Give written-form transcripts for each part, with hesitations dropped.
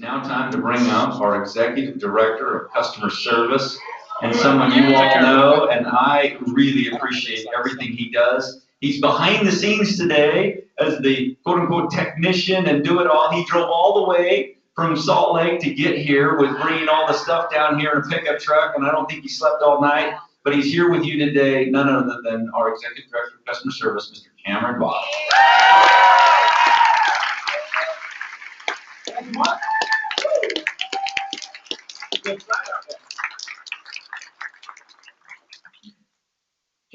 now time to bring up our Executive Director of Customer Service, and someone you all know, and I really appreciate everything he does. He's behind the scenes today as the quote-unquote technician and do it all. He drove all the way from Salt Lake to get here with bringing all the stuff down here in a pickup truck, and I don't think he slept all night, but he's here with you today, none other than our Executive Director of Customer Service, Mr. Cameron Bott.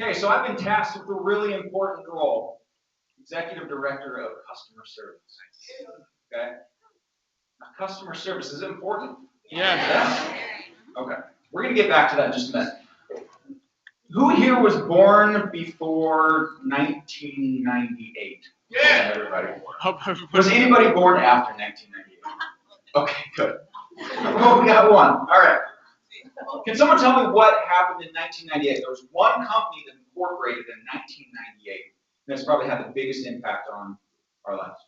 Okay, so I've been tasked with a really important role, Executive Director of Customer Service. Okay? Now, customer service is important? Yeah. Okay, we're going to get back to that in just a minute. Who here was born before 1998? Yeah. Everybody. Was anybody born after 1998? Okay, good. Well, we got one. All right. Can someone tell me what happened in 1998? There was one company that incorporated in 1998, and it's probably had the biggest impact on our lives.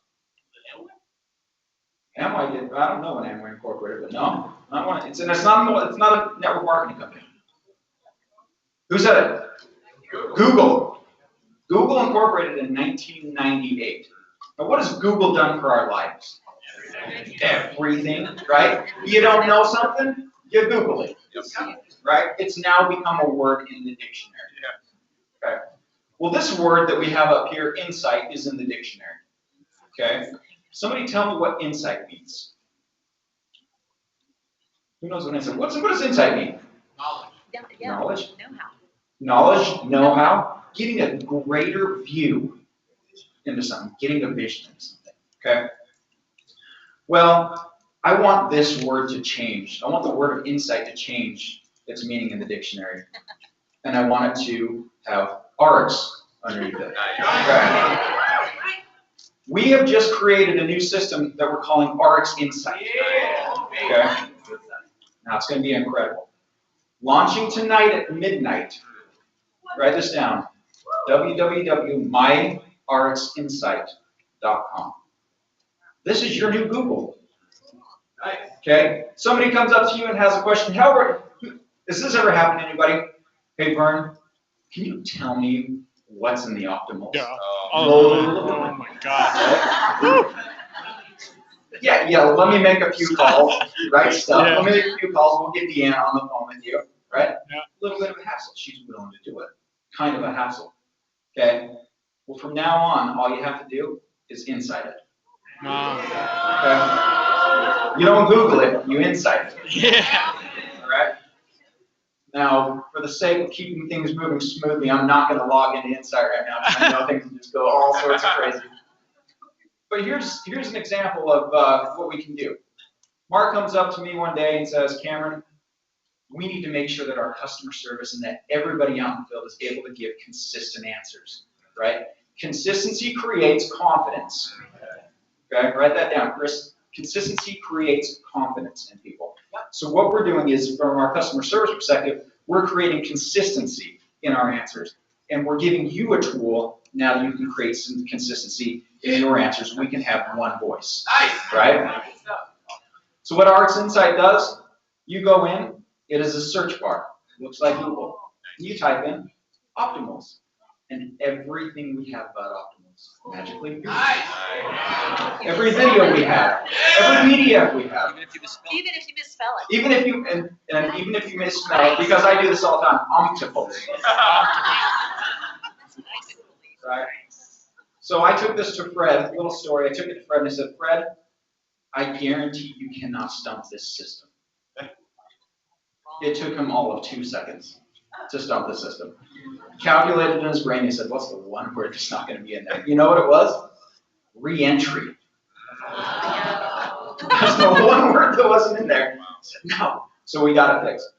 Amway did. I don't know when Amway incorporated, but no, not one. It's not a network marketing company. Who said it? Google. Google incorporated in 1998. Now, what has Google done for our lives? Everything, right? You don't know something? You Google it, right? It's now become a word in the dictionary. Okay. Well, this word that we have up here, insight, is in the dictionary. Okay. Somebody tell me what insight means. Who knows what insight? What does insight mean? Knowledge. Knowledge. Know-how. Knowledge. Know-how. Getting a greater view into something. Getting a vision into something. Okay. Well, I want this word to change. I want the word of insight to change its meaning in the dictionary. And I want it to have ARIIX underneath it. Okay. We have just created a new system that we're calling ARIIX Insight. Okay. Now it's going to be incredible. Launching tonight at midnight. Write this down. www.myarixinsight.com. This is your new Google. Okay? Somebody comes up to you and has a question. Has this ever happened to anybody? Hey, Vern, can you tell me what's in the optimals? Yeah. Oh my God. Yeah, let me make a few calls, right? Stuff. Yeah. Let me make a few calls. We'll get Deanna on the phone with you, right? Yeah. A little bit of a hassle. She's willing to do it. Kind of a hassle. Okay? Well, from now on, all you have to do is insight it. Okay? You don't Google it, you insight it. Yeah. All right? Now, for the sake of keeping things moving smoothly, I'm not going to log into Insight right now because I know things can just go all sorts of crazy. But here's an example of what we can do. Mark comes up to me one day and says, Cameron, we need to make sure that our customer service and that everybody out in the field is able to give consistent answers, right? Consistency creates confidence. Okay, write that down, Chris. Consistency creates confidence in people. So what we're doing is, from our customer service perspective, we're creating consistency in our answers. And we're giving you a tool now that you can create some consistency in your answers. We can have one voice. Right? So what ARIIX Insight does, you go in, it is a search bar. Looks like Google. You type in optimals. And everything we have about optimals magically appears. Every video we have, every PDF we have. Even if you misspell it. Even if you even if you misspell it, because I do this all the time, optimals. Right? So I took this to Fred, a little story. I took it to Fred and I said, Fred, I guarantee you cannot stump this system. It took him all of 2 seconds to stump the system. Calculated in his brain, he said, what's the one word that's not going to be in there? You know what it was? Re-entry. There's no one word that wasn't in there. I said, no. So we got it fixed.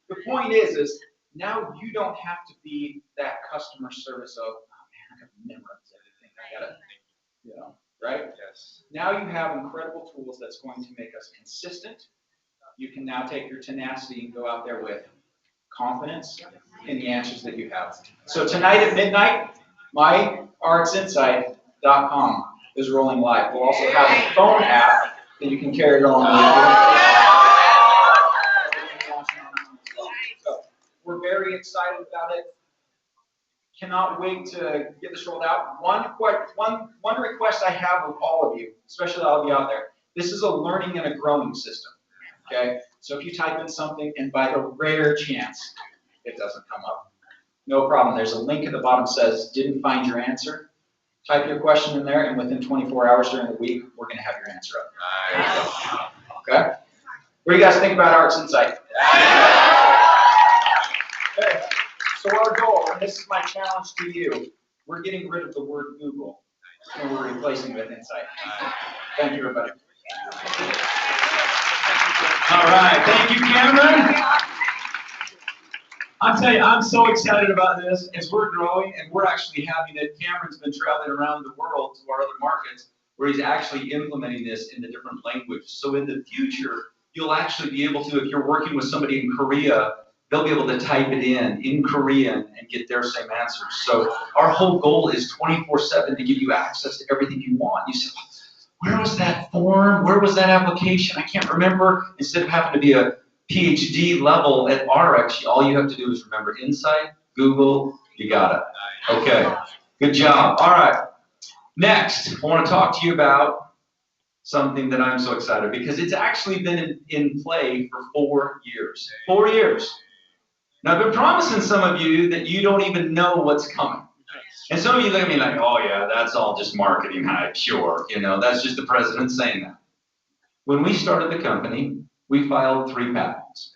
The point is now you don't have to be that customer service of, oh man, I got to memorize everything. I got to, right? Yes. Now you have incredible tools that's going to make us consistent. You can now take your tenacity and go out there with confidence in the answers that you have. So tonight at midnight, myarixinsight.com. is rolling live. We'll also have a phone app that you can carry along with you. So we're very excited about it. Cannot wait to get this rolled out. One request I have of all of you, especially all of you out there, this is a learning and a growing system. Okay? So if you type in something and by the rare chance it doesn't come up, no problem. There's a link at the bottom that says, didn't find your answer. Type your question in there, and within 24 hours during the week, we're going to have your answer up. Okay? What do you guys think about ARIIX Inslight? Okay. So our goal, and this is my challenge to you, we're getting rid of the word Google, and we're replacing it with Inslight. Thank you, everybody. All right, thank you, Cameron. I'll tell you, I'm so excited about this as we're growing, and we're actually having it. Cameron's been traveling around the world to our other markets where he's actually implementing this in the different languages. So in the future, you'll actually be able to, if you're working with somebody in Korea, they'll be able to type it in Korean and get their same answers. So our whole goal is 24/7 to give you access to everything you want. You say, where was that form? Where was that application? I can't remember. Instead of having to be a PhD level at ARIIX, all you have to do is remember Inslight, Google, you got it. Okay, good job. All right, next, I want to talk to you about something that I'm so excited because it's actually been in play for 4 years. 4 years. Now, I've been promising some of you that you don't even know what's coming. And some of you look at me like, oh yeah, that's all just marketing hype, sure. You know, that's just the president saying that. When we started the company, we filed 3 patents.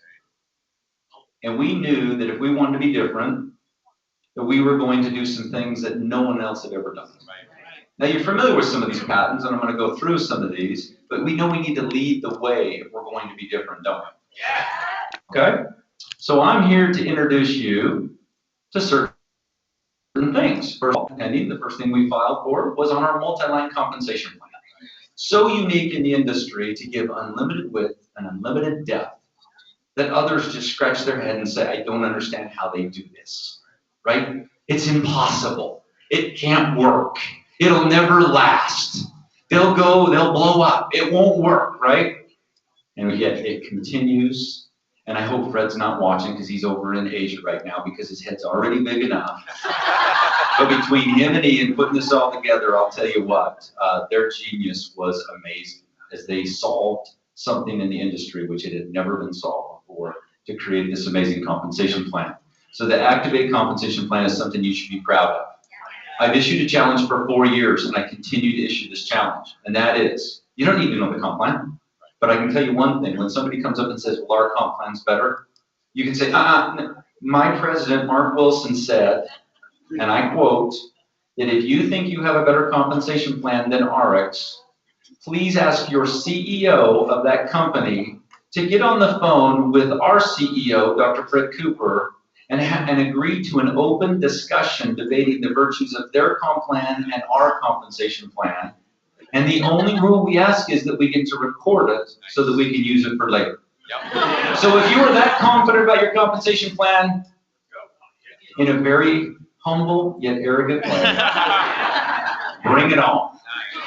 And we knew that if we wanted to be different, that we were going to do some things that no one else had ever done. Now you're familiar with some of these patents, and I'm going to go through some of these, but we know we need to lead the way if we're going to be different, don't we? Okay? So I'm here to introduce you to certain things. First of all, pending, the first thing we filed for was on our multi-line compensation plan. So unique in the industry to give unlimited width and unlimited depth that others just scratch their head and say, I don't understand how they do this, right? It's impossible. It can't work. It'll never last. They'll blow up. It won't work, right? And yet it continues. And I hope Fred's not watching because he's over in Asia right now because his head's already big enough. But between him and Ian putting this all together, I'll tell you what, their genius was amazing as they solved something in the industry which it had never been solved before to create this amazing compensation plan. So the Activate compensation plan is something you should be proud of. I've issued a challenge for 4 years and I continue to issue this challenge. And that is, you don't need to know the comp plan. But I can tell you one thing, when somebody comes up and says, well, our comp plan's better, you can say, no. My president, Mark Wilson, said, and I quote, that if you think you have a better compensation plan than ARIIX, please ask your CEO of that company to get on the phone with our CEO, Dr. Fred Cooper, and agree to an open discussion debating the virtues of their comp plan and our compensation plan. And the only rule we ask is that we get to record it so that we can use it for later. Yep. So if you are that confident about your compensation plan, in a very humble yet arrogant way, bring it on,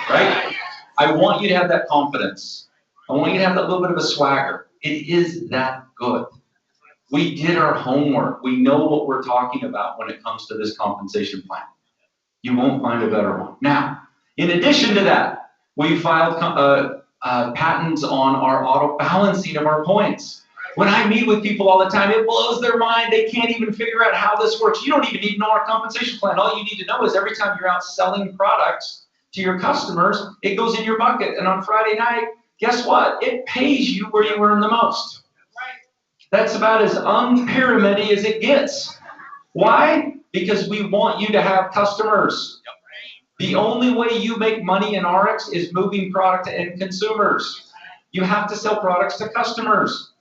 right? I want you to have that confidence. I want you to have that little bit of a swagger. It is that good. We did our homework. We know what we're talking about when it comes to this compensation plan. You won't find a better one. Now, in addition to that, we filed patents on our auto balancing of our points. When I meet with people all the time, it blows their mind. They can't even figure out how this works. You don't even need to know our compensation plan. All you need to know is every time you're out selling products to your customers, it goes in your bucket. And on Friday night, guess what? It pays you where you earn the most. That's about as unpyramidy as it gets. Why? Because we want you to have customers. The only way you make money in ARIIX is moving product to end consumers. You have to sell products to customers.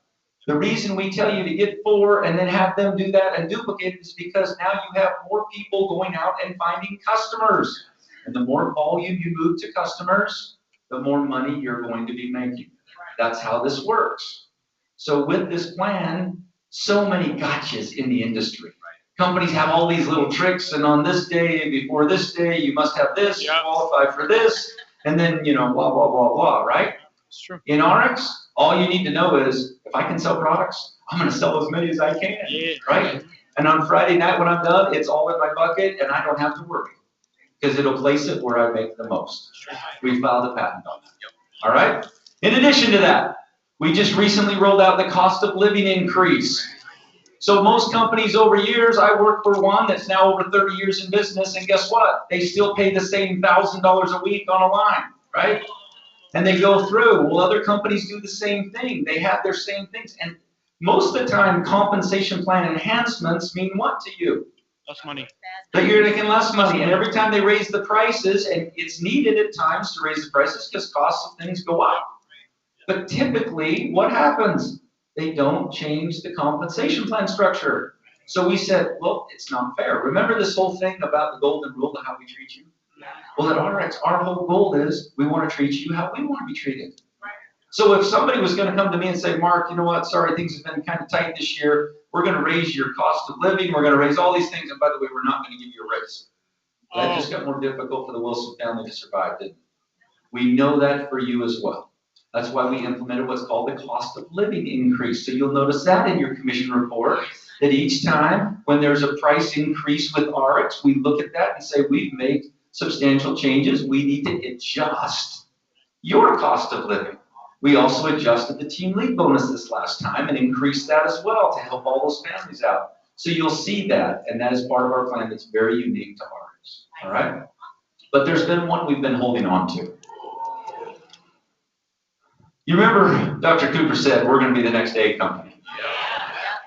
The reason we tell you to get 4 and then have them do that and duplicate it is because now you have more people going out and finding customers. And the more volume you move to customers, the more money you're going to be making. That's how this works. So with this plan, so many gotchas in the industry. Companies have all these little tricks, and on this day, before this day, you must have this, you qualify for this, and then, blah, blah, blah, blah, right? It's true. In ARIIX, all you need to know is, if I can sell products, I'm going to sell as many as I can, right? And on Friday night when I'm done, it's all in my bucket, and I don't have to worry, because it'll place it where I make the most. We filed a patent on that. All right? In addition to that, we just recently rolled out the cost of living increase. So most companies over years, I work for one that's now over 30 years in business, and guess what? They still pay the same $1,000 a week on a line, right? And they go through. Well, other companies do the same thing. They have their same things. And most of the time, compensation plan enhancements mean what to you? Less money. That you're making less money. And every time they raise the prices, and it's needed at times to raise the prices because costs of things go up. But typically, what happens? They don't change the compensation plan structure. So we said, well, it's not fair. Remember this whole thing about the golden rule of how we treat you? Well, at ARIIX, our whole goal is we want to treat you how we want to be treated. So if somebody was going to come to me and say, Mark, you know what, sorry, things have been kind of tight this year. We're going to raise your cost of living. We're going to raise all these things. And by the way, we're not going to give you a raise. That just got more difficult for the Wilson family to survive, didn't it? We know that for you as well. That's why we implemented what's called the cost of living increase. So you'll notice that in your commission report, that each time when there's a price increase with ARIIX, we look at that and say, we've made substantial changes. We need to adjust your cost of living. We also adjusted the team lead bonus this last time and increased that as well to help all those families out. So you'll see that, and that is part of our plan that's very unique to ARIIX. All right? But there's been one we've been holding on to. You remember Dr. Cooper said we're going to be the next A company.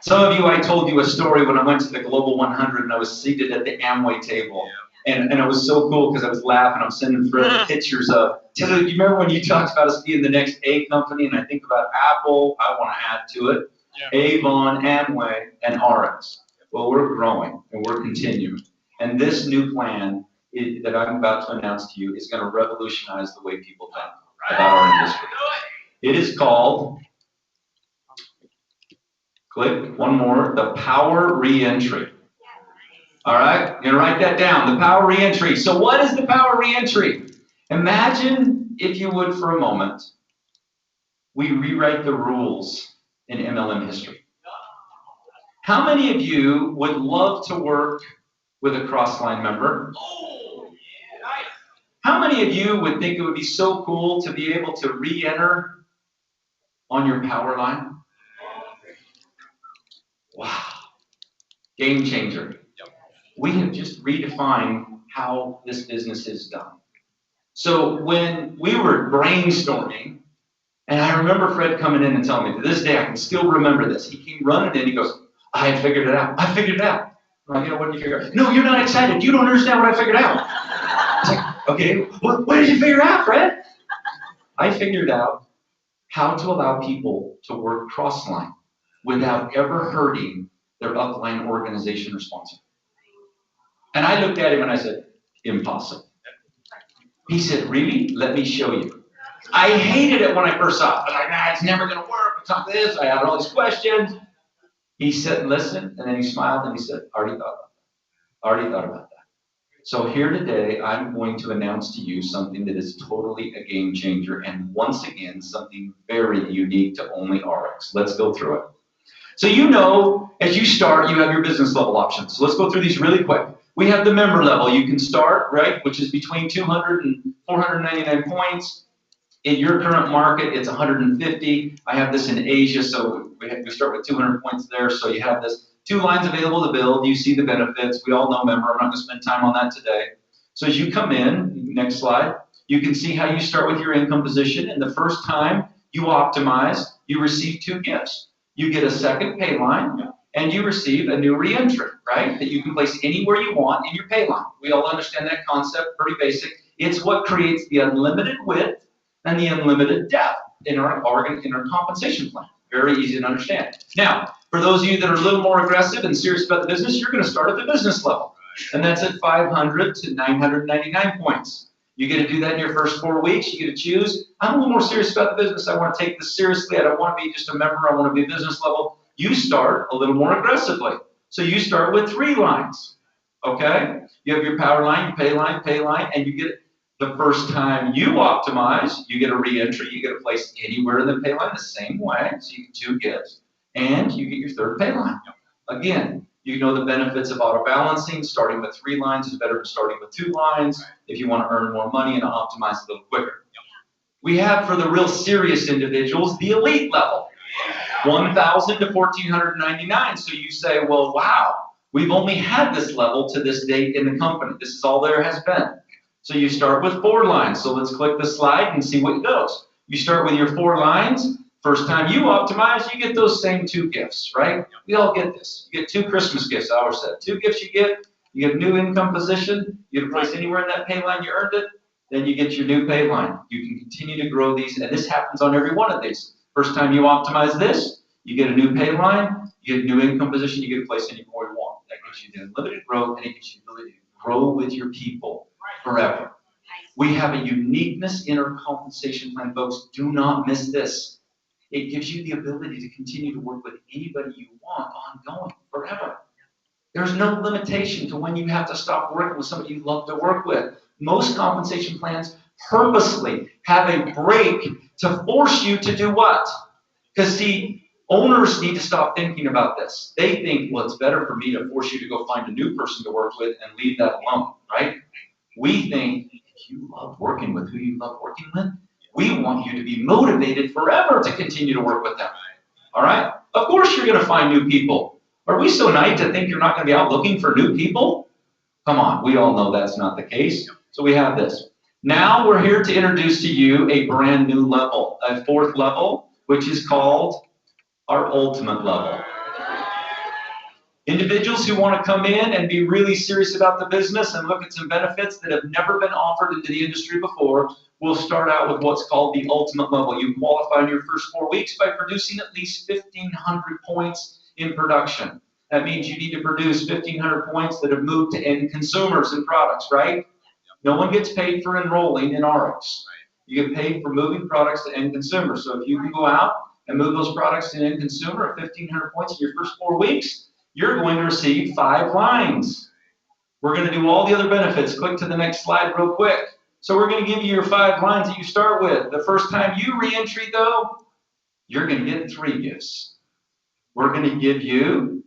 Some of you, I told you a story when I went to the Global 100 and I was seated at the Amway table. And it was so cool because I was laughing. I'm sending Fred pictures of. You remember when you talked about us being the next A company? And I think about Apple. I want to add to it. Avon, Amway, and ARIIX. Well, we're growing and we're continuing. And this new plan that I'm about to announce to you is going to revolutionize the way people think about our industry. It is called, click one more, the Power Reentry. All right, you're going to write that down, the Power Reentry. So what is the Power Reentry? Imagine, if you would for a moment, we rewrite the rules in MLM history. How many of you would love to work with a cross-line member? How many of you would think it would be so cool to be able to re-enter on your power line? Wow. Game changer. We have just redefined how this business is done. So when we were brainstorming, and I remember Fred coming in and telling me, to this day I can still remember this. He came running in, he goes, I had figured it out. I figured it out. I'm like, what did you figure out? No, you're not excited. You don't understand what I figured out. I was like, okay, what did you figure out, Fred? I figured out how to allow people to work cross-line without ever hurting their upline organization or sponsor. And I looked at him and I said, impossible. He said, really? Let me show you. I hated it when I first saw it. I was like, nah, it's never going to work. It's not this. I had all these questions. He said, listen, and then he smiled and he said, already thought about that. Already thought about that. So here today, I'm going to announce to you something that is totally a game changer, and once again, something very unique to only ARIIX. Let's go through it. So you know, as you start, you have your business level options. So let's go through these really quick. We have the member level. You can start, right, which is between 200 and 499 points. In your current market, it's 150. I have this in Asia, so we start with 200 points there. So you have this 2 lines available to build. You see the benefits. We all know member. I'm not going to spend time on that today. So as you come in, next slide, you can see how you start with your income position. And the first time you optimize, you receive 2 gifts. You get a second pay line, and you receive a new reentry, right, that you can place anywhere you want in your pay line. We all understand that concept, pretty basic. It's what creates the unlimited width and the unlimited depth in our compensation plan. Very easy to understand. Now, for those of you that are a little more aggressive and serious about the business, you're going to start at the business level. And that's at 500 to 999 points. You get to do that in your first 4 weeks. You get to choose. I'm a little more serious about the business. I want to take this seriously. I don't want to be just a member. I want to be business level. You start a little more aggressively. So you start with 3 lines, okay? You have your power line, your pay line, and you get the first time you optimize, you get a re-entry, you get a place anywhere in the pay line the same way, so you get 2 gifts, and you get your 3rd pay line. Again, you know the benefits of auto balancing. Starting with 3 lines is better than starting with 2 lines if you want to earn more money and optimize a little quicker. We have, for the real serious individuals, the elite level, 1,000 to 1,499. So you say, well, wow, we've only had this level to this date in the company. This is all there has been. So you start with 4 lines. So let's click the slide and see what goes. You start with your 4 lines. First time you optimize, you get those same 2 gifts, right? We all get this. You get 2 Christmas gifts, I always said. 2 gifts you get new income position, you get a place anywhere in that pay line you earned it, then you get your new pay line. You can continue to grow these, and this happens on every one of these. First time you optimize this, you get a new pay line, you get a new income position, you get a place anywhere you want. That gives you the unlimited growth, and it gives you the ability to grow with your people forever. We have a uniqueness in our compensation plan, folks. Do not miss this. It gives you the ability to continue to work with anybody you want ongoing forever. There's no limitation to when you have to stop working with somebody you love to work with. Most compensation plans purposely have a break to force you to do what? Because see, owners need to stop thinking about this. They think, well, it's better for me to force you to go find a new person to work with and leave that alone, right? We think, if you love working with who you love working with, we want you to be motivated forever to continue to work with them. All right? Of course you're going to find new people. Are we so naive to think you're not going to be out looking for new people? Come on, we all know that's not the case. So we have this. Now we're here to introduce to you a brand new level, a 4th level, which is called our ultimate level. Individuals who want to come in and be really serious about the business and look at some benefits that have never been offered into the industry before will start out with what's called the ultimate level. You qualify in your first 4 weeks by producing at least 1,500 points in production. That means you need to produce 1,500 points that have moved to end consumers and products, right? No one gets paid for enrolling in ARIIX. You get paid for moving products to end consumers. So if you can go out and move those products to end consumer at 1,500 points in your first 4 weeks, you're going to receive 5 lines. We're going to do all the other benefits. Click to the next slide real quick. So we're going to give you your 5 lines that you start with. The first time you re-entry, though, you're going to get 3 gifts. We're going to give you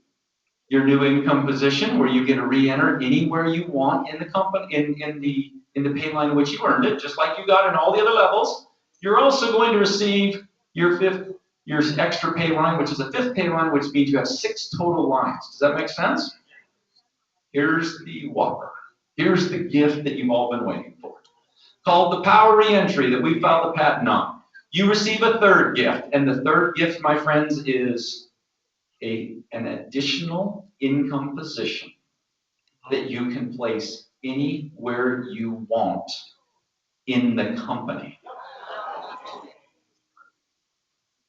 your new income position where you get to re-enter anywhere you want in the company, in the pay line in which you earned it, just like you got in all the other levels. You're also going to receive your extra pay line, which is a 5th pay line, which means you have 6 total lines. Does that make sense? Here's the whopper. Here's the gift that you've all been waiting for, called the power re-entry that we filed a patent on. You receive a 3rd gift, and the 3rd gift, my friends, is an additional income position that you can place anywhere you want in the company.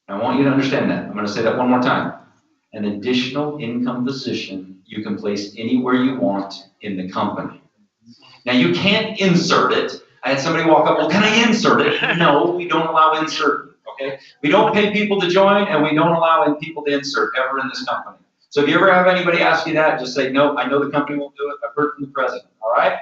I want you to understand that. I'm going to say that one more time. An additional income position you can place anywhere you want in the company. Now, you can't insert it. I had somebody walk up, well, can I insert it? No, we don't allow insert. Okay? We don't pay people to join, and we don't allow people to insert ever in this company. So if you ever have anybody ask you that, just say, no, I know the company won't do it. I've heard from the president. All right?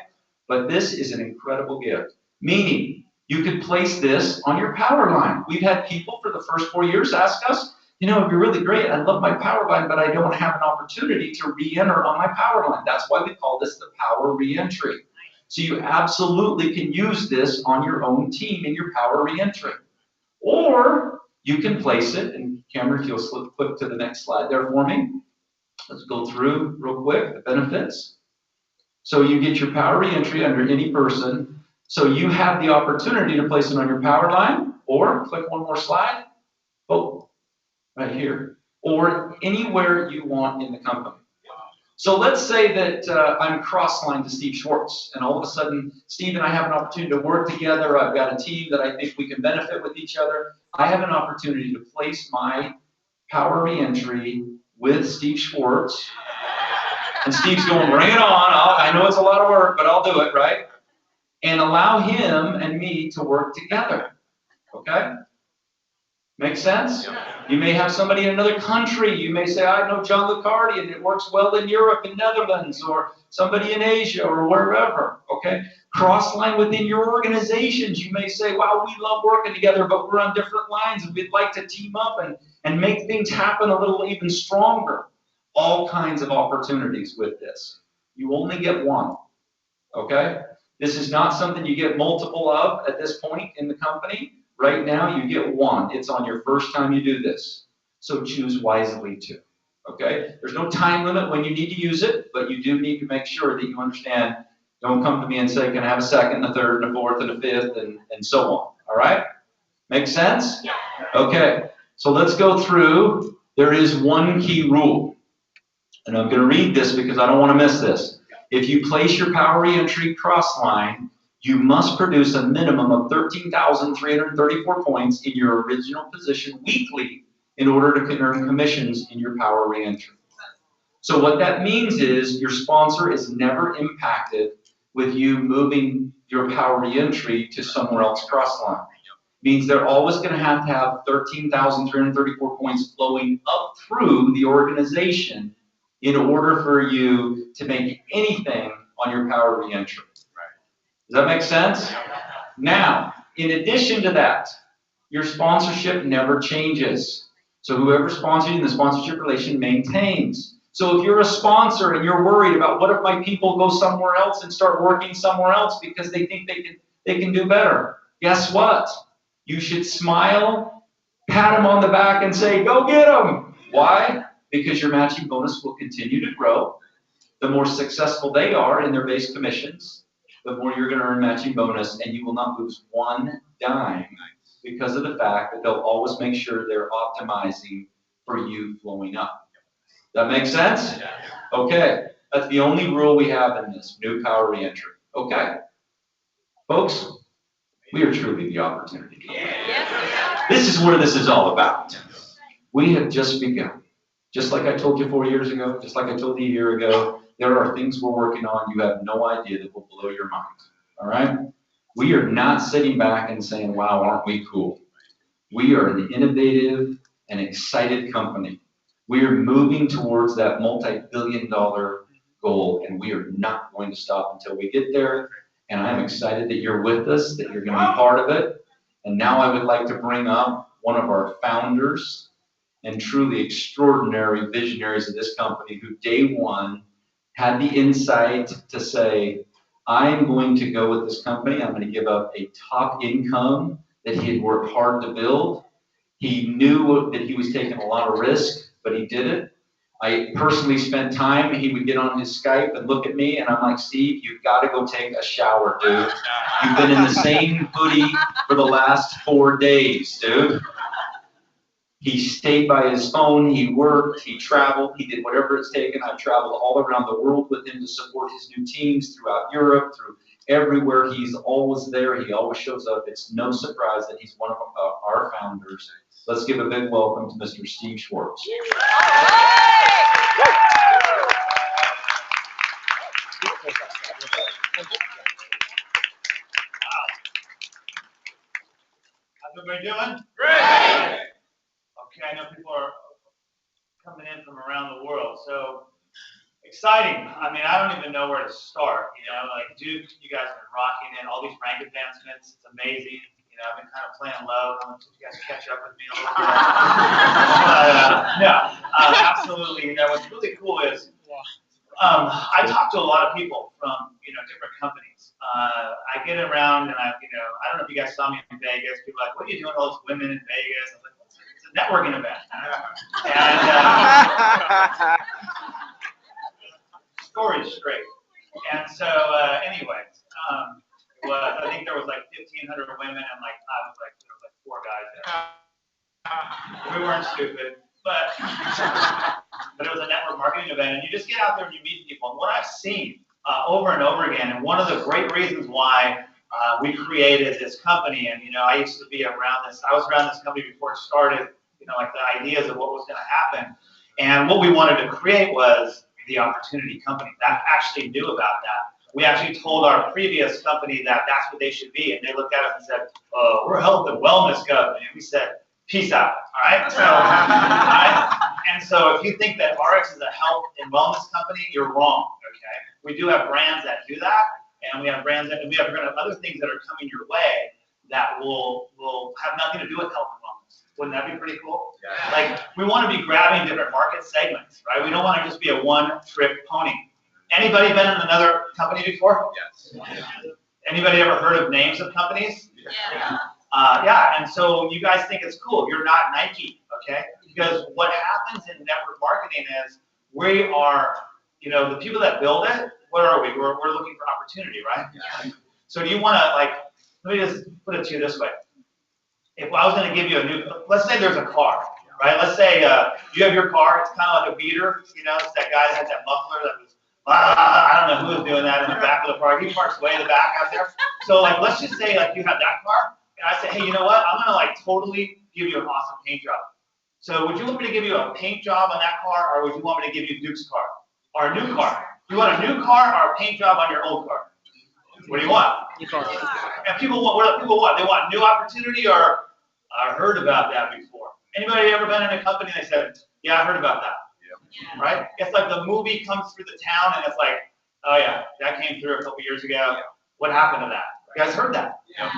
But this is an incredible gift. Meaning, you could place this on your power line. We've had people for the first 4 years ask us, you know, it'd be really great. I love my power line, but I don't have an opportunity to re-enter on my power line. That's why we call this the power re-entry. So you absolutely can use this on your own team in your power re-entry. Or you can place it, and Cameron, if you'll flip to the next slide there for me. Let's go through real quick the benefits. So you get your power re-entry under any person. So you have the opportunity to place it on your power line, or click one more slide. Oh, right here. Or anywhere you want in the company. So let's say that I'm cross-lined to Steve Schwartz, and all of a sudden, Steve and I have an opportunity to work together. I've got a team that I think we can benefit with each other. I have an opportunity to place my power re-entry with Steve Schwartz. And Steve's going, bring it on. I know it's a lot of work, but I'll do it, right? And allow him and me to work together, okay? Make sense? You may have somebody in another country. You may say, I know John Lucardi, and it works well in Europe and Netherlands, or somebody in Asia, or wherever, okay? Cross-line within your organizations. You may say, wow, we love working together, but we're on different lines, and we'd like to team up and make things happen a little even stronger. All kinds of opportunities with this. You only get one, okay? This is not something you get multiple of at this point in the company. Right now, you get one. It's on your first time you do this. So choose wisely too, okay? There's no time limit when you need to use it, but you do need to make sure that you understand. Don't come to me and say, can I have a second, a third, and a fourth, and a fifth, and so on, all right? Make sense? Yeah. Okay, so let's go through. There is one key rule, and I'm going to read this because I don't want to miss this. If you place your power reentry cross line, you must produce a minimum of 13,334 points in your original position weekly in order to earn commissions in your power reentry. So what that means is your sponsor is never impacted with you moving your power reentry to somewhere else cross line. Means they're always going to have 13,334 points flowing up through the organization in order for you to make anything on your power reentry. Does that make sense? Now, in addition to that, your sponsorship never changes. So whoever sponsors you in the sponsorship relation maintains. So if you're a sponsor and you're worried about what if my people go somewhere else and start working somewhere else because they think they can do better, guess what? You should smile, pat them on the back and say, go get them. Why? Because your matching bonus will continue to grow. The more successful they are in their base commissions, the more you're going to earn matching bonus, and you will not lose one dime because of the fact that they'll always make sure they're optimizing for you flowing up. That makes sense? Okay, that's the only rule we have in this new power reentry. Okay, folks, we are truly the opportunity. This is where this is all about. We have just begun. Just like I told you 4 years ago, just like I told you a year ago, there are things we're working on you have no idea that will blow your mind, all right? We are not sitting back and saying, wow, aren't we cool? We are an innovative and excited company. We are moving towards that multi-billion-dollar goal, and we are not going to stop until we get there. And I'm excited that you're with us, that you're going to be part of it. And now I would like to bring up one of our founders and truly extraordinary visionaries of this company who day one had the insight to say, I'm going to go with this company. I'm going to give up a top income that he had worked hard to build. He knew that he was taking a lot of risk, but he did it. I personally spent time. He would get on his Skype and look at me, and I'm like, Steve, you've got to go take a shower, dude. You've been in the same hoodie for the last 4 days, dude. He stayed by his phone, he worked, he traveled, he did whatever it's taken. I've traveled all around the world with him to support his new teams throughout Europe, through everywhere. He's always there, he always shows up. It's no surprise that he's one of our founders. Let's give a big welcome to Mr. Steve Schwartz. How's everybody doing? Great! Okay, I know people are coming in from around the world, so exciting. I mean, I don't even know where to start, you know, like Duke, you guys have been rocking it, all these rank advancements, it's amazing. You know, I've been kind of playing low, I want you guys to catch up with me a little bit. Absolutely, you know, what's really cool is, I talk to a lot of people from, you know, different companies. I get around and I don't know if you guys saw me in Vegas, people are like, what are you doing with all those women in Vegas? I'm like, it's a networking event. And story's straight. And so, anyways, I think there was like 1,500 women and like, there was like 4 guys there. We weren't stupid, but it was a network marketing event, and you just get out there and you meet people. And what I've seen over and over again, and one of the great reasons why we created this company, and you know, I used to be around this, I was around this company before it started, you know, like the ideas of what was going to happen. And what we wanted to create was the opportunity company that actually knew about that. We actually told our previous company that that's what they should be, and they looked at us and said, we're a health and wellness company. And we said, peace out, all right? So, all right? And so if you think that ARIIX is a health and wellness company, you're wrong, okay? We do have brands that do that, and we have brands that, and we have other things that are coming your way that will have nothing to do with health and wellness. Wouldn't that be pretty cool? Yeah. Like, we want to be grabbing different market segments, right? We don't want to just be a one-trick pony. Anybody been in another company before? Yes. Anybody ever heard of names of companies? Yeah. Yeah, and so you guys think it's cool. You're not Nike, okay? Because what happens in network marketing is we are, the people that build it, what are we? We're looking for opportunity, right? Yeah. So do you want to, let me just put it to you this way. If I was going to give you let's say there's a car, right? Let's say you have your car, it's kind of like a beater, it's that guy that had that muffler that was, I don't know who was doing that in the back of the park. He parks way in the back out there. So let's just say you have that car, and I say, hey, you know what? I'm gonna totally give you an awesome paint job. So would you want me to give you a paint job on that car, or would you want me to give you Duke's car, or a new car? You want a new car or a paint job on your old car? What do you want? New car. And people want, what do people want? They want new opportunity, or I heard about that before. Anybody ever been in a company and they said, yeah, I heard about that? Yeah. Right? It's like the movie comes through the town and it's like, oh yeah, that came through a couple years ago. Yeah. What happened to that? You guys heard that? Yeah.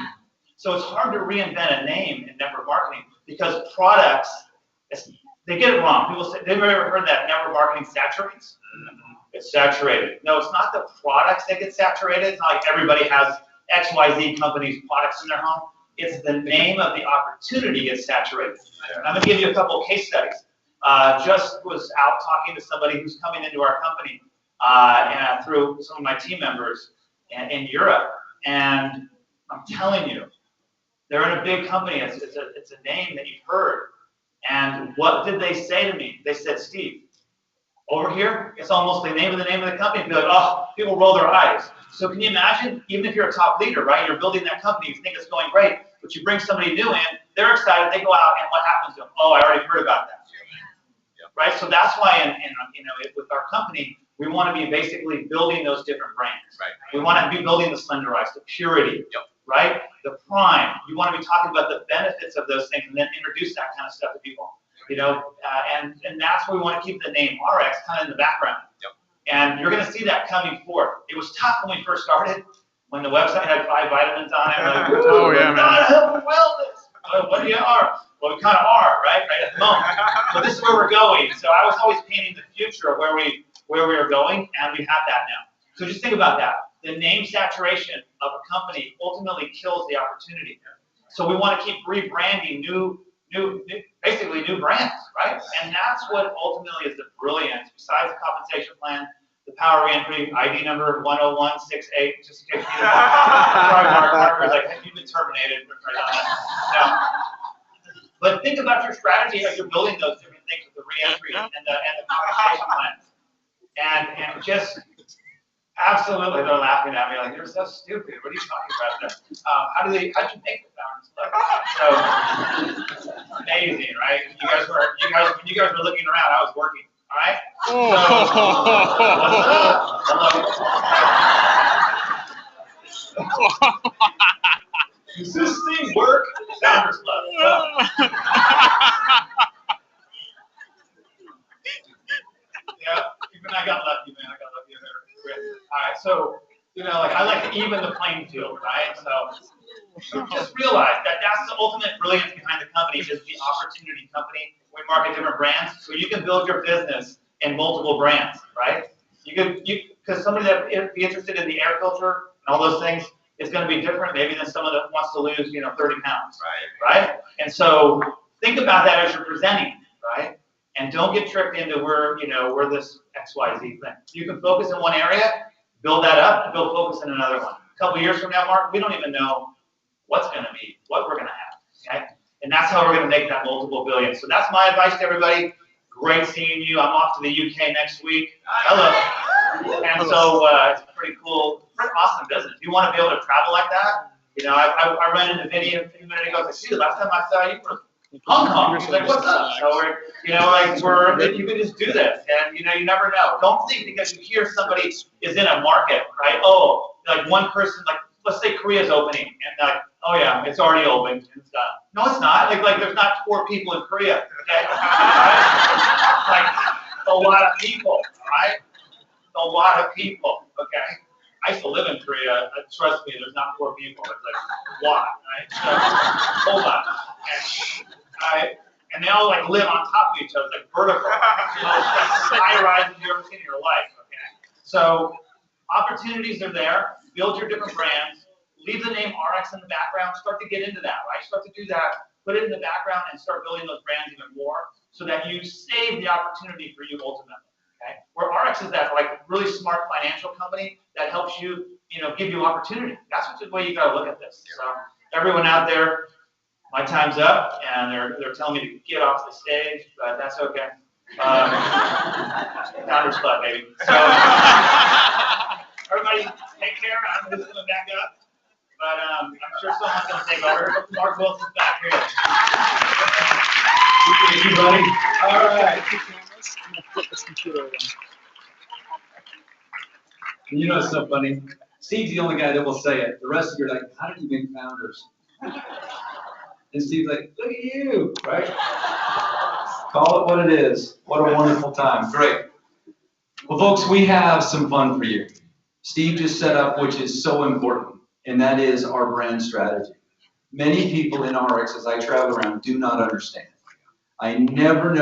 So it's hard to reinvent a name in network marketing because products, they get it wrong. People say, they've ever heard that network marketing saturates? It's saturated. No, it's not the products that get saturated. It's not like everybody has XYZ companies' products in their home. It's the name of the opportunity gets saturated. Yeah. I'm going to give you a couple of case studies. Just was out talking to somebody who's coming into our company and through some of my team members in Europe. And I'm telling you, they're in a big company. It's a name that you've heard. And what did they say to me? They said, Steve, over here, it's almost the name of the company. Be like, oh, people roll their eyes. So can you imagine, even if you're a top leader, right? You're building that company, you think it's going great, but you bring somebody new in, they're excited, they go out, and what happens to them? Oh, I already heard about that. Right? So that's why with our company, we want to be basically building those different brands. Right. We want to be building the Slenderize, the Purity, right? The Prime. You want to be talking about the benefits of those things and then introduce that kind of stuff to people. And that's where we want to keep the name ARIIX kind of in the background. And you're going to see that coming forth. It was tough when we first started, when the website had 5 vitamins on it. Like, oh yeah, man. Wellness. What do you are? Well, we kind of are, right at the moment. So this is where we're going. So I was always painting the future of where we are going, and we have that now. So just think about that. The name saturation of a company ultimately kills the opportunity. So we want to keep rebranding basically new brands, right? And that's what ultimately is the brilliance, besides the compensation plan, the power reentry, ID number 10168, just in case you sorry, Mark was like, hey, you've been terminated. Now, but think about your strategy as you're building those different things with the reentry and the compensation plans. And just absolutely, they're laughing at me like, you're so stupid. What are you talking about? How'd you make the balance? So amazing, right? When you guys were looking around, I was working. All right? So, what's up? Does this thing work? Founders Club. Yeah, even I got lucky, man. I got lucky there. All right, so I like to even the playing field, right? So just realize that that's the ultimate brilliance behind the company is the opportunity company. We market different brands, so you can build your business in multiple brands, right? Because somebody that be interested in the air filter and all those things is going to be different maybe than someone that wants to lose 30 pounds, right? And so think about that as you're presenting, right? And don't get tricked into we're this XYZ thing. You can focus in one area, build that up, and build focus in another one. A couple of years from now, Mark, we don't even know what's going to be, what we're going to have, okay? And that's how we're going to make that multiple billion. So that's my advice to everybody. Great seeing you. I'm off to the UK next week. Hello. And so it's a pretty cool, pretty awesome business. You want to be able to travel like that? I ran into Vinny a few minutes ago. I said, see, the last time I saw you were Hong Kong. He's like, what's up? So you can just do this, and you never know. Don't think because you hear somebody is in a market, right? Oh, like one person, like let's say Korea's opening, and like, Oh yeah, it's already open. It's done. No, it's not. Like there's not 4 people in Korea. Okay? Right? Like a lot of people. Right? A lot of people. Okay. I used to live in Korea. Trust me, there's not 4 people. It's like a lot. Right? So hold on. Okay. And they all like live on top of each other, it's like vertical. You know, it's like high rises you've ever seen in your life. Okay. So opportunities are there. Build your different brands. Leave the name ARIIX in the background. Start to get into that, right? Start to do that. Put it in the background and start building those brands even more, so that you save the opportunity for you ultimately. Okay. Where ARIIX is that like really smart financial company that helps you, give you opportunity. That's the way you got to look at this. So everyone out there. My time's up, and they're telling me to get off the stage, but that's okay. Founders Club, baby. So everybody, take care. I'm just going to back up, but I'm sure someone's going to take over. Mark Wilson's back here. Thank you, buddy. All right. I'm gonna flip this computer around. You know what's so funny? Steve's the only guy that will say it. The rest of you are like, how did you make founders? And Steve's like, look at you, right? Call it what it is. What a wonderful time. Great. Well, folks, we have some fun for you. Steve just set up, which is so important, and that is our brand strategy. Many people in ARIIX, as I travel around, do not understand. I never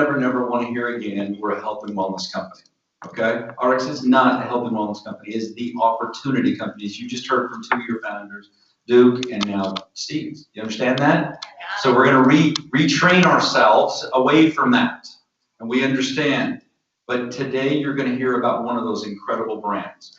want to hear again we're a health and wellness company. Okay? ARIIX is not a health and wellness company. It is the opportunity company. As you just heard from 2 of your founders, Duke and now Steve. You understand that? So we're going to retrain ourselves away from that. And we understand. But today you're going to hear about one of those incredible brands.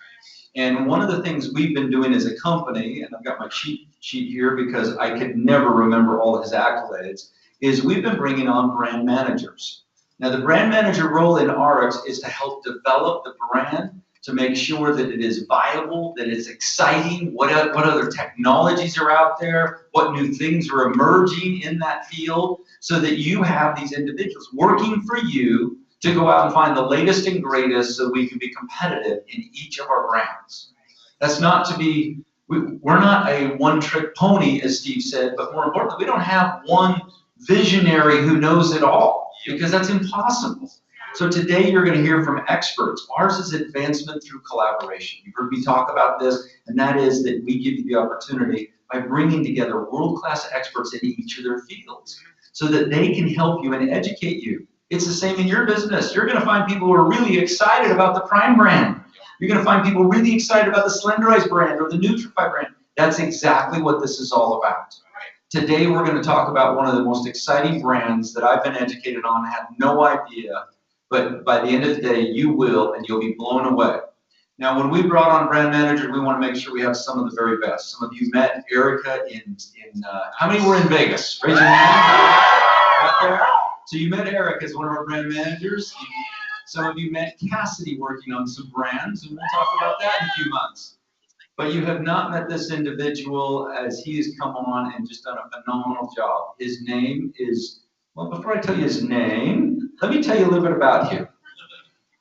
And one of the things we've been doing as a company, and I've got my cheat sheet here because I could never remember all his accolades, is we've been bringing on brand managers. Now the brand manager role in ARIIX is to help develop the brand, to make sure that it is viable, that it's exciting, what other technologies are out there, what new things are emerging in that field, so that you have these individuals working for you to go out and find the latest and greatest so we can be competitive in each of our brands. That's not to be, we're not a one-trick pony, as Steve said, but more importantly, we don't have one visionary who knows it all, because that's impossible. So today you're going to hear from experts. Ours is advancement through collaboration. You've heard me talk about this, and that is that we give you the opportunity by bringing together world-class experts in each of their fields so that they can help you and educate you. It's the same in your business. You're going to find people who are really excited about the Prime brand. You're going to find people really excited about the Slenderize brand or the Nutrify brand. That's exactly what this is all about. Today we're going to talk about one of the most exciting brands that I've been educated on, had no idea. But by the end of the day, you will, and you'll be blown away. Now, when we brought on brand managers, we want to make sure we have some of the very best. Some of you met Erica in how many were in Vegas? Raise your hand. Right there. So you met Erica as one of our brand managers. Some of you met Cassidy working on some brands, and we'll talk about that in a few months. But you have not met this individual, as he has come on and just done a phenomenal job. His name is, well, before I tell you his name, let me tell you a little bit about him.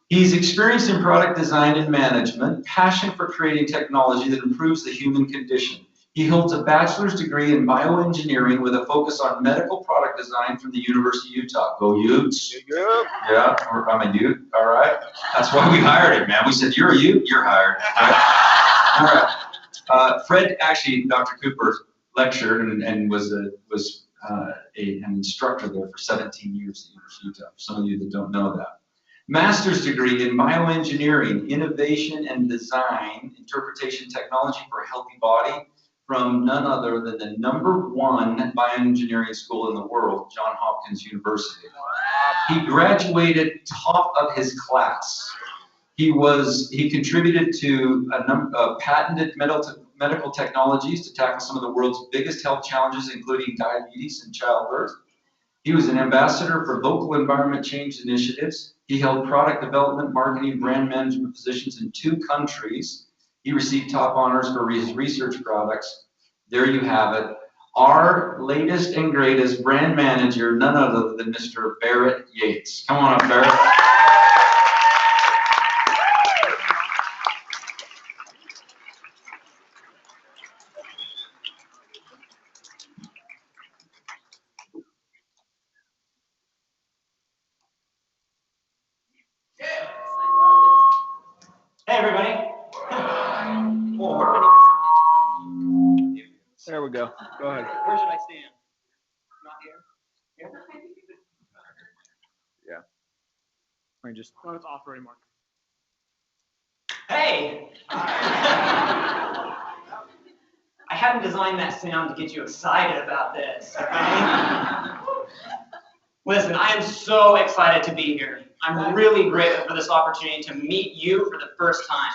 He's experienced in product design and management, passion for creating technology that improves the human condition. He holds a bachelor's degree in bioengineering with a focus on medical product design from the University of Utah. Go Utes. Yeah, I'm a Ute, all right. That's why we hired him, man. We said, you're a Ute, you're hired. Right? All right. Fred, actually, Dr. Cooper lectured and was an instructor there for 17 years at the University of Utah, for some of you that don't know that. Master's degree in bioengineering, innovation and design, interpretation technology for a healthy body from none other than the #1 bioengineering school in the world, Johns Hopkins University. He graduated top of his class. He contributed to a number of patented medical technologies to tackle some of the world's biggest health challenges, including diabetes and childbirth. He was an ambassador for local environment change initiatives. He held product development, marketing, brand management positions in 2 countries. He received top honors for his research products. There you have it. Our latest and greatest brand manager, none other than Mr. Barrett Yates. Come on up, Barrett. go. Go ahead. Where should I stand? Not here? Yeah. Or just. No, it's off already, Mark. Hey! I hadn't designed that sound to get you excited about this, okay? Listen, I am so excited to be here. I'm really grateful for this opportunity to meet you for the first time.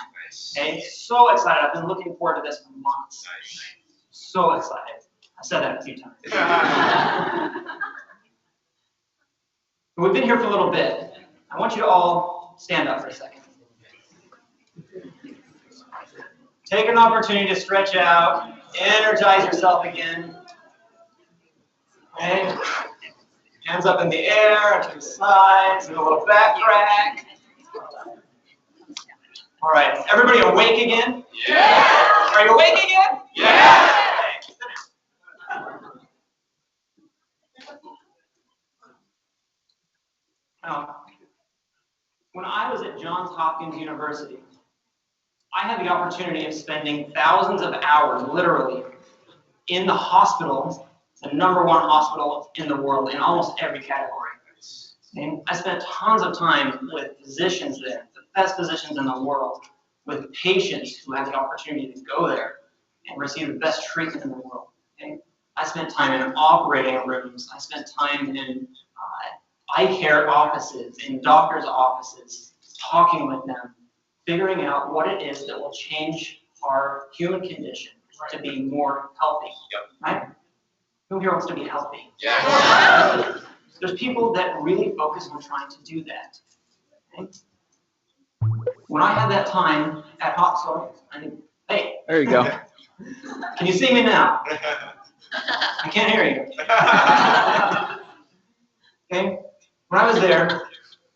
Okay? So excited. I've been looking forward to this for months. So excited. I said that a few times. We've been here for a little bit. I want you to all stand up for a second. Take an opportunity to stretch out, energize yourself again. Okay? Hands up in the air, to the sides, and a little back crack. All right, everybody awake again? Yeah! Are you awake again? Yeah! Now, when I was at Johns Hopkins University, I had the opportunity of spending thousands of hours, literally, in the hospital, the #1 hospital in the world, in almost every category. And I spent tons of time with physicians there, the best physicians in the world, with patients who had the opportunity to go there and receive the best treatment in the world. Okay? I spent time in operating rooms. I spent time in eye care offices, in doctors' offices, talking with them, figuring out what it is that will change our human condition to be more healthy, right? Who here wants to be healthy? Yeah. There's people that really focus on trying to do that. Okay? When I had that time at hospital, hey. There you go. Can you see me now? I can't hear you. Okay? When I was there,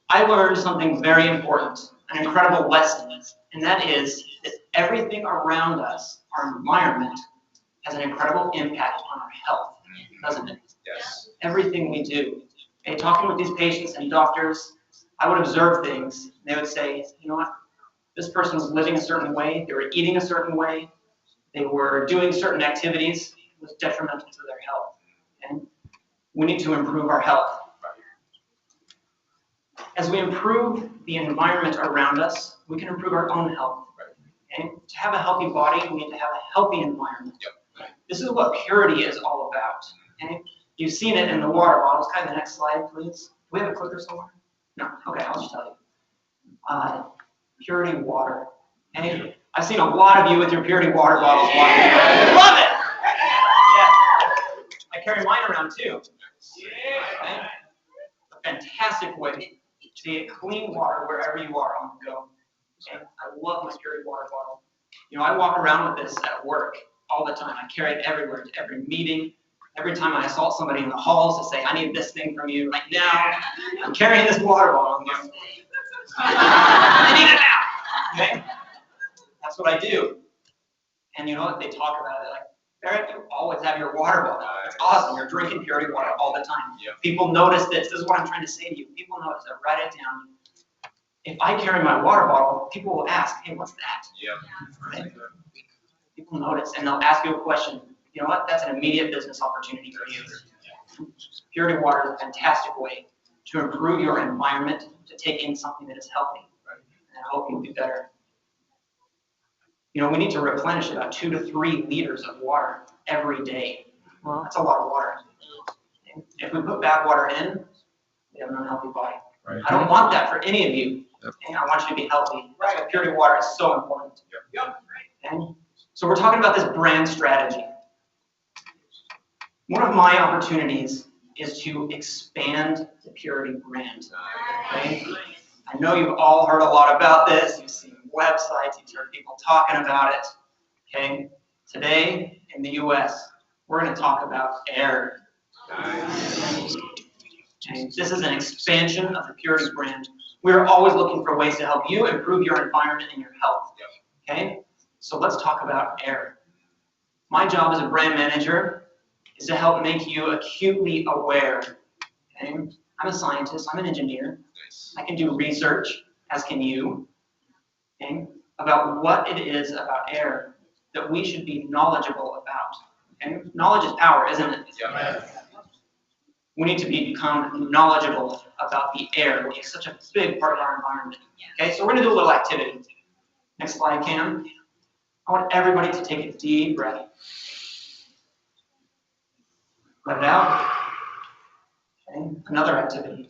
I learned something very important, an incredible lesson, and that is that everything around us, our environment, has an incredible impact on our health, doesn't it? Yes. Everything we do. Okay, talking with these patients and doctors, I would observe things. And they would say, you know what? This person was living a certain way. They were eating a certain way. They were doing certain activities. It was detrimental to their health. Okay? We need to improve our health. As we improve the environment around us, we can improve our own health. Okay? To have a healthy body, we need to have a healthy environment. This is what purity is all about. Okay? You've seen it in the water bottles. Kind of the next slide, please. Do we have a clicker somewhere? No. Okay, I'll just tell you. Purity water. Okay? I've seen a lot of you with your Purity water bottles walking around. Love it! Yeah. I carry mine around too. Okay? A fantastic way to get clean water wherever you are on the go. Okay? I love my Purity water bottle. You know, I walk around with this at work all the time. I carry it everywhere, to every meeting. Every time I assault somebody in the halls to say, I need this thing from you right now, I'm carrying this water bottle. I'm going, I need it now. Okay? That's what I do. And you know what? They talk about it like, Barrett, you always have your water bottle. It's awesome. You're drinking Purity water all the time. Yep. People notice this. This is what I'm trying to say to you. People notice it. Write it down. If I carry my water bottle, people will ask, hey, what's that? Yep. Right? People notice, and they'll ask you a question. You know what? That's an immediate business opportunity for you. Purity water is a fantastic way to improve your environment, to take in something that is healthy, and help you be better. You know, we need to replenish about 2 to 3 liters of water every day. Well, that's a lot of water. If we put bad water in, we have an unhealthy body. Right. I don't want that for any of you. Yep. And I want you to be healthy. That's why purity water is so important. Yep. And so we're talking about this brand strategy. One of my opportunities is to expand the Purity brand. Okay? I know you've all heard a lot about this. You've seen websites, you've heard people talking about it. Okay? Today in the US, we're going to talk about air. Okay? This is an expansion of the Purity brand. We're always looking for ways to help you improve your environment and your health. Okay? So let's talk about air. My job as a brand manager is to help make you acutely aware. Okay? I'm a scientist, I'm an engineer. I can do research, as can you, okay, about what it is about air that we should be knowledgeable about. Okay? Knowledge is power, isn't it? We need to become knowledgeable about the air, which is such a big part of our environment. Okay, so we're going to do a little activity. Next slide, Cam. I want everybody to take a deep breath. Let it out. Okay, another activity.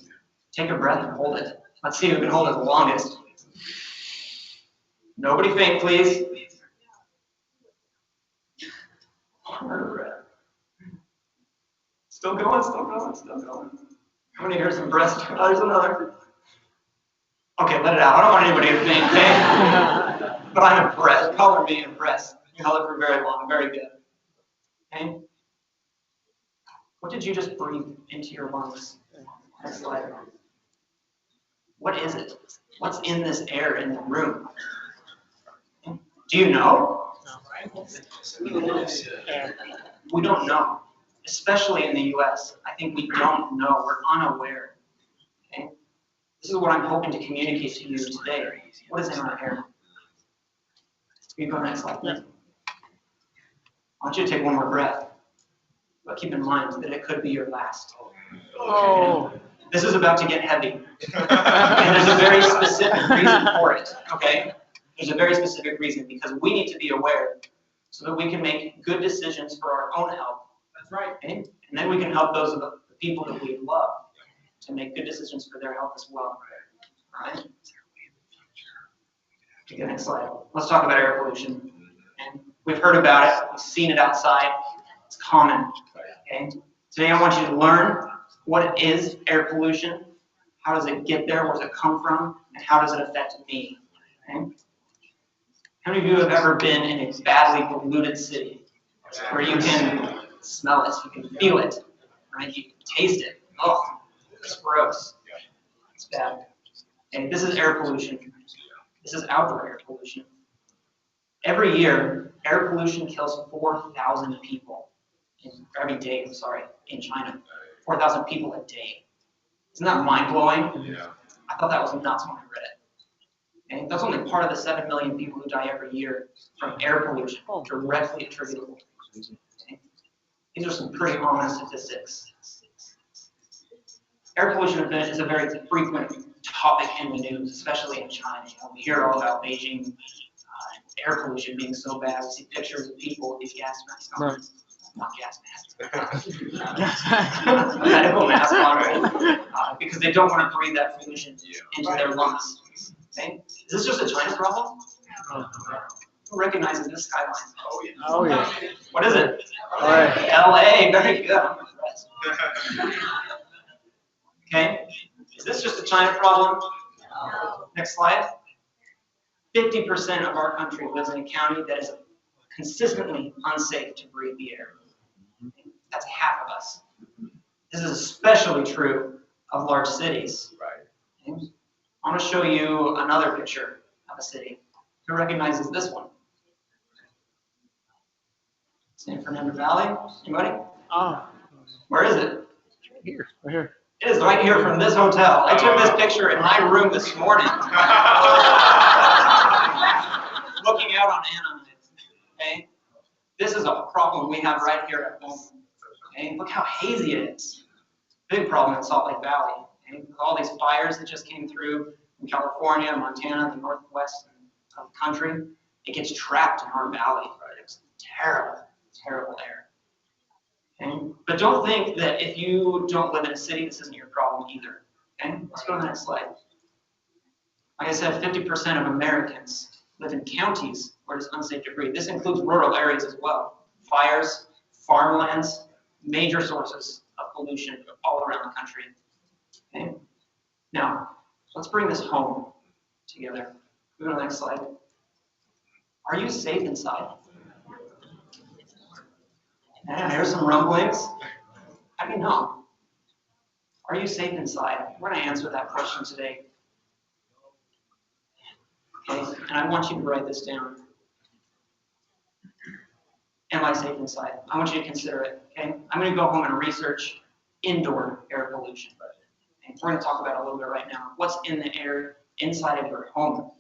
Take a breath and hold it. Let's see who can hold it the longest. Nobody faint, please. One more breath. Still going, still going, still going. I'm gonna hear some breaths. Oh, there's another. Okay, let it out. I don't want anybody to faint, okay? But I'm impressed. Color me impressed. You held it for very long. Very good. Okay? What did you just breathe into your lungs? Next slide. What is it? What's in this air in the room? Do you know? We don't know. Especially in the US. I think we don't know. We're unaware. Okay? This is what I'm hoping to communicate to you today. What is in our air? Can you go next slide, please? I want you to take one more breath. But keep in mind that it could be your last. Oh. This is about to get heavy. And there's a very specific reason for it, okay? There's a very specific reason because we need to be aware so that we can make good decisions for our own health. That's right. Okay? And then we can help those of the people that we love to make good decisions for their health as well. All right? Okay, next slide. Let's talk about air pollution. And we've heard about it. We've seen it outside. It's common. Okay? Today I want you to learn what it is, air pollution. How does it get there? Where does it come from? And how does it affect me? Okay? How many of you have ever been in a badly polluted city where you can smell it, you can feel it, right? You can taste it. Oh, it's gross. It's bad. And this is air pollution. This is outdoor air pollution. Every year, air pollution kills 4,000 people. Every day, in China. 4,000 people a day. Isn't that mind-blowing? Yeah. I thought that was nuts when I read it. And that's only part of the 7 million people who die every year from air pollution, directly attributable. Okay? These are some pretty ominous statistics. Air pollution is a very frequent topic in the news, especially in China. You know, we hear all about Beijing air pollution being so bad. We see pictures of people with these gas masks on. Right. Not gas masks. Medical masks on, right? Because they don't want to breathe that pollution into their lungs. Okay? Is this just a China problem? Who recognizes this skyline? Oh, yeah. Oh, yeah. What is it? LA. LA, very good. I'm impressed. Okay? Is this just a China problem? Next slide. 50% of our country lives in a county that is consistently unsafe to breathe the air. That's half of us. This is especially true of large cities. Right. Okay? I want to show you another picture of a city. Who recognizes this one? San Fernando Valley. Anybody? Oh. Where is it? Here. Right here. It is right here from this hotel. I took this picture in my room this morning. Looking out on Anaheim. Okay? This is a problem we have right here at home. Okay? Look how hazy it is. Big problem in Salt Lake Valley. Okay? With all these fires that just came through in California, Montana, the northwest of the country, it gets trapped in our valley. It's terrible, terrible air. Okay? But don't think that if you don't live in a city, this isn't your problem either. Okay? Let's go to the next slide. Like I said, 50% of Americans live in counties where it's unsafe to breathe. This includes rural areas as well. Fires, farmlands, major sources of pollution all around the country. Okay? Now, let's bring this home together. Go to the next slide. Are you safe inside? Yeah, there's some rumblings. How do you know? Are you safe inside? We're going to answer that question today. Okay, and I want you to write this down. Am I safe inside? I want you to consider it. Okay, I'm going to go home and research indoor air pollution. Okay? We're going to talk about it a little bit right now. What's in the air inside of your home?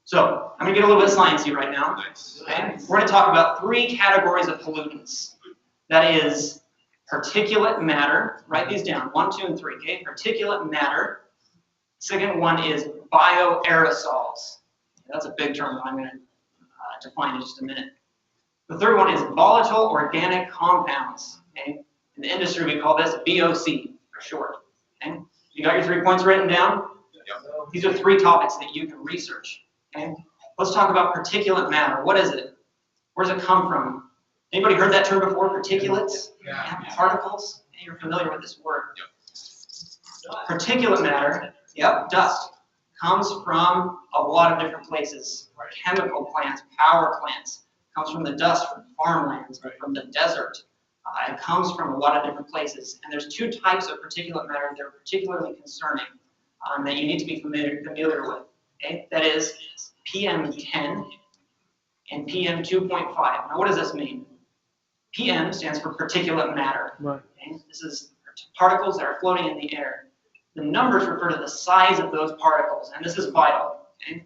So I'm going to get a little bit sciencey right now. Okay? We're going to talk about 3 categories of pollutants. That is particulate matter. Write these down. 1, 2, and 3. Okay? Particulate matter. Second one is bioaerosols. That's a big term that I'm going to define in just a minute. The third one is volatile organic compounds. Okay? In the industry, we call this VOC for short. Okay? You got your 3 points written down? These are 3 topics that you can research. Okay? Let's talk about particulate matter. What is it? Where does it come from? Anybody heard that term before? Particulates? Yeah. Particles? You're familiar with this word. Particulate matter, dust, comes from a lot of different places. Chemical plants, power plants, comes from the dust from farmlands, from the desert. It comes from a lot of different places. And there's 2 types of particulate matter that are particularly concerning that you need to be familiar with. Okay? That is PM10 and PM2.5. Now, what does this mean? PM stands for particulate matter. Right. Okay? This is particles that are floating in the air. The numbers refer to the size of those particles, and this is vital. Okay?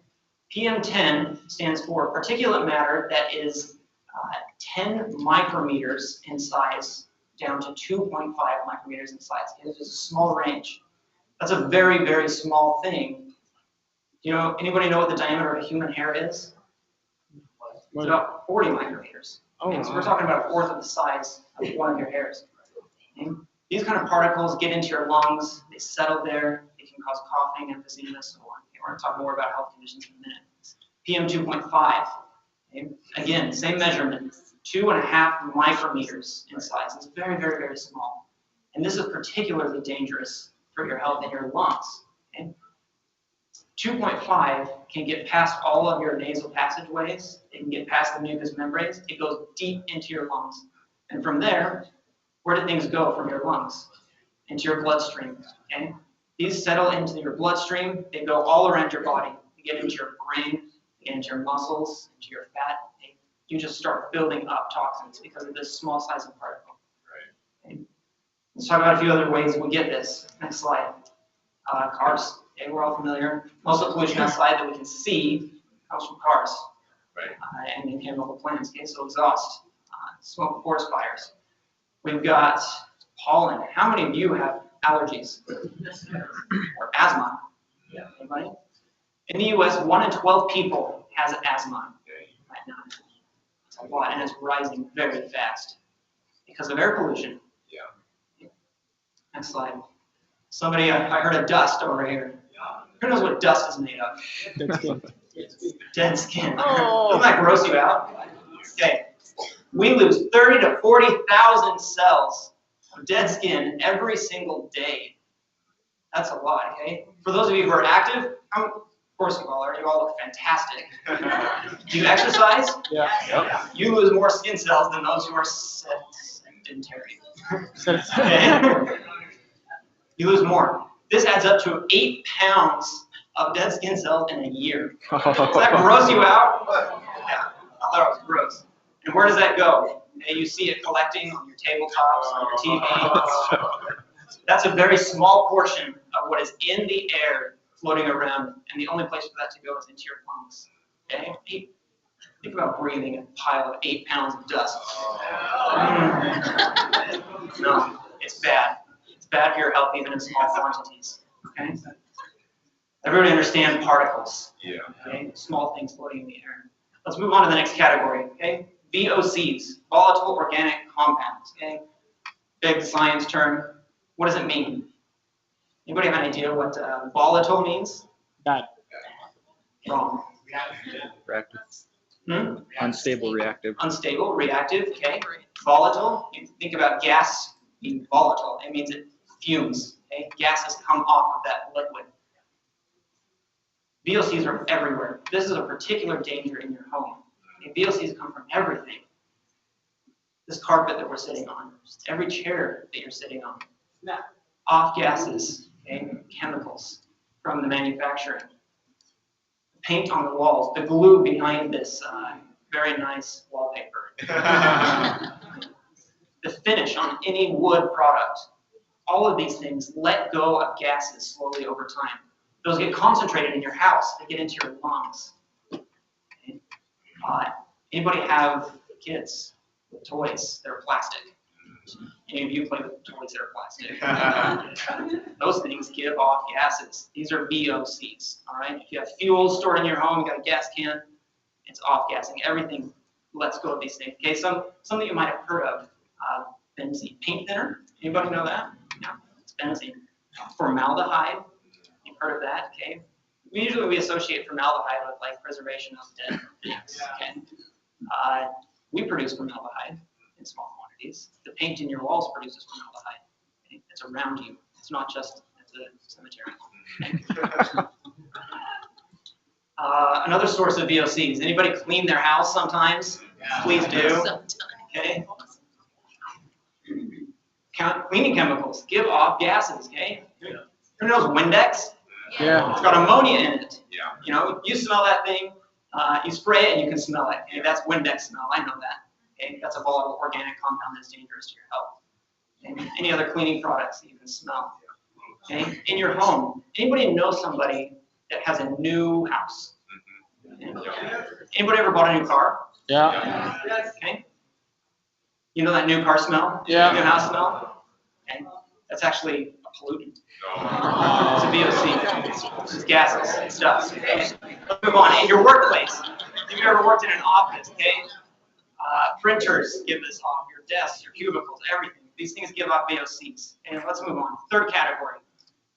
PM10 stands for particulate matter that is 10 micrometers in size down to 2.5 micrometers in size. Okay? This is a small range. That's a very, very small thing. Anybody know what the diameter of a human hair is? It's about 40 micrometers. Okay? So we're talking about 1/4 of the size of one of your hairs. Okay? These kind of particles get into your lungs, they settle there, they can cause coughing, emphysema, so on. Okay? We're going to talk more about health conditions in a minute. PM2.5, okay? Again, same measurement, 2.5 micrometers in size. It's very, very, very small. And this is particularly dangerous for your health and your lungs. Okay? 2.5 can get past all of your nasal passageways. It can get past the mucous membranes. It goes deep into your lungs. And from there, where do things go from your lungs? Into your bloodstream. Okay? These settle into your bloodstream. They go all around your body. They get into your brain, they get into your muscles, into your fat. You just start building up toxins because of this small size of particle. Okay? Let's talk about a few other ways we get this. Next slide. Cars. Okay, we're all familiar. Most of the pollution outside that we can see comes from cars. And in chemical plants. Okay, so exhaust, smoke, forest fires. We've got pollen. How many of you have allergies or asthma? Anybody? In the U.S., 1 in 12 people has asthma right now. It's a lot, and it's rising very fast because of air pollution. Next slide. Somebody, I heard of dust over here. Who knows what dust is made of? Dead skin. Dead skin. Doesn't that gross you out? Okay. We lose 30 to 40,000 cells of dead skin every single day. That's a lot, okay? For those of you who are active, of course you all are. You all look fantastic. Do you exercise? Yeah. Yep. You lose more skin cells than those who are sedentary. Okay? You lose more. This adds up to 8 pounds of dead skin cells in a year. Does that gross you out? Yeah, I thought it was gross. And where does that go? And you see it collecting on your tabletops, on your TV. That's a very small portion of what is in the air floating around, and the only place for that to go is into your lungs. Okay? Think about breathing a pile of 8 pounds of dust. No, it's bad. It's bad for your health, even in small quantities. Okay? Everybody understand particles. Okay? Small things floating in the air. Let's move on to the next category. Okay? VOCs, volatile organic compounds. Okay? Big science term. What does it mean? Anybody have an idea what volatile means? Bad. Wrong. Reactive. Hmm? Unstable reactive. Unstable, reactive, okay. Volatile, you think about gas being volatile. It means it fumes, okay? Gases come off of that liquid. VOCs are everywhere. This is a particular danger in your home. Okay? VOCs come from everything. This carpet that we're sitting on, every chair that you're sitting on. Off gases, okay? Chemicals from the manufacturing. Paint on the walls, the glue behind this very nice wallpaper. The finish on any wood product. All of these things let go of gases slowly over time. Those get concentrated in your house. They get into your lungs. Anybody have kids with toys that are plastic? Any of you play with toys that are plastic? Those things give off gases. These are VOCs, all right? If you have fuel stored in your home, you got a gas can, it's off-gassing. Everything lets go of these things. Okay, something you might have heard of, benzene. Paint thinner, anybody know that? Yeah, it's benzene. Formaldehyde, you've heard of that, okay? Usually we associate formaldehyde with like preservation of dead things, okay? We produce formaldehyde in small quantities. The paint in your walls produces formaldehyde. Okay? It's around you. It's not just at the cemetery. Okay? Another source of VOCs. Anybody clean their house sometimes? Yeah. Please do. Okay. Cleaning chemicals give off gases. Okay. Who knows Windex? Yeah. It's got ammonia in it. Yeah. You know, you smell that thing, you spray it and you can smell it. Okay? That's Windex smell. I know that. Okay? That's a volatile organic compound that's dangerous to your health. Okay? Any other cleaning products that you can smell. Okay? In your home, anybody know somebody that has a new house? Okay? Anybody ever bought a new car? Yeah. Okay. You know that new car smell? Yeah. New house smell? Okay. That's actually a pollutant. It's a VOC. It's gases and stuff. Okay. Let's move on. In your workplace, if you've ever worked in an office, okay? Printers give this off. Your desks, your cubicles, everything. These things give off VOCs. And let's move on. Third category,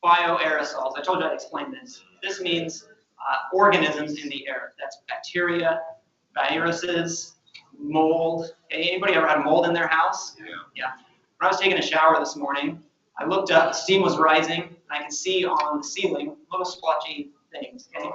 bioaerosols. I told you I'd explain this. This means organisms in the air. That's bacteria, viruses, mold. Okay, anybody ever had mold in their house? Yeah. When I was taking a shower this morning, I looked up, steam was rising, and I could see on the ceiling little splotchy things. Okay?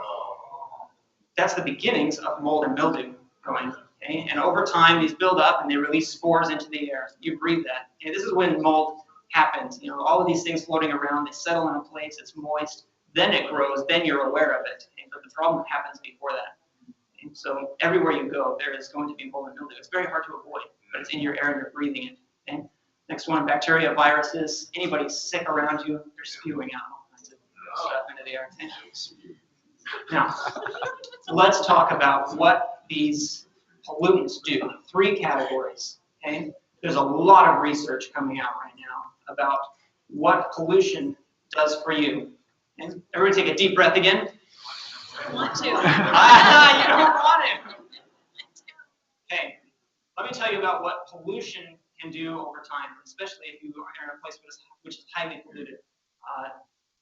That's the beginnings of mold and mildew going. Okay? And over time, these build up and they release spores into the air. You breathe that. Okay? This is when mold happens. You know, all of these things floating around, they settle in a place, it's moist, then it grows, then you're aware of it. Okay? But the problem happens before that. Okay? So everywhere you go, there is going to be mold and mildew. It's very hard to avoid, but it's in your air and you're breathing it. Okay? Next one, bacteria, viruses. Anybody sick around you, they're spewing out all kinds of stuff into the air. Okay? Now, let's talk about what these pollutants do. 3 categories. Okay? There's a lot of research coming out right now about what pollution does for you. Okay? Everybody take a deep breath again. I want to. You don't want it. Okay, let me tell you about what pollution can do over time, especially if you are in a place which is highly polluted.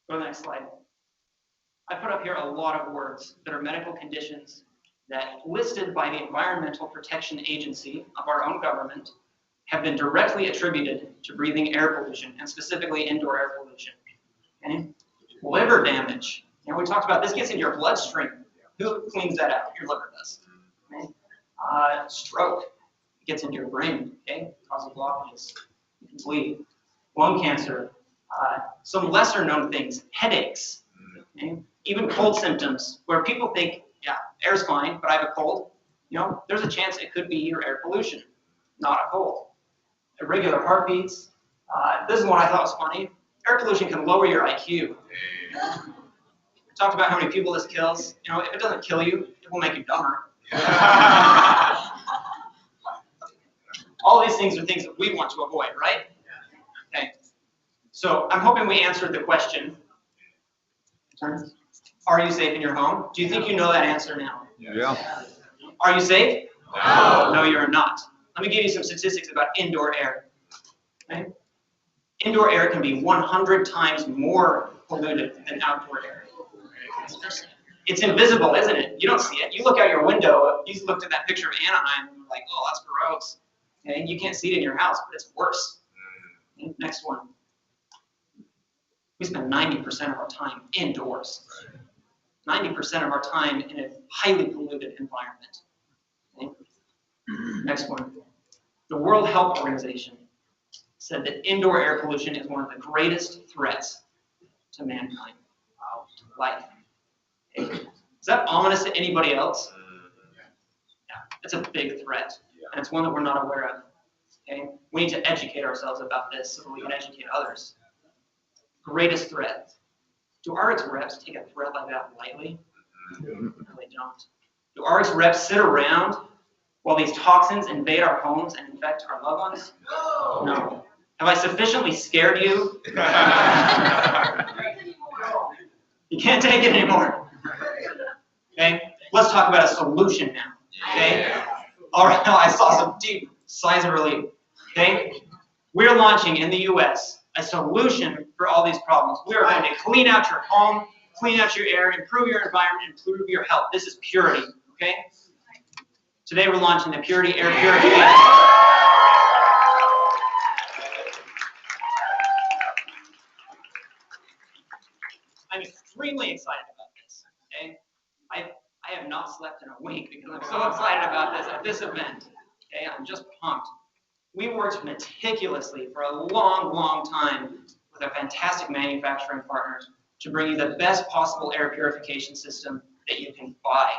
Go to the next slide. I put up here a lot of words that are medical conditions that, listed by the Environmental Protection Agency of our own government, have been directly attributed to breathing air pollution, and specifically indoor air pollution. Okay? Liver damage. You know, we talked about this gets into your bloodstream. Who cleans that out? Your liver does. Okay? Stroke gets into your brain. Okay? Causes blockages. You can bleed. Lung cancer. Some lesser known things. Headaches. Okay? Even cold symptoms, where people think, yeah, air's fine, but I have a cold. You know, there's a chance it could be your air pollution, not a cold. Irregular heartbeats. This is one I thought was funny. Air pollution can lower your IQ. We talked about how many people this kills. You know, if it doesn't kill you, it will make you dumber. All these things are things that we want to avoid, right? Okay. So I'm hoping we answered the question. Are you safe in your home? Do you think you know that answer now? Yeah. Are you safe? No. No, you're not. Let me give you some statistics about indoor air. Okay? Indoor air can be 100 times more polluted than outdoor air. It's invisible, isn't it? You don't see it. You look out your window, you looked at that picture of Anaheim, and you're like, oh, that's gross. Okay? You can't see it in your house, but it's worse. Okay? Next one. We spend 90% of our time indoors. 90% of our time in a highly polluted environment. Okay? Next one. The World Health Organization said that indoor air pollution is one of the greatest threats to mankind, to life. Okay? Is that ominous to anybody else? Yeah, it's a big threat, and it's one that we're not aware of. Okay? We need to educate ourselves about this so that we can educate others. Greatest threat. Do ARIIX reps take a threat like that lightly? No, they don't. Do ARIIX reps sit around while these toxins invade our homes and infect our loved ones? No. Have I sufficiently scared you? You can't take it anymore. Okay? Let's talk about a solution now. Okay? All right, now I saw some deep sighs of relief. Okay? We're launching in the US a solution for all these problems. We are going to clean out your home, clean out your air, improve your environment, improve your health. This is Purity. Okay? Today we're launching the Puritii Air Purification. I'm extremely excited about this. Okay? I have not slept in a week because I'm so excited about this at this event. Okay? I'm just pumped. We worked meticulously for a long, long time with a fantastic manufacturing partner to bring you the best possible air purification system that you can buy.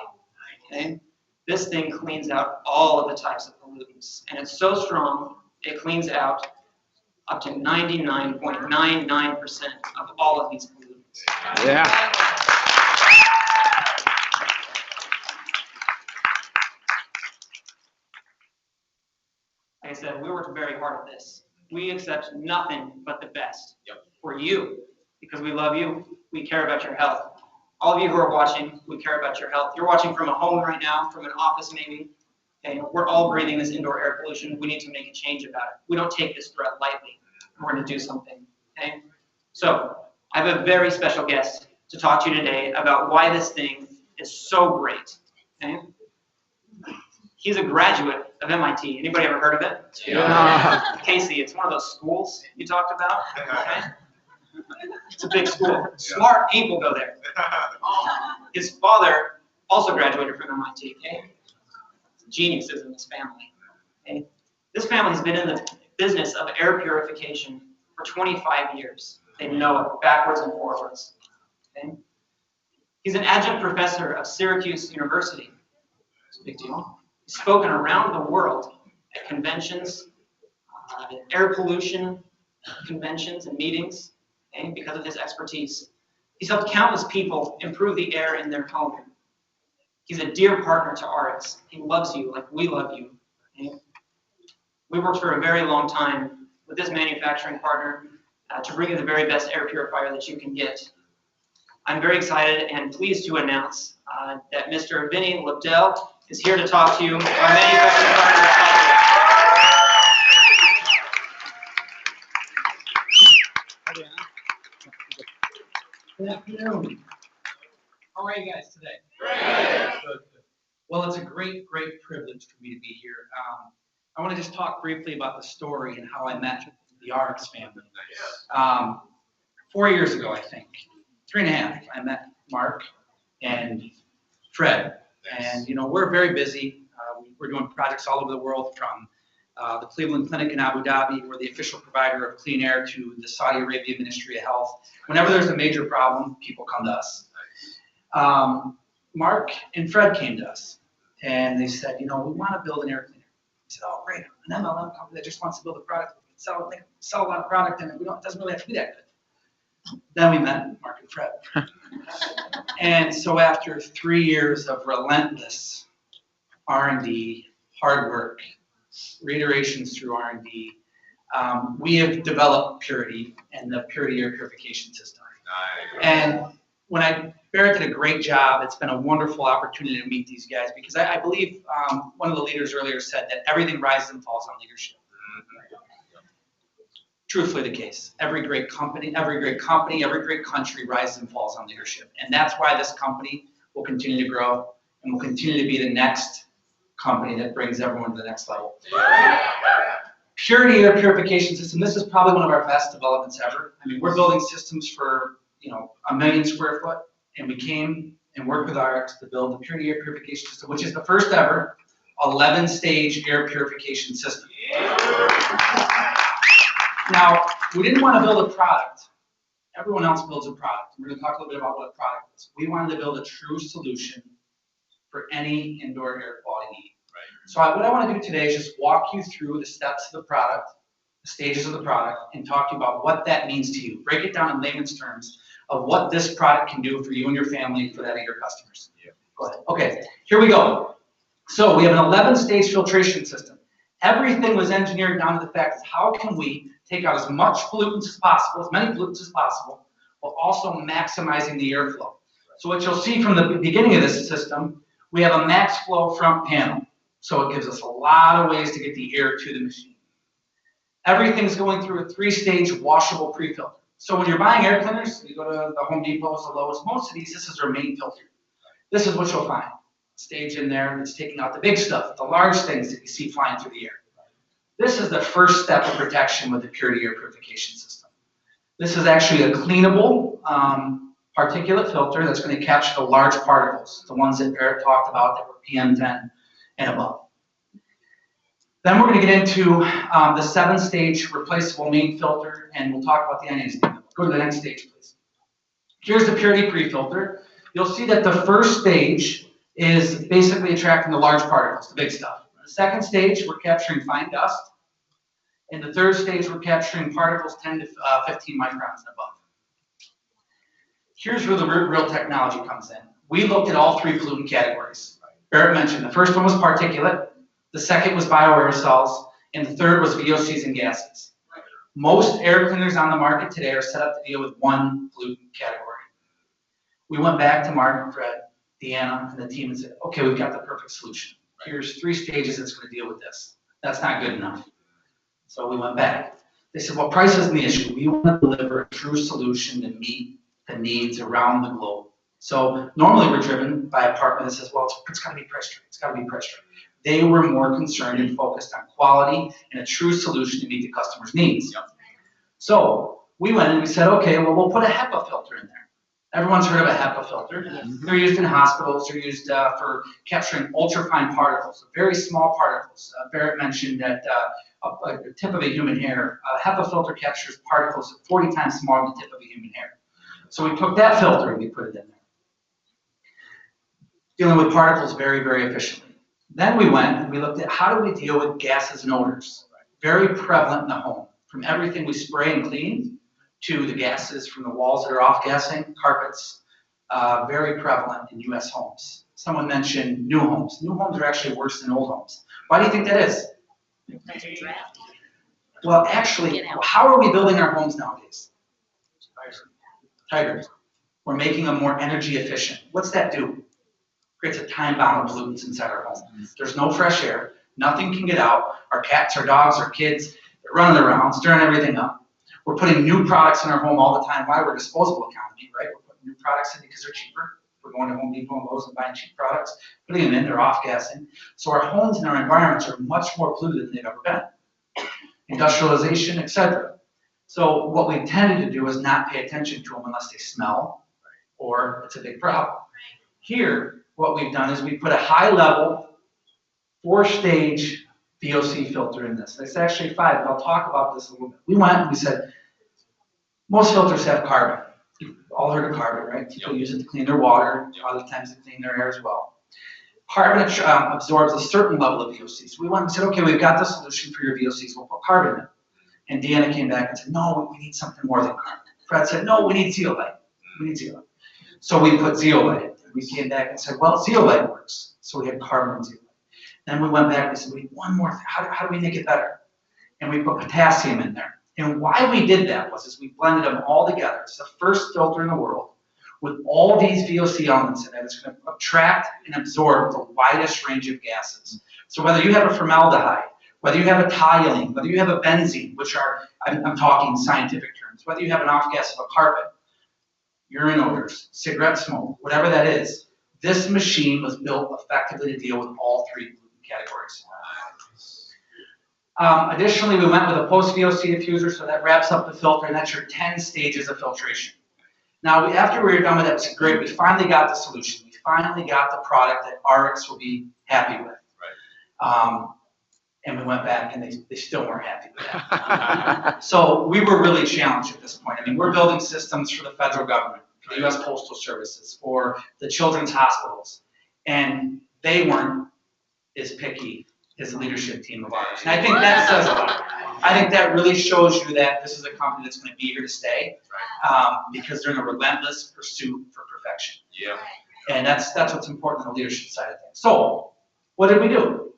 Okay? This thing cleans out all of the types of pollutants, and it's so strong, it cleans out up to 99.99% of all of these pollutants. Yeah. Like I said, we worked very hard at this. We accept nothing but the best for you, because we love you, we care about your health. All of you who are watching, we care about your health. You're watching from a home right now, from an office maybe. Okay? We're all breathing this indoor air pollution. We need to make a change about it. We don't take this threat lightly. We're going to do something. Okay? So, I have a very special guest to talk to you today about why this thing is so great. Okay? He's a graduate of MIT. Anybody ever heard of it? Yeah. Casey, it's one of those schools you talked about. Okay? It's a big school. Smart people go there. His father also graduated from MIT. Okay? Geniuses in this family. Okay? This family has been in the business of air purification for 25 years. They know it backwards and forwards. Okay? He's an adjunct professor of Syracuse University. It's a big deal. He's spoken around the world at conventions, air pollution conventions and meetings, okay, because of his expertise. He's helped countless people improve the air in their home. He's a dear partner to ARIIX. He loves you like we love you. Okay? We worked for a very long time with this manufacturing partner to bring you the very best air purifier that you can get. I'm very excited and pleased to announce that Mr. Vinny is here to talk to you, our manufacturing partner. Good afternoon. How are you guys today? Great. Good. Well, it's a great privilege for me to be here. I want to just talk briefly about the story and how I met the ARIIX family. 4 years ago, I think, 3.5, I met Mark and Fred. And, you know, we're very busy. We're doing projects all over the world, from the Cleveland Clinic in Abu Dhabi. We're the official provider of clean air to the Saudi Arabia Ministry of Health. Whenever there's a major problem, people come to us. Mark and Fred came to us, and they said, you know, we want to build an air cleaner. We said, oh, great, an MLM company that just wants to build a product. We can sell a lot of product, and it doesn't really have to be that good. Then we met Mark and Fred. And so after 3 years of relentless R&D, hard work, reiterations through R&D, we have developed Purity and the Puritii Air Purification System. Nice. And Barrett did a great job. It's been a wonderful opportunity to meet these guys, because I believe one of the leaders earlier said that everything rises and falls on leadership. Truthfully the case. Every great company, every great country rises and falls on leadership. And that's why this company will continue to grow and will continue to be the next company that brings everyone to the next level. Puritii Air Purification System, this is probably one of our best developments ever. I mean, we're building systems for, you know, 1 million square foot, and we came and worked with ARIIX to build the Puritii Air Purification System, which is the first ever 11-stage air purification system. Now, we didn't want to build a product. Everyone else builds a product. We're going to talk a little bit about what a product is. We wanted to build a true solution for any indoor air quality need. Right. So what I want to do today is just walk you through the steps of the product, the stages of the product, and talk to you about what that means to you. Break it down in layman's terms of what this product can do for you and your family, for that of your customers. Yeah. Go ahead. Okay, here we go. So we have an 11-stage filtration system. Everything was engineered down to the fact of how can we take out as much pollutants as possible, as many pollutants as possible, while also maximizing the airflow. So what you'll see from the beginning of this system, we have a max flow front panel. So it gives us a lot of ways to get the air to the machine. Everything's going through a 3-stage washable pre-filter. So when you're buying air cleaners, you go to the Home Depots, the Lowe's, most of these, this is their main filter. This is what you'll find. Stage in there that's taking out the big stuff, the large things that you see flying through the air. This is the first step of protection with the Puritii Air purification system. This is actually a cleanable particulate filter that's going to capture the large particles, the ones that Barrett talked about that were PM10 and above. Then we're going to get into the 7-stage replaceable main filter, and we'll talk about the NAs. Go to the next stage, please. Here's the Puritii pre-filter. You'll see that the first stage is basically attracting the large particles, the big stuff. In the second stage, we're capturing fine dust. In the third stage, we're capturing particles 10 to 15 microns and above. Here's where the real technology comes in. We looked at all 3 pollutant categories. Barrett mentioned the first one was particulate, the second was bioaerosols, and the third was VOCs and gases. Most air cleaners on the market today are set up to deal with 1 pollutant category. We went back to Mark and Fred, Deanna, and the team and said, okay, we've got the perfect solution. Here's 3 stages that's going to deal with this. That's not good enough. So we went back. They said, well, price isn't the issue. We want to deliver a true solution to meet the needs around the globe. So normally we're driven by a partner that says, well, it's got to be price right. It's got to be price right. They were more concerned and focused on quality and a true solution to meet the customer's needs. Yep. So we went and we said, okay, well, we'll put a HEPA filter in there. Everyone's heard of a HEPA filter. Mm-hmm. They're used in hospitals. They're used for capturing ultrafine particles, very small particles. Barrett mentioned that a tip of a human hair, a HEPA filter captures particles 40 times smaller than the tip of a human hair. So we took that filter and we put it in there, dealing with particles very, very efficiently. Then we went and we looked at how do we deal with gases and odors, very prevalent in the home, from everything we spray and clean to the gases from the walls that are off-gassing, carpets, very prevalent in U.S. homes. Someone mentioned new homes. New homes are actually worse than old homes. Why do you think that is? Well, actually, how are we building our homes nowadays? Tighter. We're making them more energy efficient. What's that do? Creates a time bomb of pollutants inside our home. There's no fresh air. Nothing can get out. Our cats, our dogs, our kids, they're running around, stirring everything up. We're putting new products in our home all the time. Why? We're a disposable economy, right? We're putting new products in because they're cheaper. We're going to Home Depot and Lowe's and buying cheap products, putting them in, they're off-gassing. So our homes and our environments are much more polluted than they've ever been. Industrialization, etc. So what we tended to do is not pay attention to them unless they smell or it's a big problem. Here, what we've done is we put a high-level, 4-stage VOC filter in this. It's actually 5, but I'll talk about this a little bit. We went and we said, most filters have carbon. You've all heard of carbon, right? People use it to clean their water, other times to clean their air as well. Carbon absorbs a certain level of VOCs. So we went and said, okay, we've got the solution for your VOCs, we'll put carbon in. And Deanna came back and said, no, we need something more than carbon. Fred said, no, we need zeolite. We need zeolite. So we put zeolite in. We came back and said, well, zeolite works. So we had carbon and zeolite. Then we went back and said, we need one more thing. How do we make it better? And we put potassium in there. And why we did that was we blended them all together. It's the first filter in the world with all these VOC elements in it. It's going to attract and absorb the widest range of gases. So whether you have a formaldehyde, whether you have a toluene, whether you have a benzene, which are, I'm talking scientific terms, whether you have an off-gas of a carpet, urine odors, cigarette smoke, whatever that is, this machine was built effectively to deal with all 3 categories. Additionally, we went with a post-VOC diffuser, so that wraps up the filter, and that's your 10 stages of filtration. Now, after we were done with that, it was great. We finally got the solution. We finally got the product that ARIIX will be happy with. Right. And we went back, and they still weren't happy with that. So we were really challenged at this point. I mean, we're building systems for the federal government, for the U.S. Postal Services, for the children's hospitals, and they weren't as picky as the leadership team of ours. And I think that says a lot. I think that really shows you that this is a company that's going to be here to stay because they're in a relentless pursuit for perfection. Yeah. And that's what's important on the leadership side of things. So, what did we do?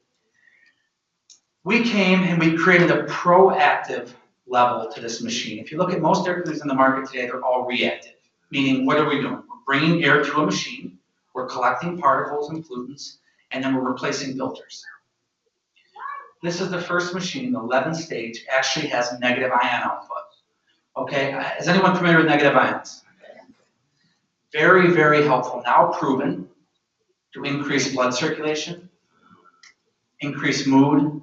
We came and we created a proactive level to this machine. If you look at most air cleaners in the market today, they're all reactive. Meaning, what are we doing? We're bringing air to a machine, we're collecting particles and pollutants, and then we're replacing filters. This is the first machine, the 11 stage, actually has negative ion output. Okay, is anyone familiar with negative ions? Very, very helpful, now proven to increase blood circulation, increase mood,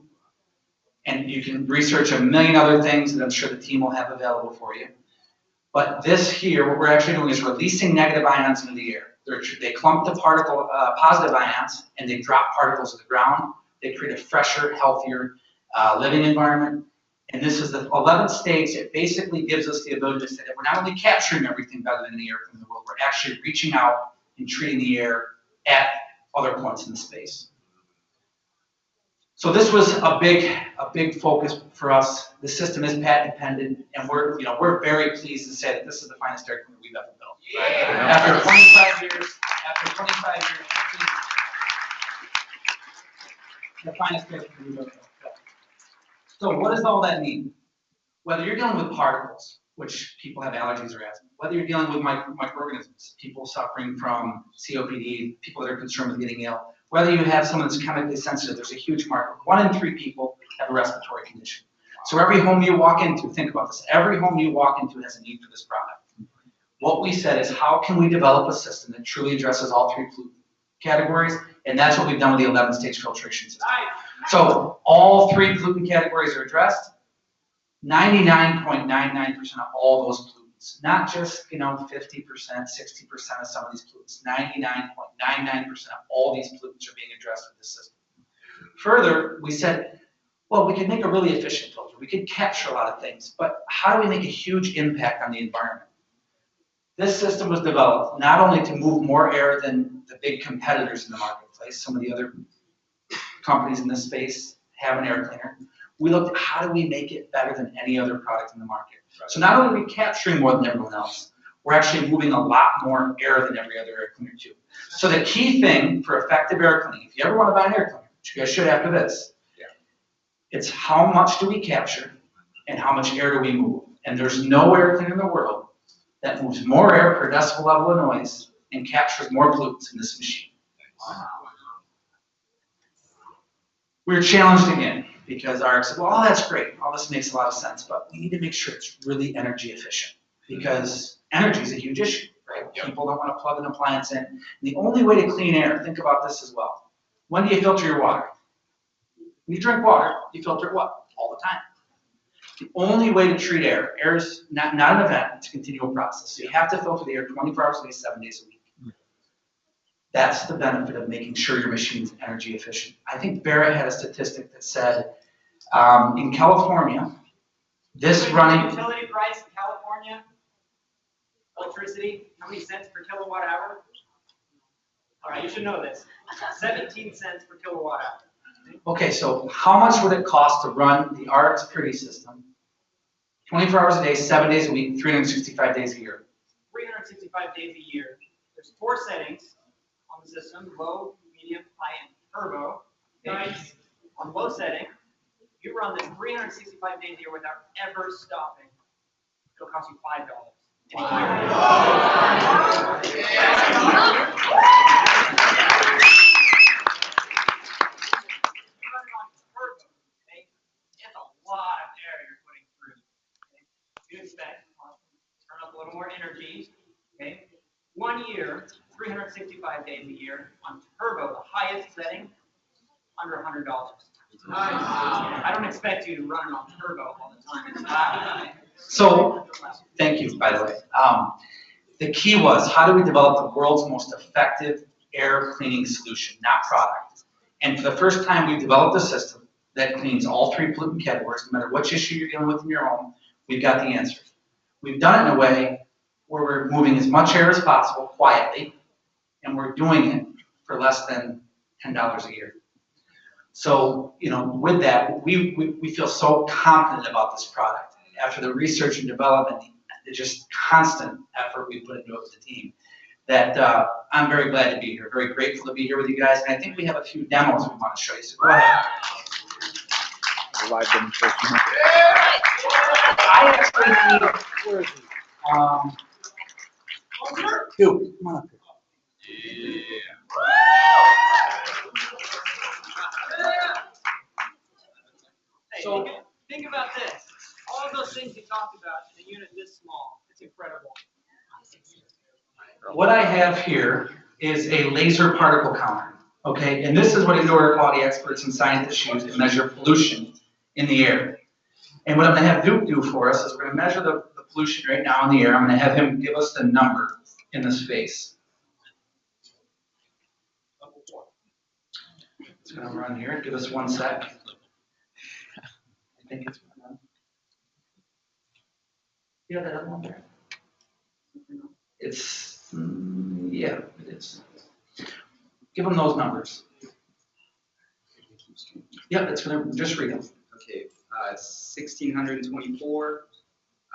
and you can research a million other things that I'm sure the team will have available for you. But this here, what we're actually doing is releasing negative ions into the air. They clump the particle, positive ions, and they drop particles to the ground. They create a fresher, healthier living environment. And this is the 11th stage. It basically gives us the ability to say that we're not only capturing everything better than the air from the world, we're actually reaching out and treating the air at other points in the space. So this was a big focus for us. The system is patent pending, and we're very pleased to say that this is the finest air cleaner we've ever built. Yeah. After 25 years, the finest air cleaner we've ever built. So what does all that mean? Whether you're dealing with particles, which people have allergies or asthma, whether you're dealing with microorganisms, people suffering from COPD, people that are concerned with getting ill, whether you have someone that's chemically sensitive, there's a huge market. 1 in 3 people have a respiratory condition. So every home you walk into, think about this, every home you walk into has a need for this product. What we said is, how can we develop a system that truly addresses all 3 pollutant categories? And that's what we've done with the 11-stage filtration system. So all 3 pollutant categories are addressed. 99.99% of all those pollutants, not just 50%, 60% of some of these pollutants. 99.99% of all these pollutants are being addressed with this system. Further, we said, well, we could make a really efficient filter. We could capture a lot of things, but how do we make a huge impact on the environment? This system was developed not only to move more air than the big competitors in the marketplace, some of the other companies in this space have an air cleaner. We looked at how do we make it better than any other product in the market. Right. So not only are we capturing more than everyone else, we're actually moving a lot more air than every other air cleaner too. So the key thing for effective air cleaning, if you ever want to buy an air cleaner, which you guys should after this, it's how much do we capture and how much air do we move. And there's no air cleaner in the world that moves more air per decibel level of noise and captures more pollutants in this machine. Wow. We were challenged again because ARIIX said, well, that's great. All this makes a lot of sense, but we need to make sure it's really energy efficient because energy is a huge issue, right? Yep. People don't want to plug an appliance in. And the only way to clean air, think about this as well. When do you filter your water? When you drink water, you filter it what? All the time. The only way to treat air is not an event, it's a continual process. So you have to filter the air 24 hours a day, 7 days a week. That's the benefit of making sure your machine's energy efficient. I think Barrett had a statistic that said in California, this running... Utility price in California, electricity, how many cents per kilowatt hour? All right, you should know this. 17 cents per kilowatt hour. Okay, so how much would it cost to run the ARIIX Puritii system 24 hours a day, 7 days a week, 365 days a year? 365 days a year. There's 4 settings on the system: low, medium, high, and turbo. Guys, on low setting, you run this 365 days a year without ever stopping. It'll cost you $5. It's a lot of air you're putting through. You expect turn up a little more energy. Okay, 1 year, 365 days a year on turbo, the highest setting, under $100. I don't expect you to run it on turbo all the time. So, thank you, by the way. The key was, how do we develop the world's most effective air cleaning solution, not product? And for the first time, we developed a system that cleans all 3 pollutant categories, no matter which issue you're dealing with in your home, we've got the answer. We've done it in a way where we're moving as much air as possible quietly, and we're doing it for less than $10 a year. So, with that, we feel so confident about this product. After the research and development, the just constant effort we put into it with the team, that I'm very glad to be here, very grateful to be here with you guys, and I think we have a few demos we want to show you, so go ahead. Live demonstration. I actually need, where is he? Dude, come on up here. Hey, So- think about this. All of those things you talked about in a unit this small, it's incredible. What I have here is a laser particle counter, okay? And this is what indoor air quality experts and scientists use to measure pollution in the air. And what I'm gonna have Duke do for us is we're gonna measure the pollution right now in the air. I'm gonna have him give us the number in the space. It's gonna run here, give us 1 sec. I think it's run. You have that other one there? It's, yeah, it is. Give them those numbers. Yep, it's gonna, just read them. Okay, 1,624,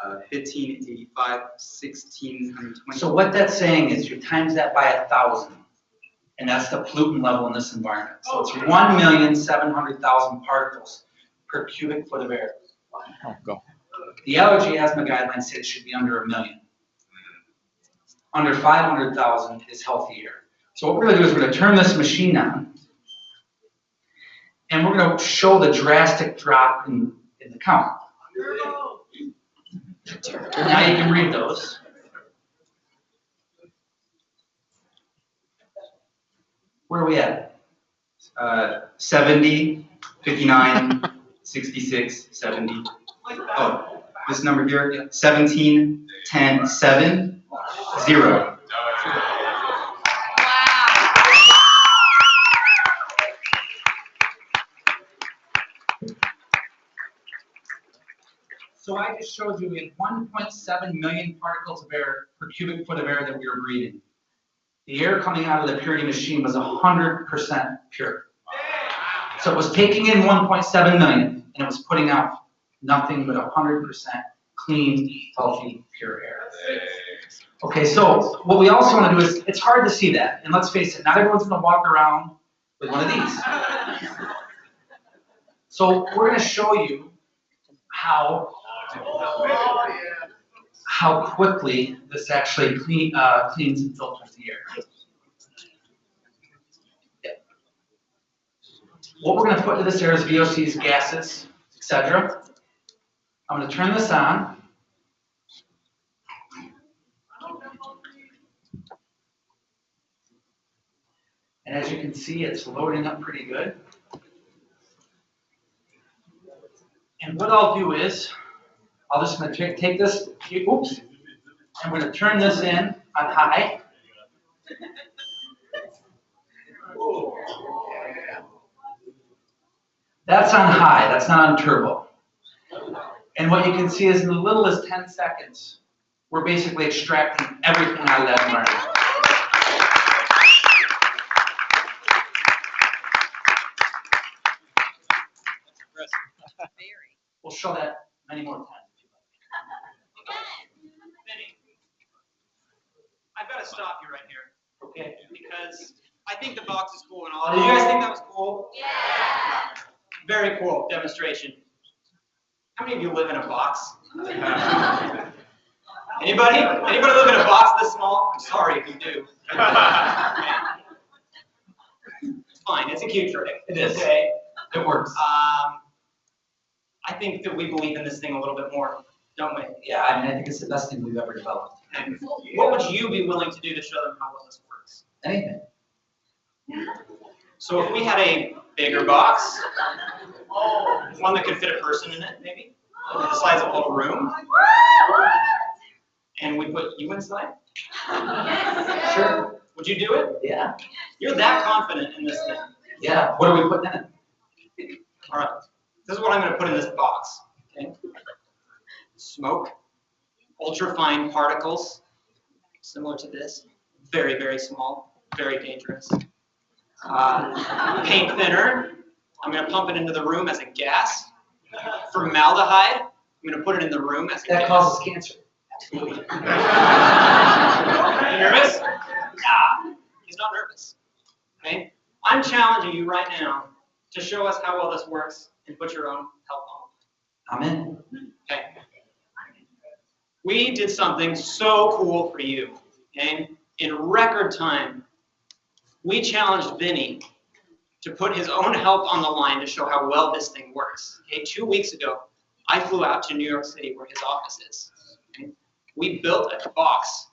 1,585, 1,620. So what that's saying is you times that by 1,000, and that's the pollutant level in this environment. So it's 1,700,000 particles per cubic foot of air. Oh, go. The allergy asthma guidelines say it should be under 1 million. Under 500,000 is healthy air. So what we're gonna do is we're gonna turn this machine on, and we're gonna show the drastic drop in the count. Now you can read those. Where are we at? 70, 59, 66, 70. Oh, this number here, 17, 10, 7, 0. So I just showed you we had 1.7 million particles of air per cubic foot of air that we were breathing. The air coming out of the Puritii machine was 100% pure. So it was taking in 1.7 million and it was putting out nothing but 100% clean, healthy, pure air. Okay, so what we also want to do is, it's hard to see that. And let's face it, not everyone's going to walk around with one of these. So we're going to show you how quickly this actually cleans and filters the air. Yeah. What we're going to put into this air is VOCs, gases, etc. I'm going to turn this on. And as you can see, it's loading up pretty good. And what I'll do is, I'll just gonna take this, oops, and we're gonna turn this in on high. That's on high, that's not on turbo. And what you can see is in as little as 10 seconds, we're basically extracting everything out of that environment. We'll show that many more times if you like. Vinny, I've got to stop you right here Okay. because I think the box is cool and all. Did you guys think that was cool? Yeah. Very cool demonstration. How many of you live in a box? Anybody? Anybody live in a box this small? I'm sorry if you do. It's fine. It's a cute trick. It is. Okay. It works. I think that we believe in this thing a little bit more, don't we? Yeah, I mean, I think it's the best thing we've ever developed. And what would you be willing to do to show them how well this works? Anything. So if we had a bigger box, one that could fit a person in it, maybe, the size of a little room, and we put you inside? Sure. Would you do it? Yeah. You're that confident in this thing. Yeah. What are we putting in it? All right. This is what I'm going to put in this box. Okay. Smoke, ultra-fine particles, similar to this, very, very small, very dangerous. Paint thinner, I'm going to pump it into the room as a gas. Formaldehyde, I'm going to put it in the room as a gas. That causes cancer. You nervous? I'm challenging you right now to show us how well this works and put your own help on. I'm in. Okay. We did something so cool for you, okay? In record time, we challenged Vinny to put his own help on the line to show how well this thing works. Okay, 2 weeks ago, I flew out to New York City where his office is. Okay? We built a box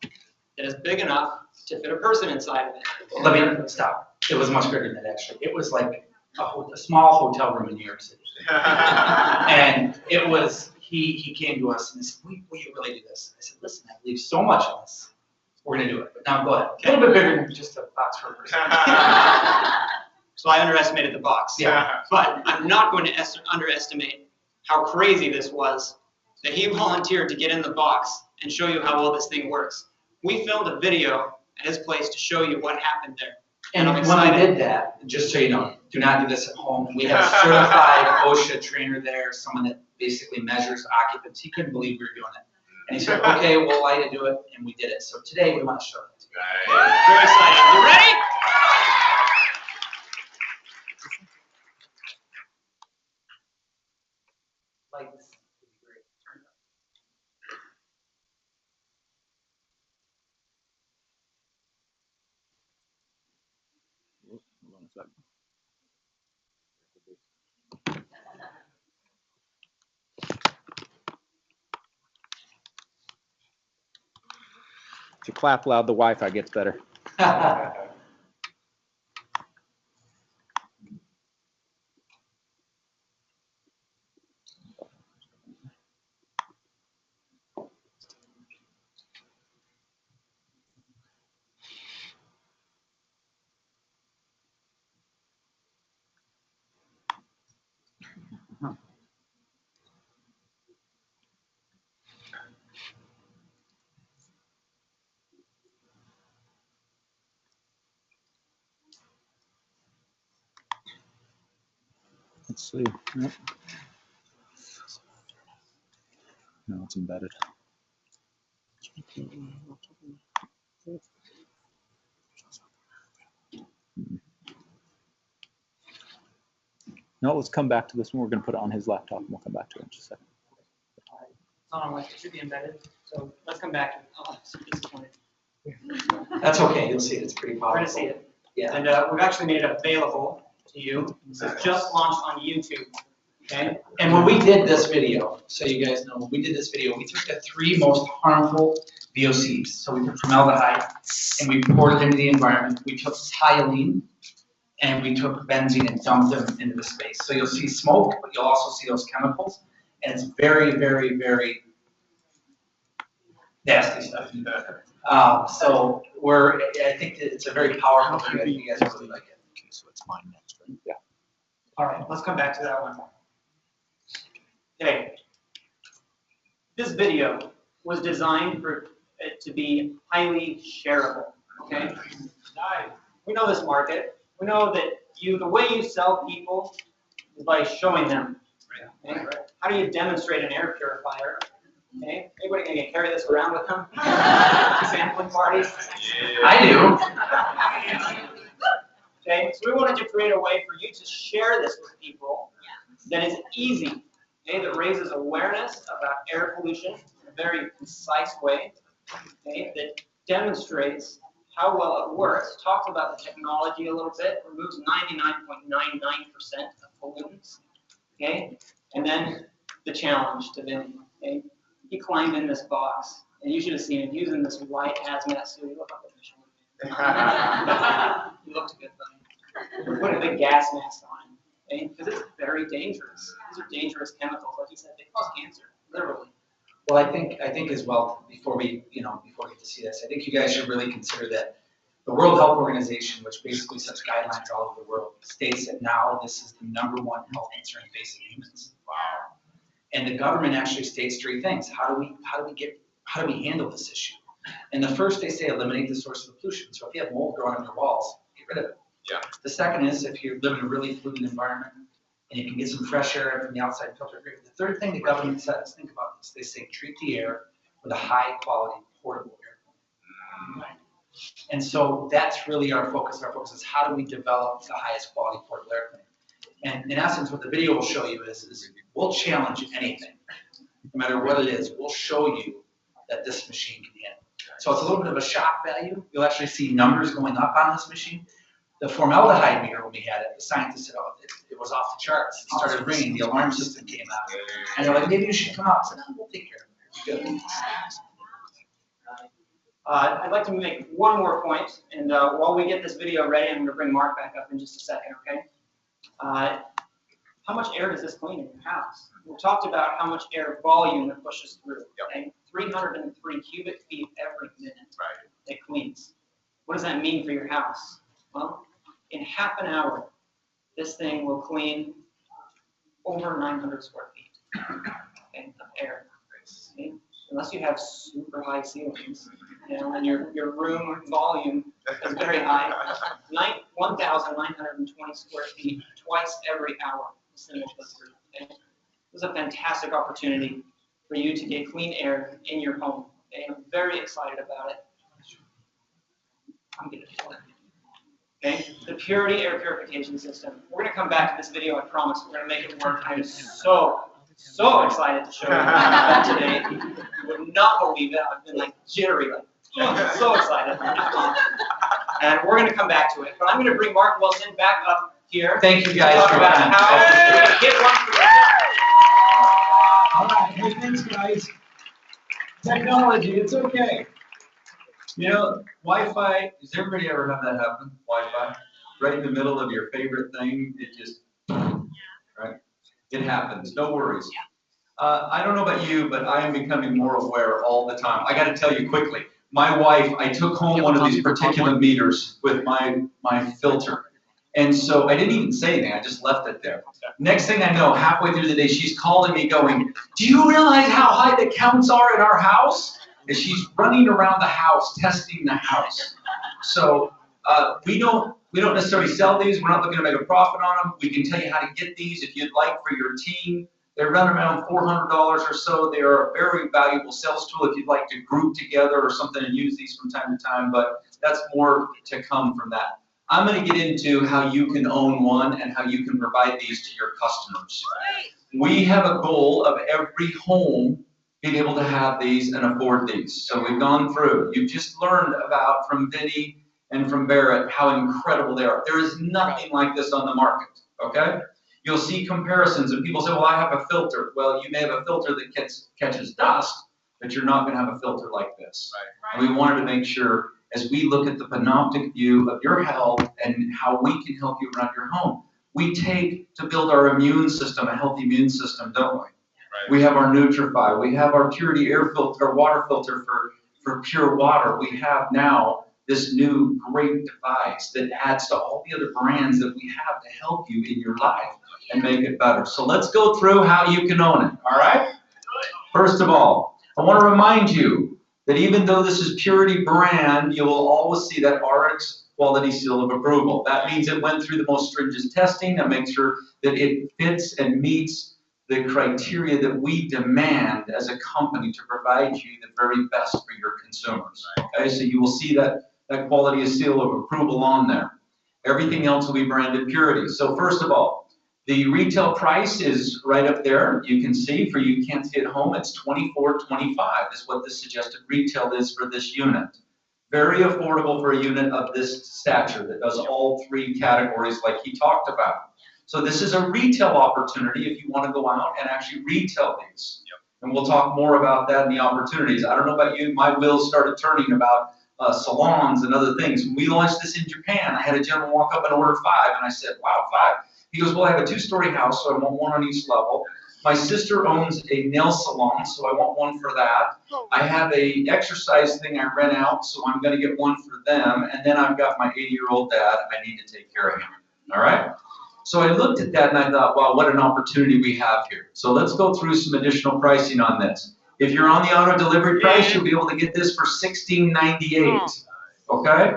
that is big enough to fit a person inside of it. Let me stop. It was much bigger than that, actually. It was like a small hotel room in New York City. And it was, he came to us and he said, will you really do this? I said, listen, I believe so much in this. We're going to do it. But now go ahead. A little bit bigger than just a box for a person. So I underestimated the box. Yeah. But I'm not going to underestimate how crazy this was that he volunteered to get in the box and show you how well this thing works. We filmed a video at his place to show you what happened there. And I'm when excited. we did that, just so you know, do not do this at home. We have a certified OSHA trainer there, someone that basically measures occupants. He couldn't believe we were doing it. And he said, okay, we'll allow you to do it, and we did it. So today we want to show it. Very excited. You ready? Lights would be great. Turn it up. Hold on a second. If you clap loud, the Wi-Fi gets better. Let's see. Nope. No, it's embedded. No, let's come back to this one. We're going to put it on his laptop, and we'll come back to it in just a second. It's on our list. It should be embedded. So let's come back to it. Oh, I'm so disappointed. That's okay. You'll see it. It's pretty We're powerful. going to see it. Yeah. And we've actually made it available to you. This is just launched on YouTube. Okay? And when we did this video, so you guys know, when we did this video, we took the 3 most harmful VOCs. So we took formaldehyde and we poured it into the environment. We took toluene and we took benzene and dumped them into the space. So you'll see smoke, but you'll also see those chemicals. And it's very, very, very nasty stuff. So I think that it's a very powerful video. I think you guys really like it. Okay, so it's mine next, right? Yeah. All right, let's come back to that one. Okay. This video was designed for it to be highly shareable. Okay. We know this market. We know that the way you sell people is by showing them. Okay? How do you demonstrate an air purifier? Okay. Anybody gonna carry this around with them? Sampling parties? I do. Okay, so we wanted to create a way for you to share this with people that is easy, okay, that raises awareness about air pollution in a very concise way, okay, that demonstrates how well it works, talks about the technology a little bit, removes 99.99% of pollutants, okay, and then the challenge to Vinny, okay. He climbed in this box, and you should have seen him using this white hazmat suit. He looked like a He looked good, though. Put a big gas mask on him, okay? Because it's very dangerous. These are dangerous chemicals. Like he said, they cause cancer, literally. Well, I think as well, before we get to see this, I think you guys should really consider that the World Health Organization, which basically sets guidelines all over the world, states that now this is the #1 health concern facing humans. Wow. And the government actually states 3 things. How do we handle this issue? And the first, they say eliminate the source of the pollution. So if you have mold growing on your walls, get rid of it. Yeah. The second is if you live in a really polluted environment and you can get some fresh air from the outside filter. The third thing the government says, think about this. They say treat the air with a high quality portable air. And so that's really our focus. Our focus is how do we develop the highest quality portable air cleaner? And in essence, what the video will show you is we'll challenge anything, no matter what it is. We'll show you that this machine can hit. So it's a little bit of a shock value. You'll actually see numbers going up on this machine. The formaldehyde meter, when we had it, the scientists said, oh, it was off the charts. It started ringing, the alarm system came out. And they're like, maybe you should come out. I said, no, we'll take care of it. Good. I'd like to make one more point, and while we get this video ready, I'm going to bring Mark back up in just a second, okay? How much air does this clean in your house? We talked about how much air volume it pushes through, okay? 303 cubic feet every minute it cleans. What does that mean for your house? Well, in half an hour, this thing will clean over 900 square feet okay, of air. Okay? Unless you have super high ceilings, you know, and your room volume is very high, 1,920 square feet twice every hour. This thing will push through. Okay? This is a fantastic opportunity for you to get clean air in your home. Okay? I'm very excited about it. I'm going to do it. Okay, the Puritii Air Purification System. We're going to come back to this video, I promise. We're going to make it work. I'm so excited to show you that today. You would not believe it. I've been like jittery, like, oh, so excited. And we're going to come back to it. But I'm going to bring Mark Wilson back up here. Thank you to guys talk for about coming. how we're going to get one for All right, hey, thanks, guys. Technology, it's okay. You know, Wi-Fi, does everybody ever have that happen? Wi-Fi? Right in the middle of your favorite thing, it just, right? It happens, no worries. I don't know about you, but I am becoming more aware all the time. I gotta tell you quickly, my wife, I took home one of these particulate meters with my filter. And so I didn't even say anything, I just left it there. Next thing I know, halfway through the day, she's calling me going, do you realize how high the counts are in our house? And she's running around the house, testing the house. So we don't necessarily sell these. We're not looking to make a profit on them. We can tell you how to get these if you'd like for your team. They run around $400 or so. They are a very valuable sales tool if you'd like to group together or something and use these from time to time, but that's more to come from that. I'm going to get into how you can own one and how you can provide these to your customers. We have a goal of every home being able to have these and afford these. So we've gone through. You've just learned about from Vinny and from Barrett how incredible they are. There is nothing like this on the market, okay? You'll see comparisons and people say, well, I have a filter. Well, you may have a filter that catches dust, but you're not gonna have a filter like this. And we wanted to make sure as we look at the panoptic view of your health and how we can help you run your home. We take to build our immune system, a healthy immune system, don't we? We have our Nutrify. We have our Puritii Air filter, water filter for pure water. We have now this new great device that adds to all the other brands that we have to help you in your life and make it better. So let's go through how you can own it, all right? First of all, I want to remind you that even though this is Puritii brand, you will always see that ARIIX quality seal of approval. That means it went through the most stringent testing to make sure that it fits and meets the criteria that we demand as a company to provide you the very best for your consumers. Okay, so you will see that quality seal of approval on there. Everything else will be branded Puritii. So first of all, the retail price is right up there. You can see, for you can't see at home, it's $24.25 is what the suggested retail is for this unit. Very affordable for a unit of this stature that does all three categories like he talked about. So this is a retail opportunity if you want to go out and actually retail these. And we'll talk more about that and the opportunities. I don't know about you, my wheels started turning about salons and other things. When we launched this in Japan, I had a gentleman walk up and order 5, and I said, wow, 5. He goes, well, I have a 2-story house, so I want one on each level. My sister owns a nail salon, so I want one for that. I have a exercise thing I rent out, so I'm going to get one for them. And then I've got my 80-year-old dad, I need to take care of him. All right? So I looked at that and I thought, wow, what an opportunity we have here. So let's go through some additional pricing on this. If you're on the auto delivery price, you'll be able to get this for $16.98. Okay?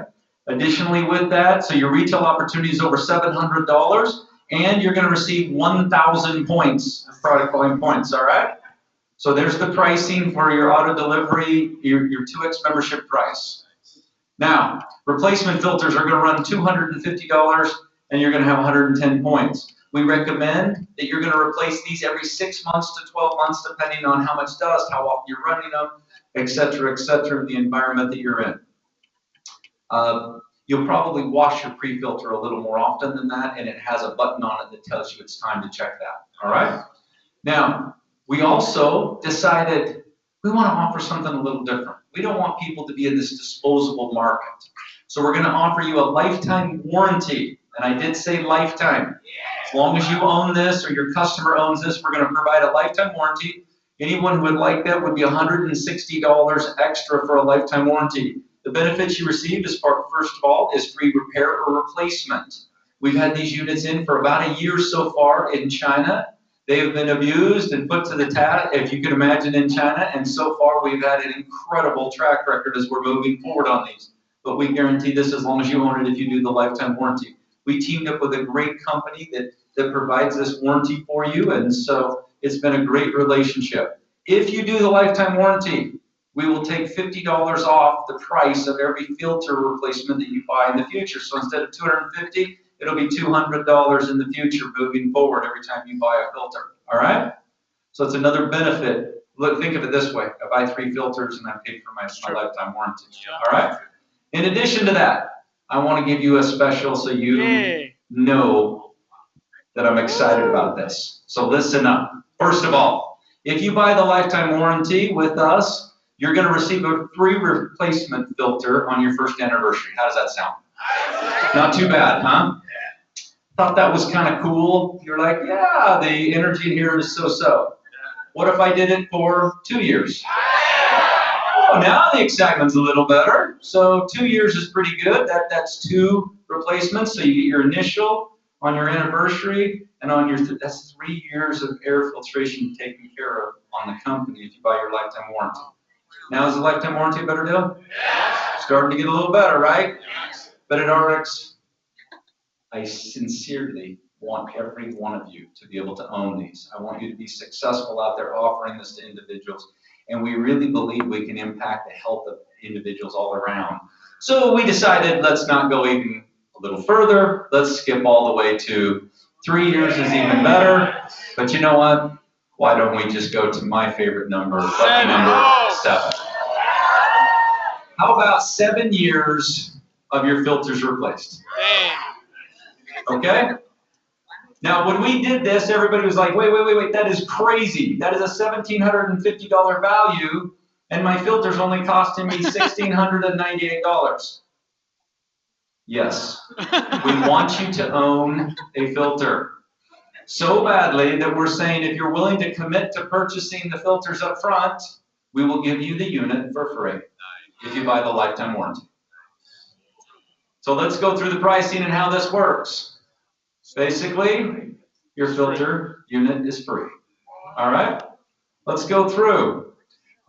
Additionally with that, so your retail opportunity is over $700, and you're going to receive 1,000 points, product volume points, all right? So there's the pricing for your auto delivery, your 2X membership price. Now, replacement filters are going to run $250 and you're going to have 110 points. We recommend that you're going to replace these every 6 months to 12 months, depending on how much dust, how often you're running them, et cetera, the environment that you're in. You'll probably wash your pre-filter a little more often than that, and it has a button on it that tells you it's time to check that, all right? Now, we also decided we want to offer something a little different. We don't want people to be in this disposable market. So we're going to offer you a lifetime warranty, and I did say lifetime. As long as you own this or your customer owns this, we're going to provide a lifetime warranty. Anyone who would like that would be $160 extra for a lifetime warranty. The benefits you receive is, first of all, is free repair or replacement. We've had these units in for about a year so far in China. They have been abused and put to the test, if you can imagine, in China, and so far we've had an incredible track record as we're moving forward on these. But we guarantee this as long as you own it if you do the lifetime warranty. We teamed up with a great company that provides this warranty for you, and so it's been a great relationship. If you do the lifetime warranty, we will take $50 off the price of every filter replacement that you buy in the future. So instead of $250, it'll be $200 in the future moving forward every time you buy a filter, all right? So it's another benefit. Look, think of it this way. I buy 3 filters and I pay for my lifetime warranty, all right? In addition to that, I want to give you a special so you know that I'm excited about this. So listen up. First of all, if you buy the lifetime warranty with us, you're going to receive a free replacement filter on your first anniversary. How does that sound? Not too bad, huh? Thought that was kind of cool. You're like, yeah, the energy in here is so-so. What if I did it for 2 years? Oh, now the excitement's a little better. So 2 years is pretty good. That's 2 replacements. So you get your initial on your anniversary, and on your that's 3 years of air filtration taken care of on the company if you buy your lifetime warranty. Now is the lifetime warranty a better deal? Yes. Starting to get a little better, right? Yes. But at ARIIX, I sincerely want every one of you to be able to own these. I want you to be successful out there offering this to individuals. And we really believe we can impact the health of individuals all around. So we decided let's not go even a little further. Let's skip all the way to 3 years is even better. But you know what? Why don't we just go to my favorite number, lucky number 7. How about 7 years of your filters replaced? Okay? Now, when we did this, everybody was like, wait, that is crazy. That is a $1,750 value, and my filter's only costing me $1,698. Yes, we want you to own a filter so badly that we're saying if you're willing to commit to purchasing the filters up front, we will give you the unit for free if you buy the lifetime warranty. So let's go through the pricing and how this works. Basically, your filter unit is free. All right? Let's go through.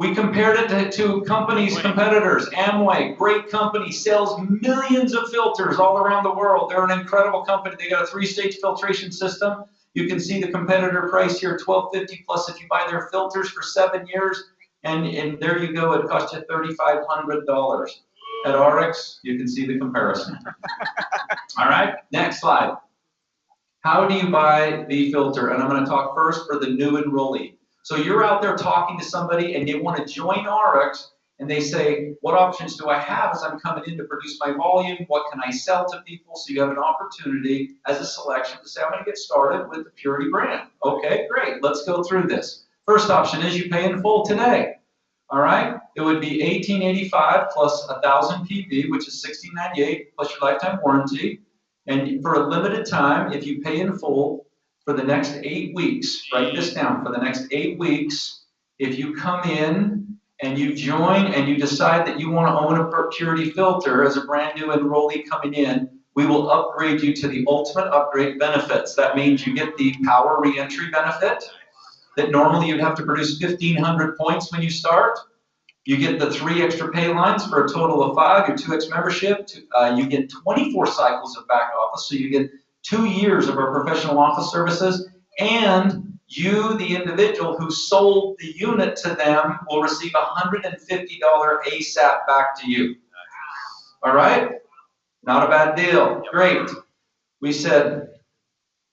We compared it to competitors. Amway, great company, sells millions of filters all around the world. They're an incredible company. They got a 3-stage filtration system. You can see the competitor price here, $1,250 plus if you buy their filters for 7 years. And there you go, it costs you $3,500. At ARIIX, you can see the comparison. All right, next slide. How do you buy the filter? And I'm going to talk first for the new enrollee. So you're out there talking to somebody and they want to join ARIIX and they say, what options do I have as I'm coming in to produce my volume? What can I sell to people? So you have an opportunity as a selection to say, I'm going to get started with the Puritii brand. Okay, great. Let's go through this. First option is you pay in full today. All right, it would be $1,885 plus 1,000 pp, which is $1,698 plus your lifetime warranty. And for a limited time, if you pay in full for the next 8 weeks, write this down, for the next 8 weeks, if you come in and you join and you decide that you want to own a Puritii filter as a brand new enrollee coming in, we will upgrade you to the ultimate upgrade benefits. That means you get the power reentry benefit that normally you'd have to produce 1,500 points when you start. You get the 3 extra pay lines for a total of 5, your 2X membership. You get 24 cycles of back office, so you get 2 years of our professional office services, and you, the individual who sold the unit to them, will receive $150 ASAP back to you. All right? Not a bad deal. Great. We said,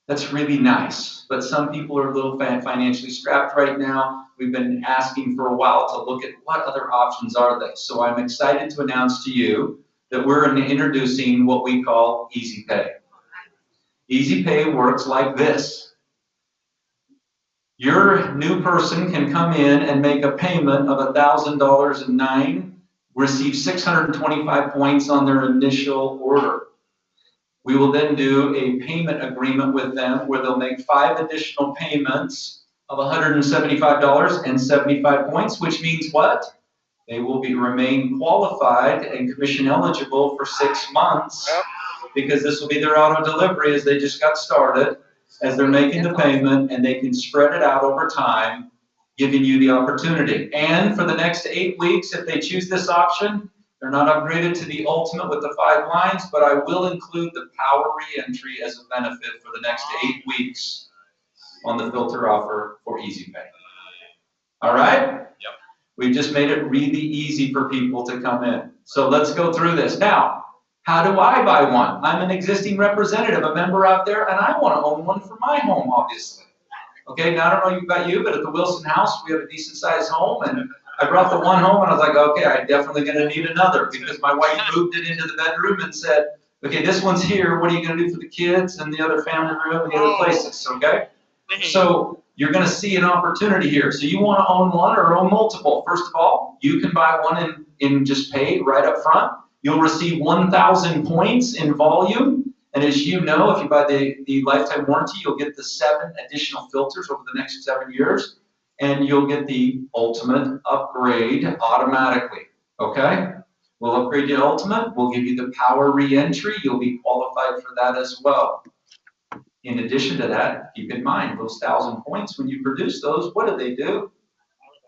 that's really nice, but some people are a little financially strapped right now. We've been asking for a while to look at what other options are they. So I'm excited to announce to you that we're introducing what we call Easy Pay. Easy Pay works like this. Your new person can come in and make a payment of $1,000.09, receive 625 points on their initial order. We will then do a payment agreement with them where they'll make 5 additional payments of $175.75 points, which means what? They will remain qualified and commission eligible for 6 months because this will be their auto delivery as they just got started, as they're making the payment, and they can spread it out over time, giving you the opportunity. And for the next 8 weeks, if they choose this option, they're not upgraded to the ultimate with the 5 lines, but I will include the power reentry as a benefit for the next 8 weeks on the filter offer for Easy Pay. All right? Yep. We've just made it really easy for people to come in. So let's go through this. Now, how do I buy one? I'm an existing representative, a member out there, and I want to own one for my home, obviously. Okay, now I don't know about you, but at the Wilson house, we have a decent sized home, and I brought the one home and I was like, okay, I'm definitely going to need another because my wife moved it into the bedroom and said, okay, this one's here. What are you going to do for the kids and the other family room and the other places? Okay. So you're going to see an opportunity here. So you want to own one or own multiple. First of all, you can buy one in just pay right up front. You'll receive 1,000 points in volume. And as you know, if you buy the lifetime warranty, you'll get the 7 additional filters over the next 7 years. And you'll get the ultimate upgrade automatically, okay? We'll upgrade you to ultimate. We'll give you the power reentry. You'll be qualified for that as well. In addition to that, keep in mind, those 1,000 points, when you produce those, what do?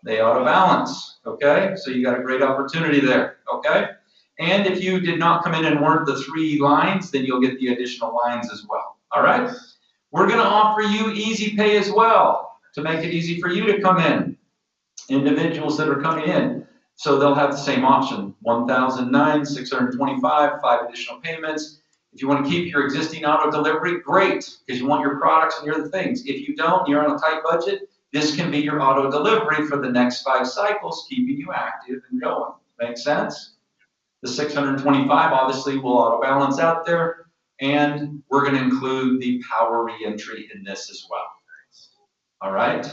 They auto balance, okay? So you got a great opportunity there, okay? And if you did not come in and weren't the 3 lines, then you'll get the additional lines as well, all right? We're gonna offer you Easy Pay as well, to make it easy for you to come in. Individuals that are coming in, so they'll have the same option, 1,009, 625, 5 additional payments. If you want to keep your existing auto delivery, great, because you want your products and your other things. If you don't, you're on a tight budget, this can be your auto delivery for the next 5 cycles, keeping you active and going. Make sense? The 625 obviously will auto balance out there, and we're going to include the power reentry in this as well. All right,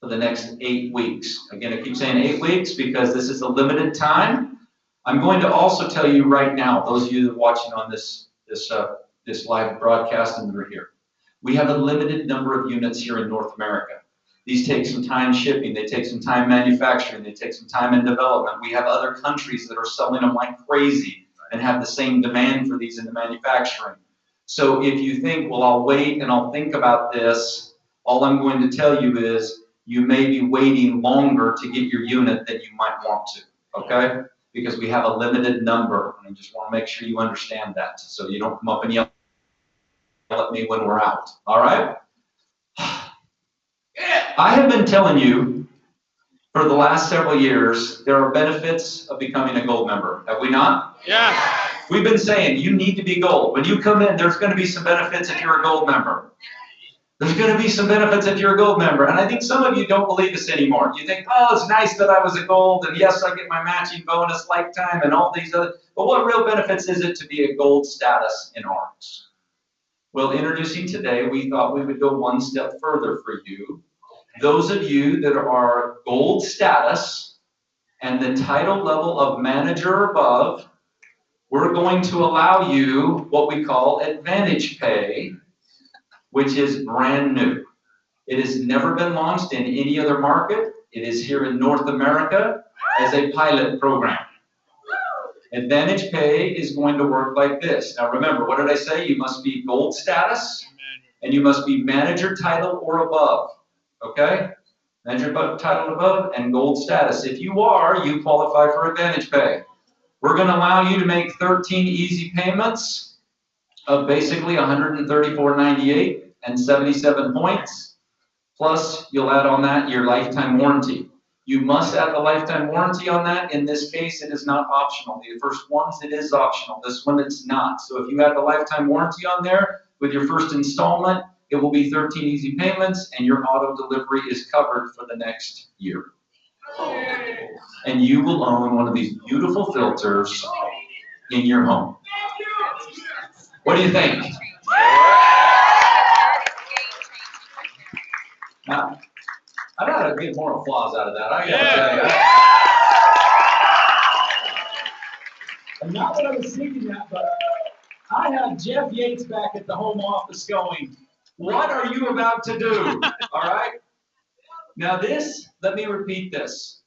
for the next 8 weeks. Again, I keep saying 8 weeks because this is a limited time. I'm going to also tell you right now, those of you that are watching on this live broadcast and that are here, we have a limited number of units here in North America. These take some time shipping, they take some time manufacturing, they take some time in development. We have other countries that are selling them like crazy and have the same demand for these in the manufacturing. So if you think, well, I'll wait and I'll think about this, all I'm going to tell you is you may be waiting longer to get your unit than you might want to, okay? Because we have a limited number, and I just want to make sure you understand that, so you don't come up and yell at me when we're out, all right? I have been telling you for the last several years, there are benefits of becoming a gold member, have we not? Yeah. We've been saying you need to be gold. When you come in, there's going to be some benefits if you're a gold member. There's going to be some benefits if you're a gold member. And I think some of you don't believe this anymore. You think, oh, it's nice that I was a gold, and yes, I get my matching bonus lifetime and all these other, but what real benefits is it to be a gold status in ARIIX? Well, introducing today, we thought we would go one step further for you. Those of you that are gold status and the title level of manager or above, we're going to allow you what we call Advantage Pay, which is brand new. It has never been launched in any other market. It is here in North America as a pilot program. Advantage Pay is going to work like this. Now remember, what did I say? You must be gold status and you must be manager title or above, okay? Manager title above and gold status. If you are, you qualify for Advantage Pay. We're gonna allow you to make 13 easy payments of basically $134.98 and 77 points. Plus, you'll add on that your lifetime warranty. You must add the lifetime warranty on that. In this case, it is not optional. The first ones, it is optional. This one, it's not. So if you add the lifetime warranty on there with your first installment, it will be 13 easy payments, and your auto delivery is covered for the next year. And you will own one of these beautiful filters in your home. What do you think? Now, I gotta get more applause out of that. I gotta tell you. And not that I was thinking that, but I have Jeff Yates back at the home office going, what are you about to do? All right? Now this, let me repeat this.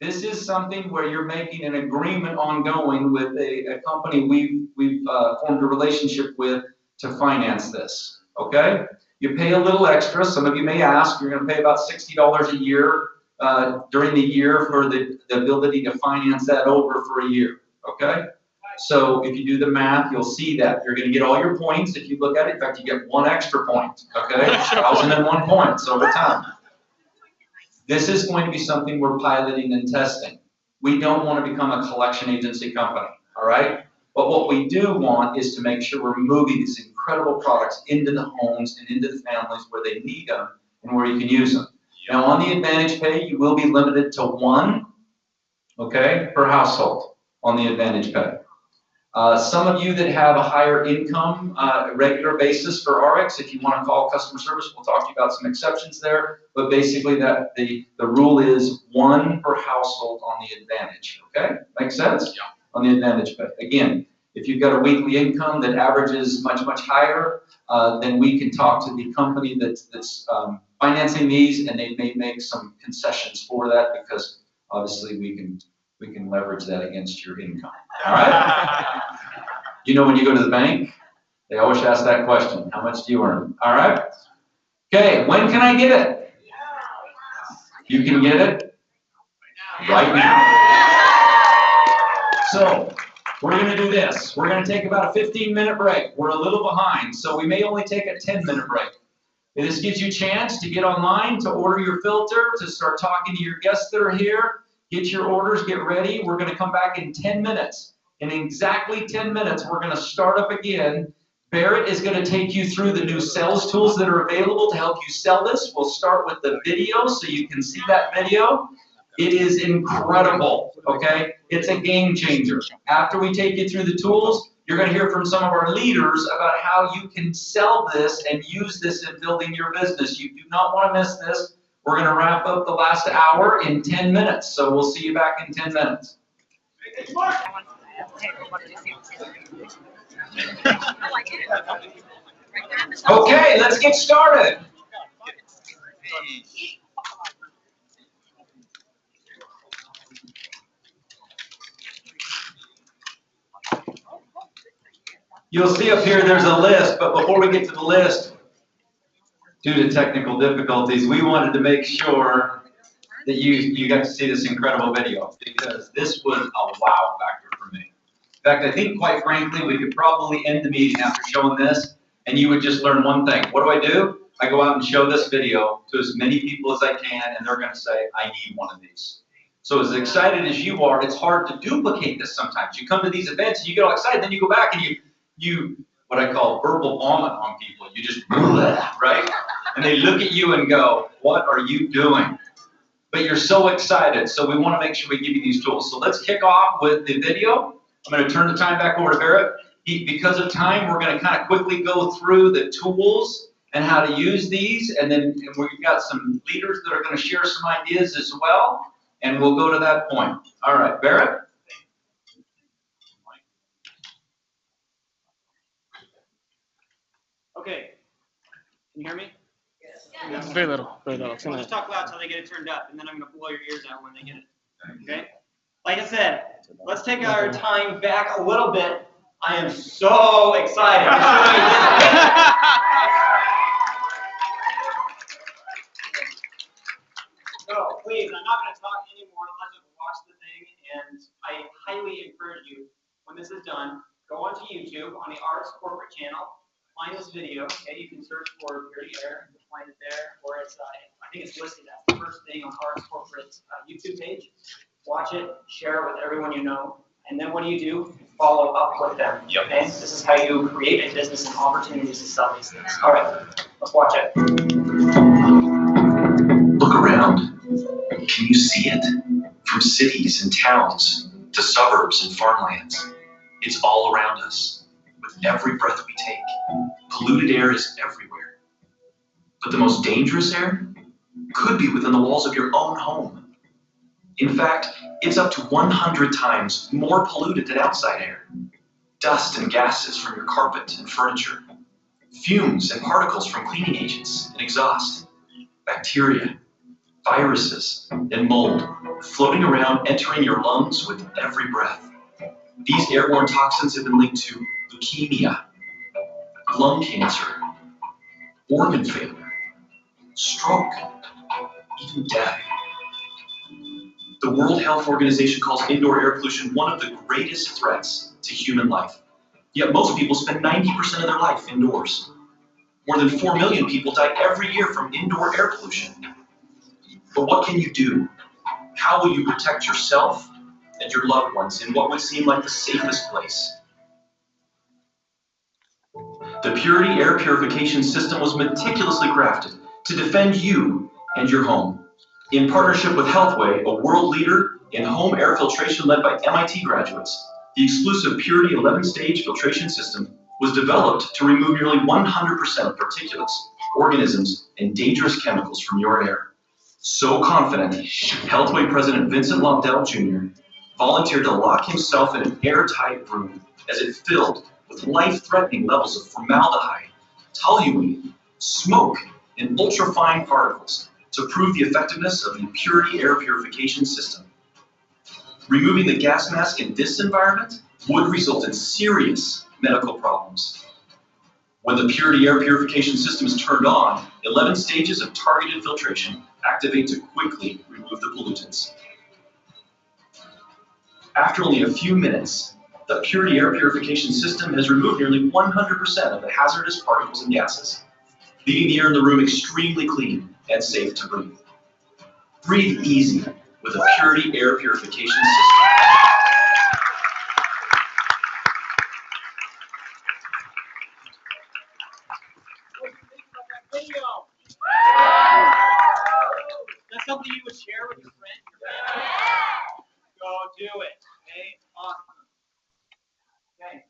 This is something where you're making an agreement ongoing with a company we've formed a relationship with to finance this, okay? You pay a little extra. Some of you may ask, you're gonna pay about $60 a year during the year for the ability to finance that over for a year, okay? So if you do the math, you'll see that you're gonna get all your points. If you look at it, in fact, you get 1 extra point, okay? 1,001 points over time. This is going to be something we're piloting and testing. We don't want to become a collection agency company, all right? But what we do want is to make sure we're moving these incredible products into the homes and into the families where they need them and where you can use them. Now on the Advantage Pay, you will be limited to 1, okay, per household on the Advantage Pay. Some of you that have a higher income, regular basis for ARIIX, if you want to call customer service, we'll talk to you about some exceptions there. But basically, that the rule is 1 per household on the Advantage. Okay, makes sense? Yeah. On the Advantage Pay. Again, if you've got a weekly income that averages much higher, then we can talk to the company that's financing these, and they may make some concessions for that because obviously we can leverage that against your income. All right? You know, when you go to the bank, they always ask that question, how much do you earn? All right? Okay, when can I get it? You can get it right now. So, we're going to do this. We're going to take about a 15-minute break. We're a little behind, so we may only take a 10-minute break. And this gives you a chance to get online, to order your filter, to start talking to your guests that are here. Get your orders, get ready. We're going to come back in 10 minutes. In exactly 10 minutes, we're going to start up again. Barrett is going to take you through the new sales tools that are available to help you sell this. We'll start with the video so you can see that video. It is incredible, okay? It's a game changer. After we take you through the tools, you're going to hear from some of our leaders about how you can sell this and use this in building your business. You do not want to miss this. We're going to wrap up the last hour in 10 minutes, so we'll see you back in 10 minutes. Okay, let's get started. You'll see up here there's a list, but before we get to the list, due to technical difficulties, we wanted to make sure that you got to see this incredible video because this was a wow factor for me. In fact, I think quite frankly, we could probably end the meeting after showing this and you would just learn one thing. What do? I go out and show this video to as many people as I can and they're going to say, I need one of these. So as excited as you are, it's hard to duplicate this sometimes. You come to these events and you get all excited, then you go back and you what I call verbal vomit on people. You just, right? And they look at you and go, what are you doing? But you're so excited, so we want to make sure we give you these tools. So let's kick off with the video. I'm going to turn the time back over to Barrett. Because of time, we're going to kind of quickly go through the tools and how to use these, and then we've got some leaders that are going to share some ideas as well, and we'll go to that point. All right, Barrett? Okay, can you hear me? Yes. Very little. We'll just talk loud until they get it turned up, and then I'm going to blow your ears out when they get it. Okay? Like I said, let's take our time back a little bit. I am so excited to show you this. So please, I'm not going to talk anymore. Let's just watch the thing, and I highly encourage you, when this is done, go onto YouTube on the ARIIX corporate channel. Find this video, okay? You can search for Puritii Air. find it there, or it's, I think it's listed as the first thing on our corporate YouTube page. Watch it, share it with everyone you know, and then what do? Follow up with them. Yep. Okay? This is how you create a business and opportunities to sell these things. All right, let's watch it. Look around. Can you see it? From cities and towns to suburbs and farmlands. It's all around us. With every breath we take, polluted air is everywhere. But the most dangerous air could be within the walls of your own home. In fact, it's up to 100 times more polluted than outside air. Dust and gases from your carpet and furniture. Fumes and particles from cleaning agents and exhaust. Bacteria, viruses, and mold floating around, entering your lungs with every breath. These airborne toxins have been linked to leukemia, lung cancer, organ failure, stroke, even death. The World Health Organization calls indoor air pollution one of the greatest threats to human life. Yet most people spend 90% of their life indoors. More than 4 million people die every year from indoor air pollution. But what can you do? How will you protect yourself and your loved ones in what would seem like the safest place? The Puritii Air purification system was meticulously crafted to defend you and your home. In partnership with Healthway, a world leader in home air filtration led by MIT graduates, the exclusive Puritii 11-stage filtration system was developed to remove nearly 100% of particulates, organisms, and dangerous chemicals from your air. So confident, Healthway President Vincent Lobdell Jr. volunteered to lock himself in an airtight room as it filled with life-threatening levels of formaldehyde, toluene, smoke, and ultrafine particles to prove the effectiveness of the Puritii Air purification system. Removing the gas mask in this environment would result in serious medical problems. When the Puritii Air purification system is turned on, 11 stages of targeted filtration activate to quickly remove the pollutants. After only a few minutes, the Puritii Air purification system has removed nearly 100% of the hazardous particles and gases, leaving the air in the room extremely clean and safe to breathe. Breathe easy with a Puritii Air purification system. That's something you would share with your friend, your family? Go do it. Okay, awesome. Okay,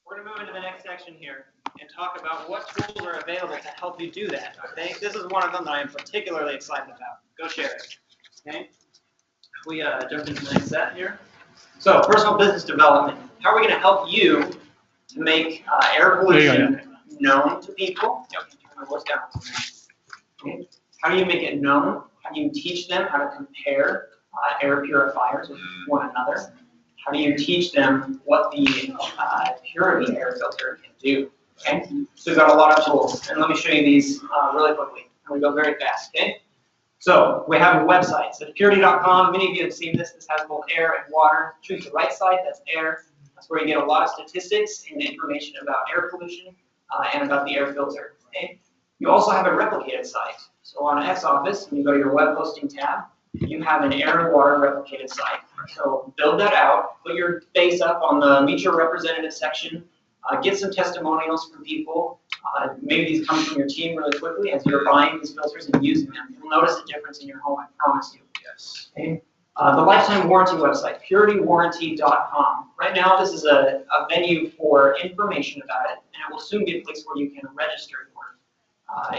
we're gonna move into the next section here and talk about what tools are available to help you do that. Okay, this is one of them that I am particularly excited about. Go share it. Okay, we jump into the next set here. So, personal business development. How are we gonna help you to make air pollution known to people? What's down? Okay. How do you make it known? How do you teach them how to compare air purifiers with one another? How do you teach them what the Puritii air filter can do? Okay, so we've got a lot of tools, and let me show you these really quickly. I'm gonna go very fast. Okay, so we have a website. So Puritii.com. Many of you have seen this. This has both air and water. Choose the right side. That's air. That's where you get a lot of statistics and information about air pollution and about the air filter. Okay. You also have a replicated site. So on X-Office, when you go to your web hosting tab, you have an air and water replicated site. So build that out, put your face up on the Meet Your Representative section, get some testimonials from people. Maybe these come from your team really quickly as you're buying these filters and using them. You'll notice a difference in your home, I promise you. Yes. Okay. The lifetime warranty website, PuritiiWarranty.com. Right now, this is a venue for information about it, and it will soon be a place where you can register your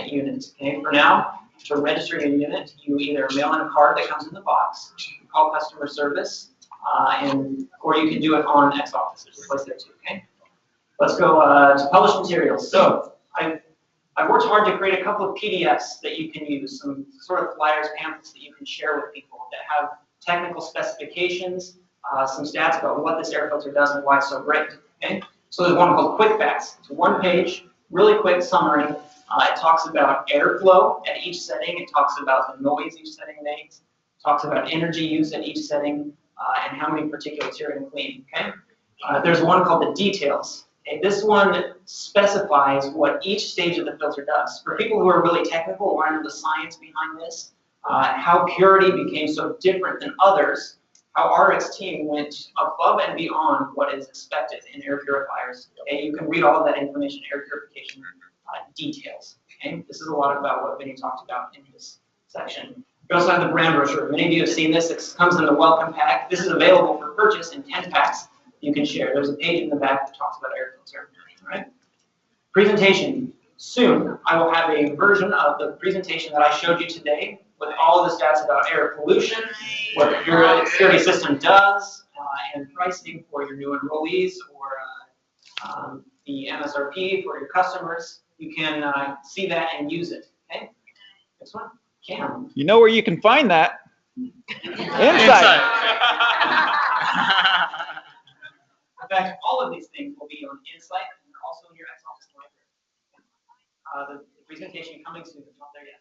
units. Okay. For now, to register your unit, you either mail in a card that comes in the box, you call customer service, or you can do it on X-Office. There's a place there too. Okay. Let's go to published materials. So I've worked hard to create a couple of PDFs that you can use, some sort of flyers, pamphlets that you can share with people that have technical specifications, some stats about what this air filter does and why it's so great. Okay? So there's one called Quick Facts. It's a one-page, really quick summary. It talks about airflow at each setting. It talks about the noise each setting makes. It talks about energy use at each setting and how many particulates you're going to clean. Okay? There's one called the Details. Okay, this one specifies what each stage of the filter does. For people who are really technical, want to know the science behind this, how Purity became so different than others, how ARIIX team went above and beyond what is expected in air purifiers. Okay, you can read all of that information, air purification details. Okay, this is a lot about what Vinny talked about in this section. We also have the brand brochure. Many of you have seen this. It comes in the welcome pack. This is available for purchase in 10 packs. You can share. There's a page in the back that talks about air filter. All right. Presentation. Soon, I will have a version of the presentation that I showed you today with all of the stats about air pollution, what the Purity system does, and pricing for your new enrollees or the MSRP for your customers. You can see that and use it. Okay. Next one. Cam. You know where you can find that? Inside. In fact, all of these things will be on Inslight, and they're also in your X-Office library. The presentation coming soon, it's not there yet.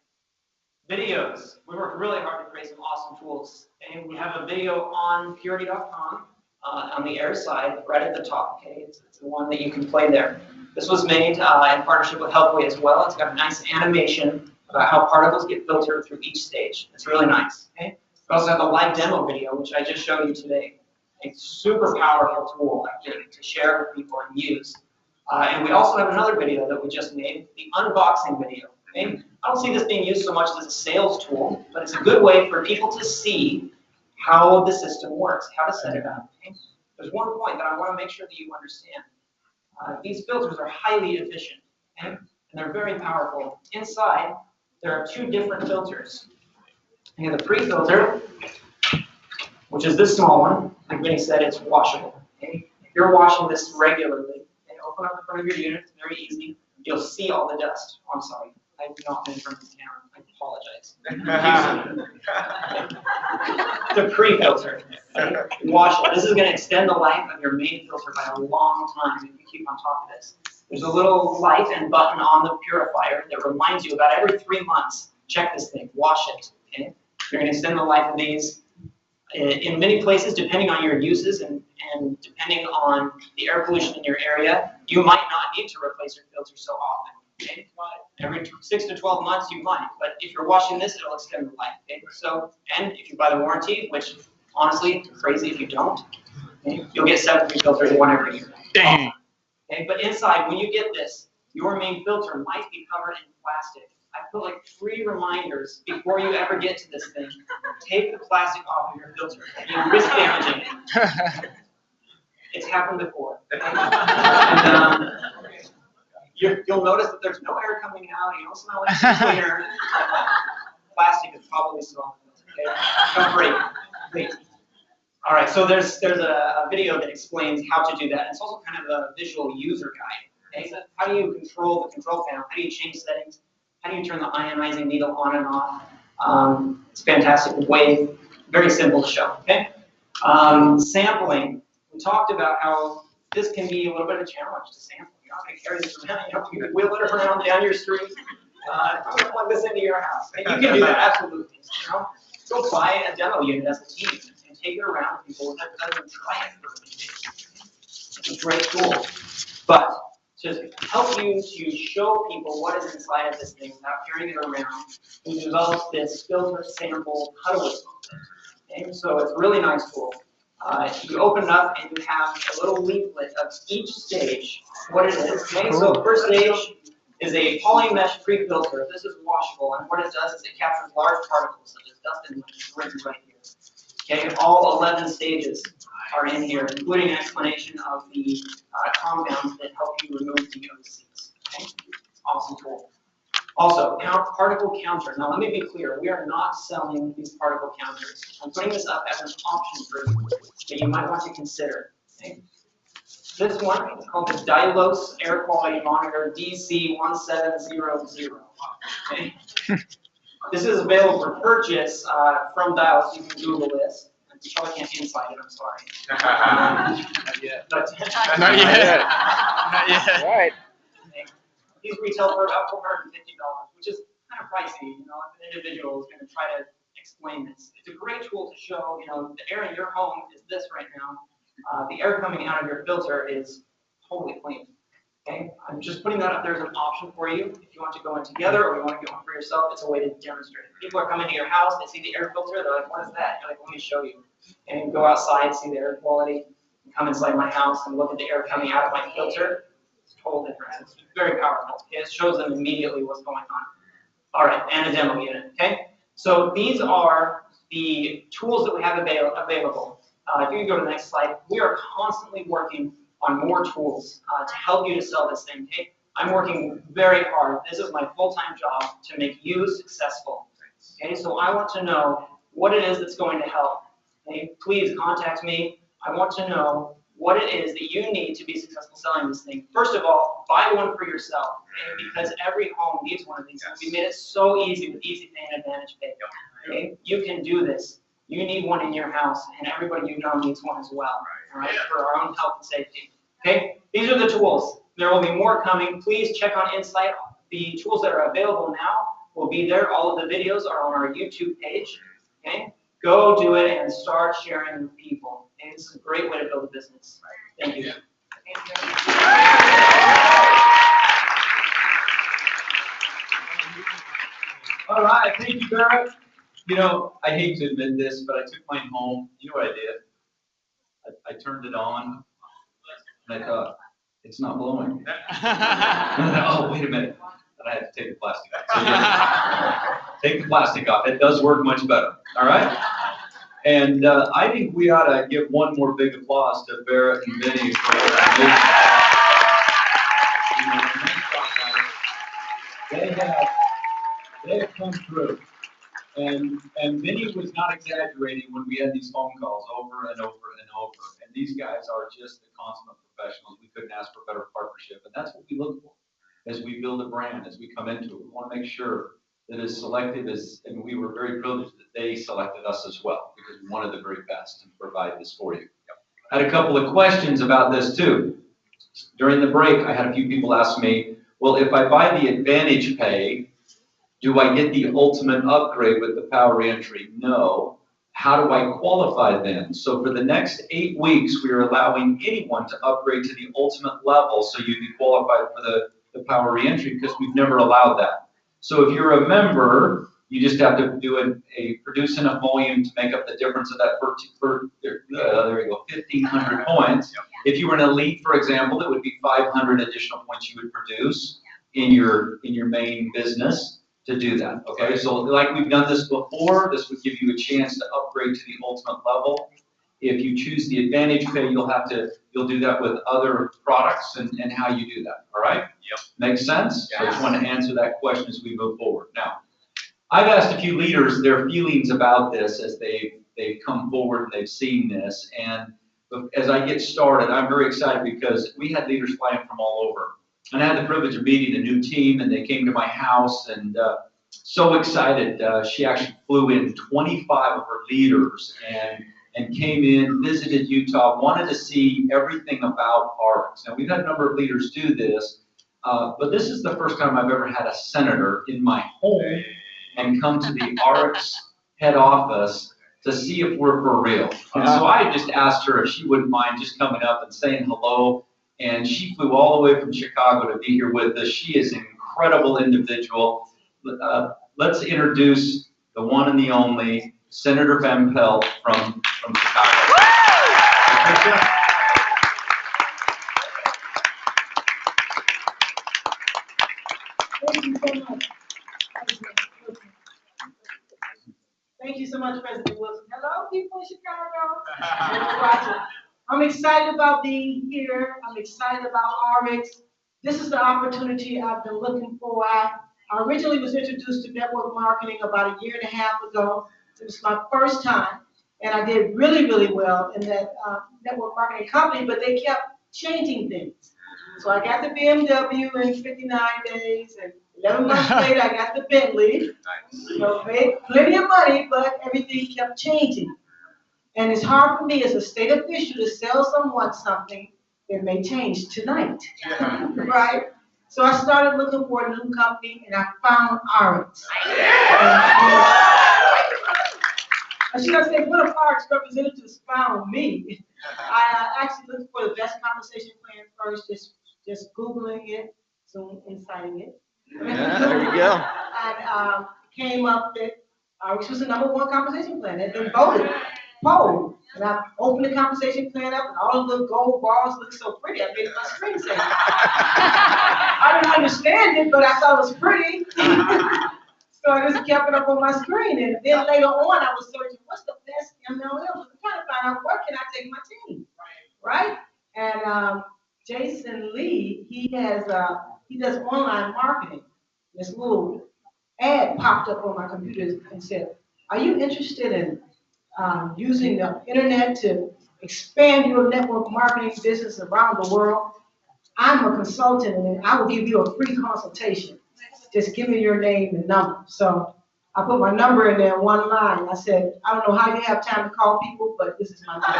Videos. We worked really hard to create some awesome tools. And we have a video on purity.com on the air side, right at the top. Okay, it's the one that you can play there. This was made in partnership with Helpway as well. It's got a nice animation about how particles get filtered through each stage. It's really nice. Okay. We also have a live demo video, which I just showed you today. A super powerful tool, I think, to share with people and use. And we also have another video that we just made, the unboxing video. Okay? I don't see this being used so much as a sales tool, but it's a good way for people to see how the system works, how to set it up. Okay? There's one point that I want to make sure that you understand. These filters are highly efficient, okay? And they're very powerful. Inside, there are two different filters. You have the pre-filter, which is this small one. Like Vinny said, it's washable. Okay? If you're washing this regularly, and open up the front of your unit, it's very easy. You'll see all the dust. Oh, I'm sorry. I have not been in front of the camera. I apologize. The pre-filter. Okay? Wash it. This is going to extend the life of your main filter by a long time if you keep on top of this. There's a little light and button on the purifier that reminds you about every 3 months, check this thing, wash it. Okay? You're going to extend the life of these. In many places, depending on your uses and depending on the air pollution in your area, you might not need to replace your filter so often. Okay? Every 6 to 12 months you might, but if you're washing this, it'll extend the life. Okay? So, and if you buy the warranty, which honestly, crazy if you don't, okay? You'll get 7 free filters, 1 every year. Dang. Okay? But inside, when you get this, your main filter might be covered in plastic. I put like 3 reminders before you ever get to this thing. Take the plastic off of your filter. You risk damaging it. It's happened before. And, you'll notice that there's no air coming out. You don't smell like cleaner. Plastic is probably strong. Okay? Don't break. All right. So there's a video that explains how to do that. It's also kind of a visual user guide. Okay? So how do you control the control panel? How do you change settings? How do you turn the ionizing needle on and off? It's a fantastic way, very simple to show. Okay. Sampling. We talked about how this can be a little bit of a challenge to sample. You're not going to carry this around. You can wheel it around down your street. I'm going to plug this into your house. And you can do that, absolutely. You know? Go buy a demo unit as a team and take it around with people that doesn't try it for a few days. It's a great tool. But to help you to show people what is inside of this thing without carrying it around, we developed this filter sample cutaway booklet. Okay? So it's a really nice tool. You open it up and you have a little leaflet of each stage, what it is. Okay? So the first stage is a poly mesh pre-filter. This is washable, and what it does is it captures large particles such as dust and written right here. Okay, all 11 stages are in here, including an explanation of the compounds that help you remove the OCs. Okay, awesome tool. Also, particle counter. Now let me be clear, we are not selling these particle counters. I'm putting this up as an option for you that you might want to consider. Okay? This one is called the Dylos Air Quality Monitor DC1700. Okay? This is available for purchase from Dylos. You can Google this. You probably can't inside it, I'm sorry. Not yet. But, Not yet. Not yet. Right. These retail for about $450, which is kind of pricey. You know, if an individual is going to try to explain this, it's a great tool to show. You know, the air in your home is this right now. The air coming out of your filter is totally clean. Okay, I'm just putting that up there as an option for you. If you want to go in together or you want to get one for yourself, it's a way to demonstrate. People are coming to your house, they see the air filter, they're like, what is that? You're like, let me show you. And you go outside, see the air quality, come inside my house and look at the air coming out of my filter. It's a total difference. It's very powerful. It shows them immediately what's going on. All right, and a demo unit, okay? So these are the tools that we have available. If you can go to the next slide, we are constantly working on more tools to help you to sell this thing, okay? I'm working very hard. This is my full-time job to make you successful, okay? So I want to know what it is that's going to help, okay? Please contact me. I want to know what it is that you need to be successful selling this thing. First of all, buy one for yourself, okay? Because every home needs one of these. We made it so easy with Easy Pay and Advantage Pay, okay? You can do this. You need one in your house, and everybody you know needs one as well, all right, for our own health and safety. Okay, these are the tools. There will be more coming. Please check on Inslight. The tools that are available now will be there. All of the videos are on our YouTube page. Okay, go do it and start sharing with people. Okay? This is a great way to build a business. Thank you. All right, thank you, Barrett. You know, I hate to admit this, but I took mine home. You know what I did? I turned it on, and I thought, it's not blowing. Oh, wait a minute. And I had to take the plastic off. So yeah, take the plastic off. It does work much better. All right? And I think we ought to give one more big applause to Barrett and Vinny for they have come through. And Vinny was not exaggerating when we had these phone calls over and over and over. And these guys are just the consummate professionals. We couldn't ask for a better partnership. And that's what we look for as we build a brand, as we come into it. We want to make sure that as selective as, and we were very privileged that they selected us as well, because we wanted the very best to provide this for you. I had a couple of questions about this too. During the break, I had a few people ask me, well, if I buy the Advantage Pay, do I get the ultimate upgrade with the power reentry? No. How do I qualify then? So for the next 8 weeks, we are allowing anyone to upgrade to the ultimate level so you'd be qualified for the power reentry, because we've never allowed that. So if you're a member, you just have to do produce enough volume to make up the difference of that there you go, 1,500 points. If you were an elite, for example, it would be 500 additional points you would produce in your main business to do that, okay? So like we've done this before, this would give you a chance to upgrade to the ultimate level. If you choose the Advantage Pay, you'll do that with other products and how you do that, all right? Yep. Makes sense? Yes. So I just want to answer that question as we move forward. Now, I've asked a few leaders their feelings about this as they've come forward and they've seen this. And as I get started, I'm very excited because we had leaders flying from all over. And I had the privilege of meeting the new team, and they came to my house, and so excited. She actually flew in 25 of her leaders and came in, visited Utah, wanted to see everything about ARIIX. Now, we've had a number of leaders do this, but this is the first time I've ever had a senator in my home and come to the ARIIX head office to see if we're for real. And so I just asked her if she wouldn't mind just coming up and saying hello. And she flew all the way from Chicago to be here with us. She is an incredible individual. Let's introduce the one and the only Senator Van Pelt from Chicago. Thank you so much. Thank you so much, President Wilson. Hello, people in Chicago. I'm excited about being here. I'm excited about ARIIX. This is the opportunity I've been looking for. I originally was introduced to network marketing about a year and a half ago. It was my first time, and I did really, really well in that network marketing company, but they kept changing things. So I got the BMW in 59 days, and 11 months later, I got the Bentley. So made plenty of money, but everything kept changing. And it's hard for me as a state official to sell someone something that may change tonight, right? So I started looking for a new company, and I found ARIIX. And she said, what if ARIIX representatives found me? I actually looked for the best compensation plan first, just Googling it, Zoom inciting it. Yeah, there you go. And came up that ARIIX was the #1 compensation plan. It had been voted, polled. And I opened the compensation plan up, and all of the gold bars looked so pretty. I made it my screensaver. I didn't understand it, but I thought it was pretty. So I just kept it up on my screen. And then later on, I was searching, what's the best MLM? I'm trying to find out where can I take my team, right? And Jason Lee, he does online marketing. This little ad popped up on my computer and said, are you interested in using the internet to expand your network marketing business around the world? I'm a consultant and I will give you a free consultation. Just give me your name and number. So I put my number in there in one line. I said, I don't know how you have time to call people, but this is my number.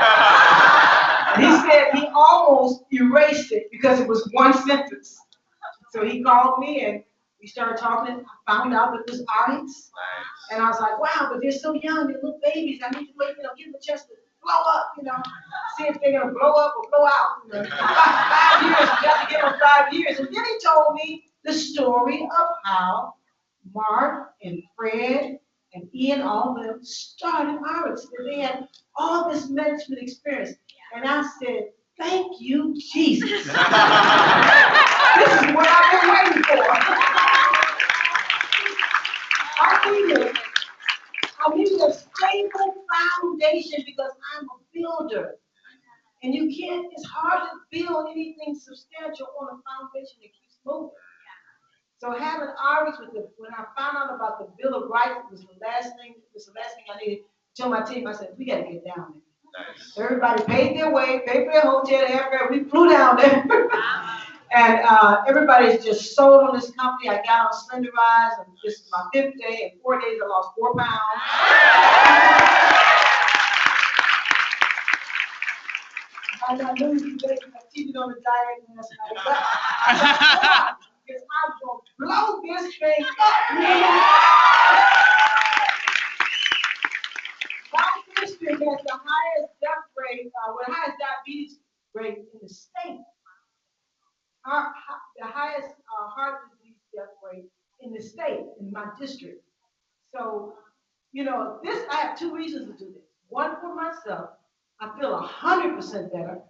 And he said he almost erased it because it was one sentence. So he called me and we started talking. I found out that it was ARIIX. And I was like, wow, but they're so young, they're little babies. I need to wait, give them a chance to blow up, see if they're gonna blow up or blow out. 5 years, you have to give them 5 years. And then he told me the story of how Mark and Fred and Ian, all of them started ARIIX. And they had all this management experience. And I said, thank you, Jesus. This is what I've been waiting for. I needed a stable foundation because I'm a builder. And you can't, it's hard to build anything substantial on a foundation that keeps moving. So having ARIIX when I found out about the Bill of Rights, it was the last thing I needed to tell my team. I said, we got to get down there. Nice. So everybody paid their way, paid for their hotel, airfare. We flew down there. And everybody's just sold on this company. I got on Slender Rise, and this is my 5th day. In 4 days, I lost 4 pounds. I got lose today because I cheated on the diet last night. Because I'm going to blow this thing up. My district has the highest death rate, the highest diabetes rate in the state. The highest heart disease death rate in the state, in my district. So, I have 2 reasons to do this. One, for myself, I feel 100% better.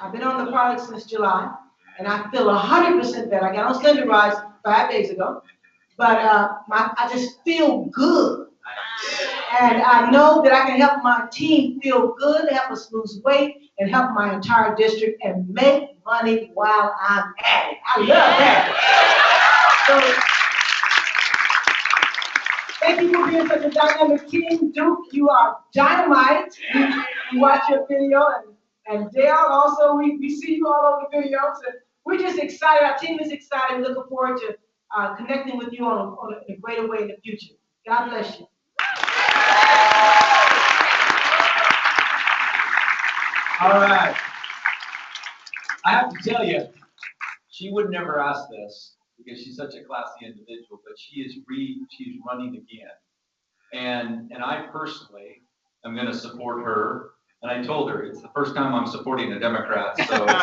I've been on the product since July, and I feel 100% better. I got on Slender Rise 5 days ago, but I just feel good. And I know that I can help my team feel good, help us lose weight, and help my entire district and make money while I'm at it. I love that. So, thank you for being such a dynamic team. Duke, you are dynamite. We watch your video, and Dale also, we see you all over the videos. And we're just excited. Our team is excited. We're looking forward to connecting with you on a greater way in the future. God bless you. All right. I have to tell you, she would never ask this because she's such a classy individual, but she's running again. And I personally am going to support her. And I told her it's the first time I'm supporting a Democrat, so it's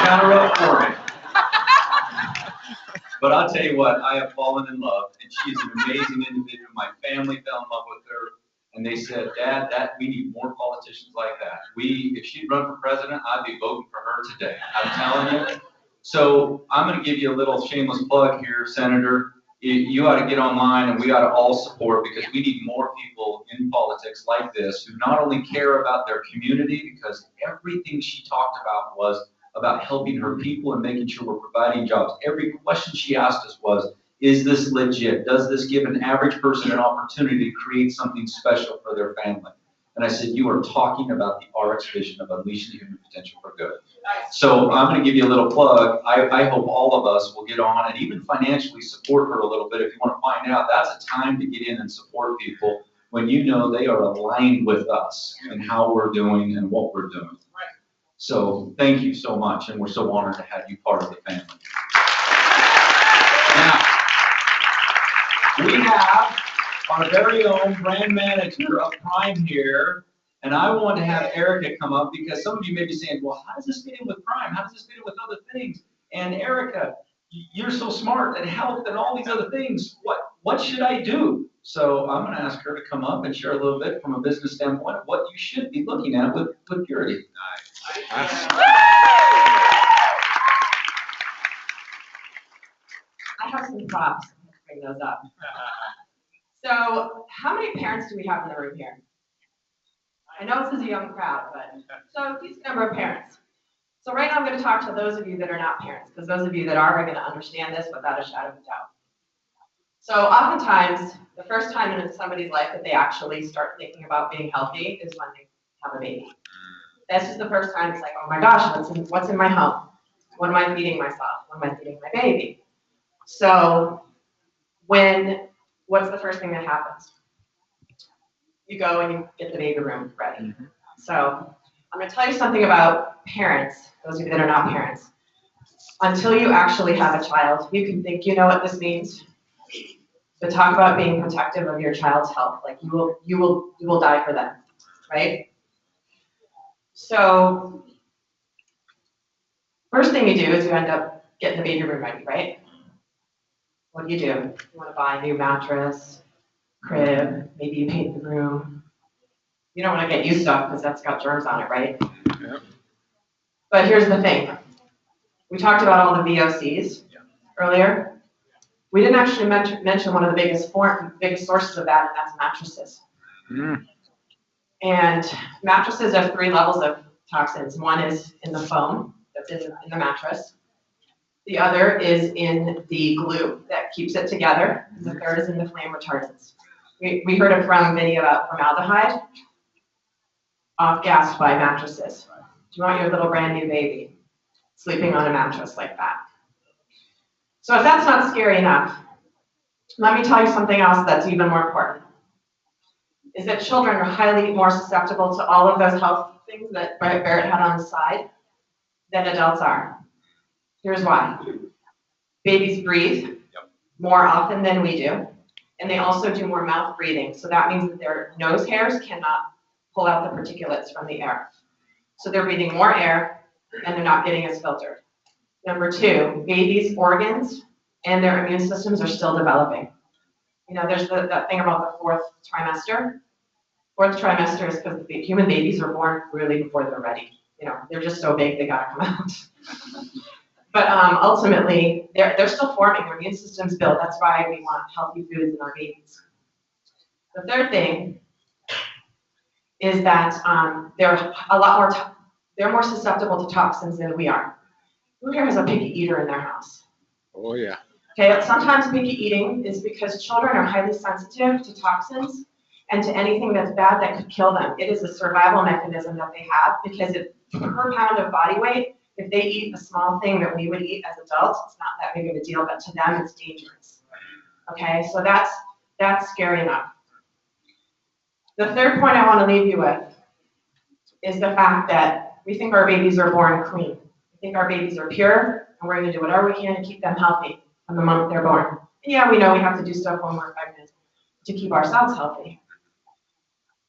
kind of rough for me. But I'll tell you what, I have fallen in love, and she's an amazing individual. My family fell in love with her. And they said, Dad, we need more politicians like that. If she'd run for president, I'd be voting for her today. I'm telling you. So I'm going to give you a little shameless plug here, Senator. You ought to get online, and we ought to all support, because we need more people in politics like this who not only care about their community, because everything she talked about was about helping her people and making sure we're providing jobs. Every question she asked us was, is this legit? Does this give an average person an opportunity to create something special for their family? And I said, you are talking about the ARIIX vision of unleashing human potential for good. So I'm going to give you a little plug. I hope all of us will get on and even financially support her a little bit. If you want to find out, that's a time to get in and support people when you know they are aligned with us and how we're doing and what we're doing. So thank you so much, and we're so honored to have you part of the family. Now, we have our very own brand manager of Prime here. And I want to have Erica come up because some of you may be saying, well, how does this fit in with Prime? How does this fit in with other things? And Erica, you're so smart at health and all these other things. What should I do? So I'm going to ask her to come up and share a little bit from a business standpoint of what you should be looking at with Puritii. I have some props. Let's bring those up. So, how many parents do we have in the room here? I know this is a young crowd, but so a decent number of parents. So right now I'm going to talk to those of you that are not parents, because those of you that are going to understand this without a shadow of a doubt. So oftentimes, the first time in somebody's life that they actually start thinking about being healthy is when they have a baby. This is the first time it's like, oh my gosh, what's in my home? What am I feeding myself? What am I feeding my baby? So what's the first thing that happens? You go and you get the baby room ready. Mm-hmm. So I'm going to tell you something about parents, those of you that are not parents. Until you actually have a child, you can think you know what this means. But talk about being protective of your child's health. Like you will die for them, right? So first thing you do is you end up getting the baby room ready, right? What do? You want to buy a new mattress, crib, maybe you paint the room. You don't want to get you stuff because that's got germs on it, right? Yep. But here's the thing. We talked about all the VOCs earlier. We didn't actually mention one of the biggest sources of that, and that's mattresses. Mm. And mattresses have 3 levels of toxins. One is in the foam that's in the mattress. The other is in the glue that keeps it together. And the third is in the flame retardants. We heard it from Vinny about formaldehyde. Off-gassed by mattresses. Do you want your little brand new baby sleeping on a mattress like that? So if that's not scary enough, let me tell you something else that's even more important. Is that children are highly more susceptible to all of those health things that Barrett had on the side than adults are. Here's why. Babies breathe more often than we do, and they also do more mouth breathing. So that means that their nose hairs cannot pull out the particulates from the air. So they're breathing more air, and they're not getting as filtered. Number 2, babies' organs and their immune systems are still developing. You know, there's that thing about the 4th trimester. 4th trimester is because the human babies are born really before they're ready. You know, they're just so big they gotta come out. But ultimately, they're still forming. Their immune system's built. That's why we want healthy foods in our babies. The third thing is that they're more susceptible to toxins than we are. Who here has a picky eater in their house? Oh, yeah. Okay, sometimes picky eating is because children are highly sensitive to toxins and to anything that's bad that could kill them. It is a survival mechanism that they have because per pound of body weight, if they eat a small thing that we would eat as adults, it's not that big of a deal, but to them it's dangerous. Okay, so that's scary enough. The third point I want to leave you with is the fact that we think our babies are born clean. We think our babies are pure, and we're going to do whatever we can to keep them healthy from the moment they're born. And yeah, we know we have to do stuff when we're pregnant to keep ourselves healthy.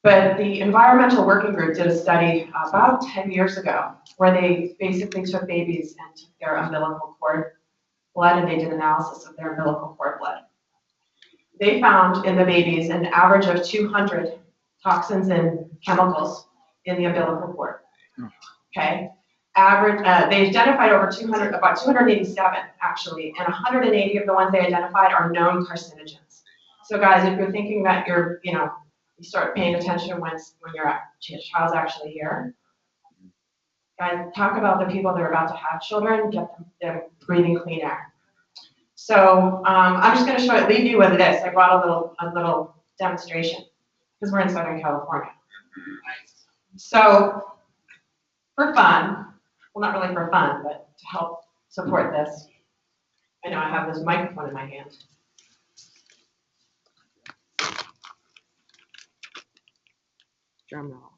But the Environmental Working Group did a study about 10 years ago where they basically took babies and took their umbilical cord blood and they did analysis of their umbilical cord blood. They found in the babies an average of 200 toxins and chemicals in the umbilical cord. Okay? They identified about 287 actually, and 180 of the ones they identified are known carcinogens. So guys, if you're thinking that you start paying attention when your child's actually here. Guys, talk about the people that are about to have children, get them breathing clean air. So I'm just going to leave you with this. I brought a little demonstration because we're in Southern California. So for fun, well, not really for fun, but to help support this, I know I have this microphone in my hand. Drum roll.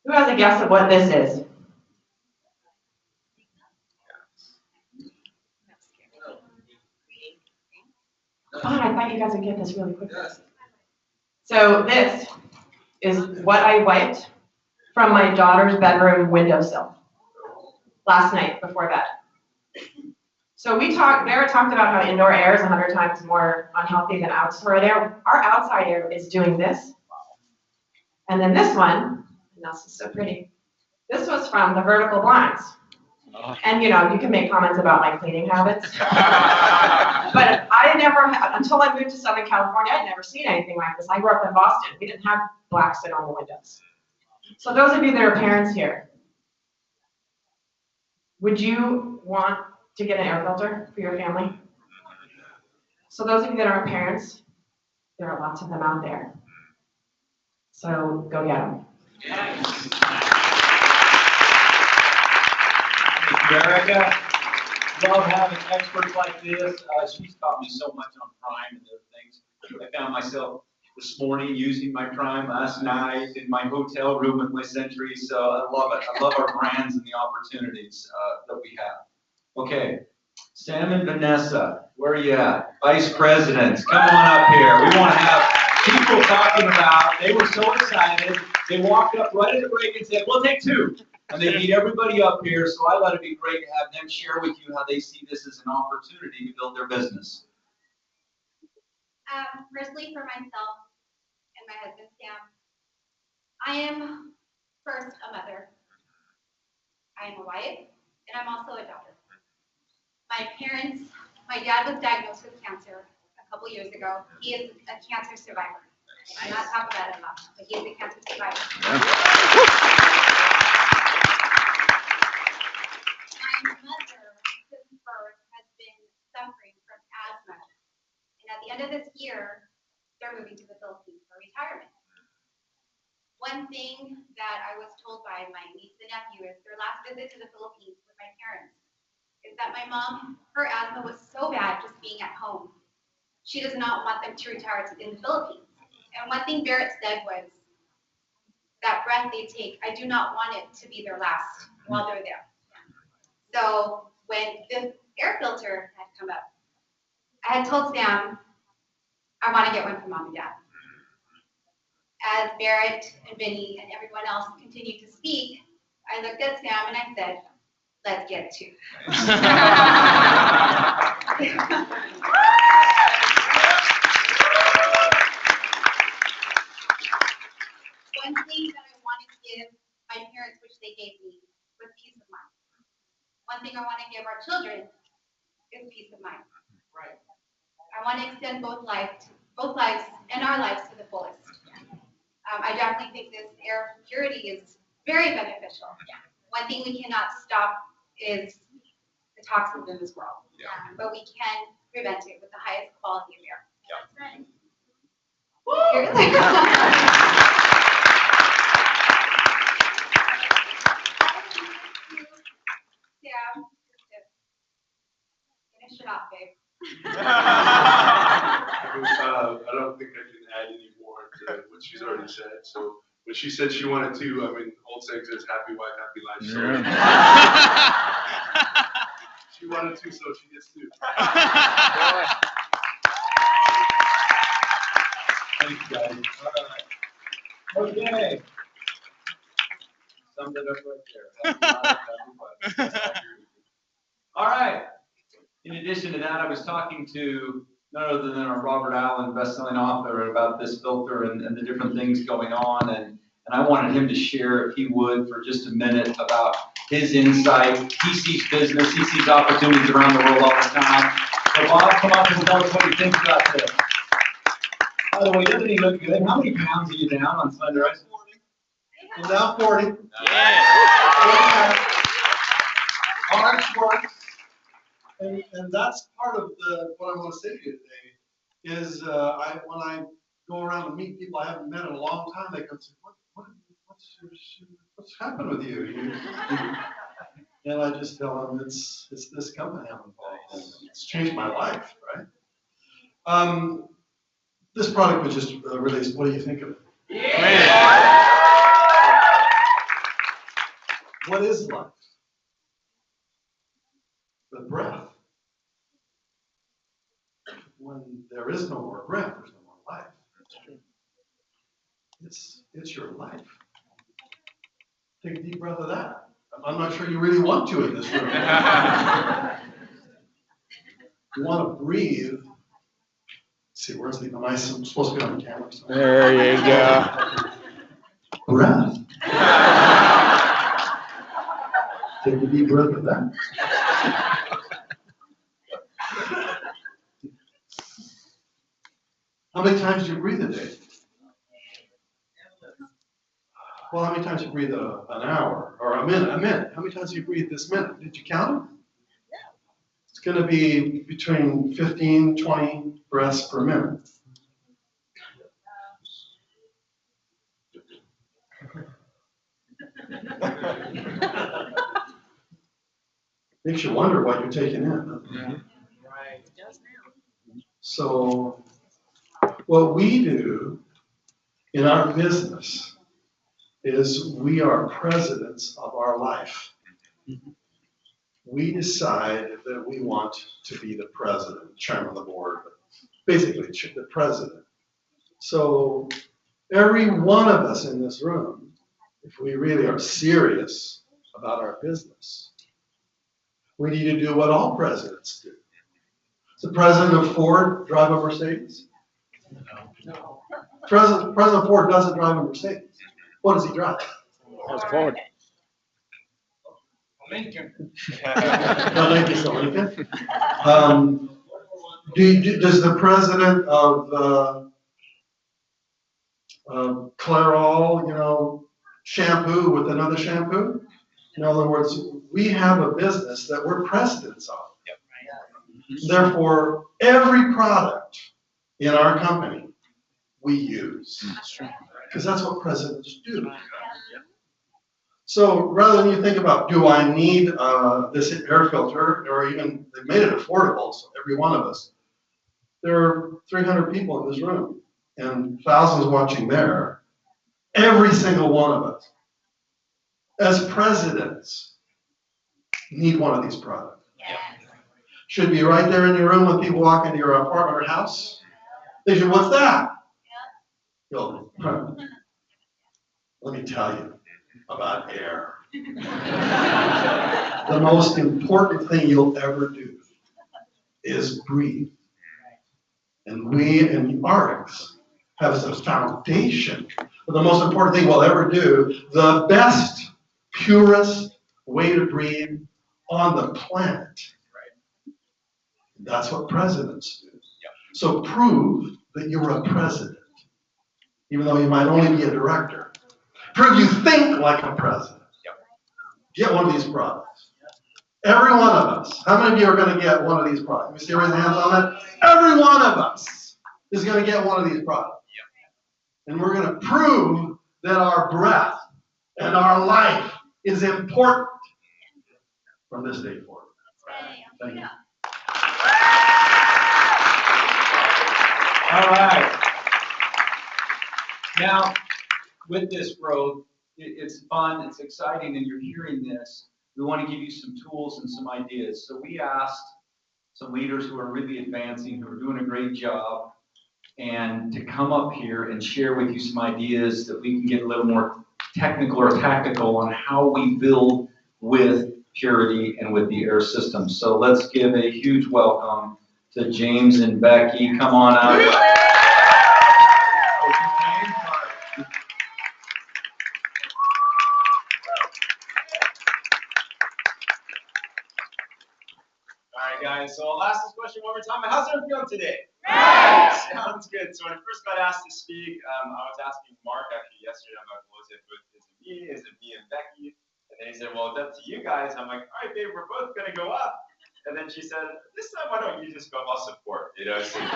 Who has a guess of what this is? thought you guys would get this really quickly. So this is what I wiped from my daughter's bedroom windowsill last night before bed. So Barrett talked about how indoor air is 100 times more unhealthy than outdoor air. Our outside air is doing this. And then this one, and this is so pretty. This was from the vertical blinds. And you can make comments about my cleaning habits. But I never had, until I moved to Southern California, I'd never seen anything like this. I grew up in Boston. We didn't have black soot on the windows. So those of you that are parents here, would you want to get an air filter for your family? So those of you that are parents, there are lots of them out there. So go get them. Thank you, Erica. Love having experts like this. She's taught me so much on Prime and other things. I found myself this morning using my Prime, last night in my hotel room with my Century. So I love it. I love our brands and the opportunities that we have. Okay, Sam and Vanessa, where are you at? Vice Presidents, come on up here. We want to have people talking about, they were so excited, they walked up right at the break and said, we'll take two. And they need everybody up here, so I thought it'd be great to have them share with you how they see this as an opportunity to build their business. Personally, for myself and my husband, Sam, I am first a mother. I am a wife, and I'm also a daughter. My dad was diagnosed with cancer a couple years ago. He is a cancer survivor. I'm not talking about it a lot, but he is a cancer survivor. My mother, since birth, has been suffering from asthma. And at the end of this year, they're moving to the Philippines for retirement. One thing that I was told by my niece and nephew is their last visit to the Philippines with my parents is that my mom, her asthma was so bad just being at home. She does not want them to retire in the Philippines. And one thing Barrett said was, that breath they take, I do not want it to be their last while they're there. So when the air filter had come up, I had told Sam, I want to get one for Mom and Dad. As Barrett and Vinny and everyone else continued to speak, I looked at Sam and I said, let's get two. One thing that I want to give my parents, which they gave me, was peace of mind. One thing I want to give our children is peace of mind. Right. I want to extend both lives and our lives to the fullest. I definitely think this air purity is very beneficial. One thing we cannot stop is the toxins in this world, but we can prevent it with the highest quality of air. Sam, finish it off, babe. I don't think I can add any more to what she's already said. So when she said she wanted two, I mean, old saying says happy wife, happy life. So she wanted two, so she gets two. Thanks, guys. All right. Okay. Summed it up right there. Happy life, happy wife. All right. In addition to that, I was talking to none other than our Robert Allen, best-selling author, about this filter and the different things going on, and I wanted him to share, if he would, for just a minute about his insight. He sees business, he sees opportunities around the world all the time. So Bob, come up and tell us what you think about this. By the way, doesn't he look good? How many pounds are you down on Slender Ice? 40. I'm now 40. Yeah. Hard work. And that's part of what I want to say to you today is when I go around and meet people I haven't met in a long time, they come say, what's happened with you? And I just tell them it's this company I'm involved in. It's changed my life, right? This product was just released. What do you think of it? Yeah. What is life? The breath. when there is no more breath, there's no more life. It's your life. Take a deep breath of that. I'm not sure you really want to in this room. You want to breathe. Let's see, where's the, am I supposed to be on the camera? There you go. Breath. Take a deep breath of that. How many times do you breathe a day? Well, how many times do you breathe an hour or a minute? A minute. How many times do you breathe this minute? Did you count them? It's going to be between 15, 20 breaths per minute. Makes you wonder what you're taking in. Yeah. Right. It does now. So what we do in our business is we are presidents of our life. We decide that we want to be the president, chairman of the board, but basically the president. So every one of us in this room, if we really are serious about our business, we need to do what all presidents do. Does the president of Ford drive a Mercedes? No. President Ford doesn't drive a Mercedes. What does he drive? That's Ford. Lincoln. No, Lincoln's a Lincoln. Does the president of Clairol, shampoo with another shampoo? In other words, we have a business that we're presidents of. Therefore, every product in our company we use, because that's what presidents do. So rather than you think about, do I need this air filter, or even they made it affordable, so every one of us. There are 300 people in this room and thousands watching there. Every single one of us, as presidents, need one of these products. Should be right there in your room when people walk into your apartment or house. They should, what's that? You'll, let me tell you about air. The most important thing you'll ever do is breathe. And we in ARIIX have as a foundation, but the most important thing we'll ever do, the best, purest way to breathe on the planet. That's what presidents do. So prove that you're a president, even though you might only be a director. Prove you think like a president. Get one of these products. Every one of us. How many of you are going to get one of these products? Let me see, raise your hands on that. Every one of us is going to get one of these products. And we're going to prove that our breath and our life is important from this day forward. Thank you. All right. Now, with this growth, it's fun, it's exciting, and you're hearing this. We want to give you some tools and some ideas. So we asked some leaders who are really advancing, who are doing a great job, and to come up here and share with you some ideas that we can get a little more technical or tactical on how we build with Puritii and with the air system. So let's give a huge welcome to James and Becky. Come on out. Guys, so I'll ask this question one more time. How's everyone feeling today? Great! Sounds good. So when I first got asked to speak, I was asking Mark actually yesterday, I'm like, well, is it me? Is it me and Becky? And then he said, well, it's up to you guys. I'm like, all right, babe, we're both going to go up. And then she said, this time, why don't you just go? I'll support. So she's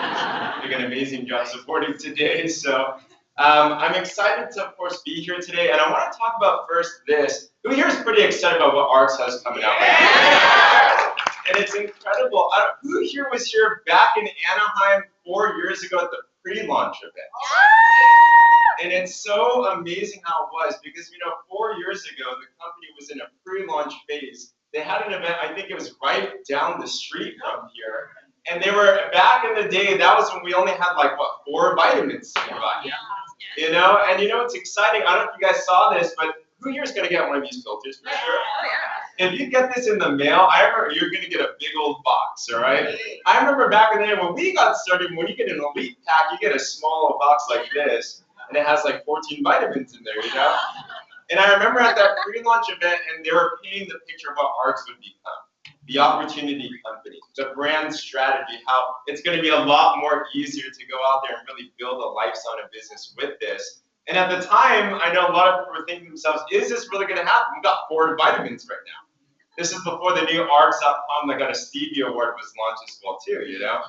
doing an amazing job supporting today. So I'm excited to, of course, be here today. And I want to talk about first this. Who here is pretty excited about what ARIIX has coming out right now? And it's incredible. Who here was here back in Anaheim 4 years ago at the pre-launch event? And it's so amazing how it was because, 4 years ago, the company was in a pre-launch phase. They had an event, I think it was right down the street from here. And they were, back in the day, that was when we only had like, what, 4 vitamins to buy. You know, and you know what's exciting? I don't know if you guys saw this, but who here is going to get one of these filters for sure? If you get this in the mail, I remember you're going to get a big old box, all right? I remember back in the day when we got started, when you get an elite pack, you get a small box like this, and it has like 14 vitamins in there, you know? And I remember at that pre-launch event, and they were painting the picture of what ARIIX would become. The opportunity company, the brand strategy, how it's going to be a lot more easier to go out there and really build a lifestyle business with this. And at the time, I know a lot of people were thinking to themselves, is this really going to happen? We've got 4 vitamins right now. This is before the new ARIIX.com that got a Stevie Award was launched as well too, you know?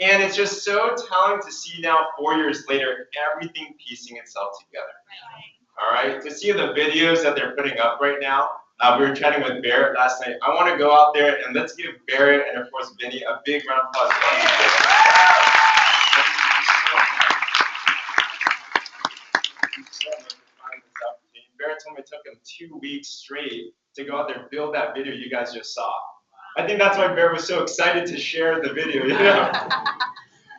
And it's just so telling to see now, 4 years later, everything piecing itself together. All right, to see the videos that they're putting up right now. We were chatting with Barrett last night. I want to go out there and let's give Barrett and of course Vinny a big round of applause. Barrett told me it took him 2 weeks straight to go out there and build that video you guys just saw. I think that's why Barrett was so excited to share the video, you know?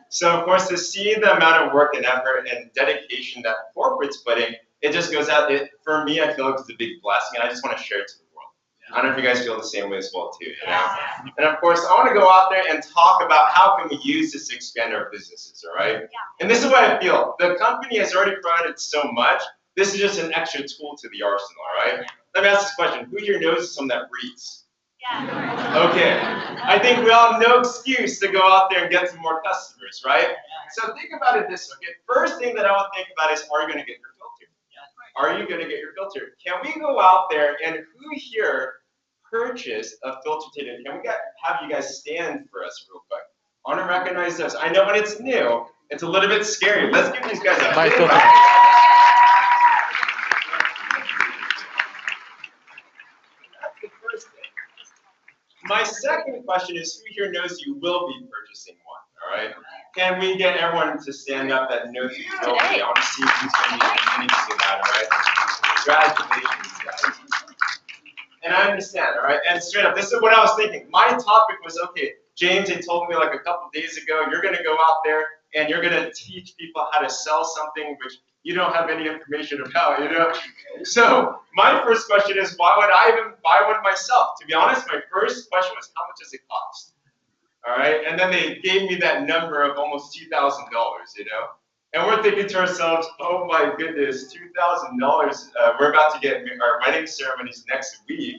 So of course, to see the amount of work and effort and dedication that corporate's putting, it just goes out, for me, I feel like it's a big blessing, and I just want to share it to the world. I don't know if you guys feel the same way as well, too. You know? And of course, I want to go out there and talk about how can we use this to expand our businesses, all right? And this is what I feel. The company has already provided so much. This is just an extra tool to the arsenal, all right? Let me ask this question. Who here knows some that reads? Okay. I think we all have no excuse to go out there and get some more customers, right? So think about it this way. Okay, first thing that I would think about is, are you going to get your filter? Are you going to get your filter? Can we go out there and who here purchased a filter today? Can we have you guys stand for us real quick? I want to recognize this. I know when it's new, it's a little bit scary. Let's give these guys a big round. That's the first thing. My second question is, who here knows you will be purchasing one? All right. Can we get everyone to stand up that knows you will be? I want to see who's going to be committing to that, all right? Congratulations, guys. And I understand, all right? And straight up, this is what I was thinking. My topic was, okay, James, they told me like a couple days ago, you're going to go out there and you're going to teach people how to sell something which you don't have any information about, you know? So my first question is, why would I even buy one myself? To be honest, my first question was, how much does it cost? All right, and then they gave me that number of almost $2,000, you know? And we're thinking to ourselves, oh my goodness, $2,000, we're about to get our wedding ceremonies next week.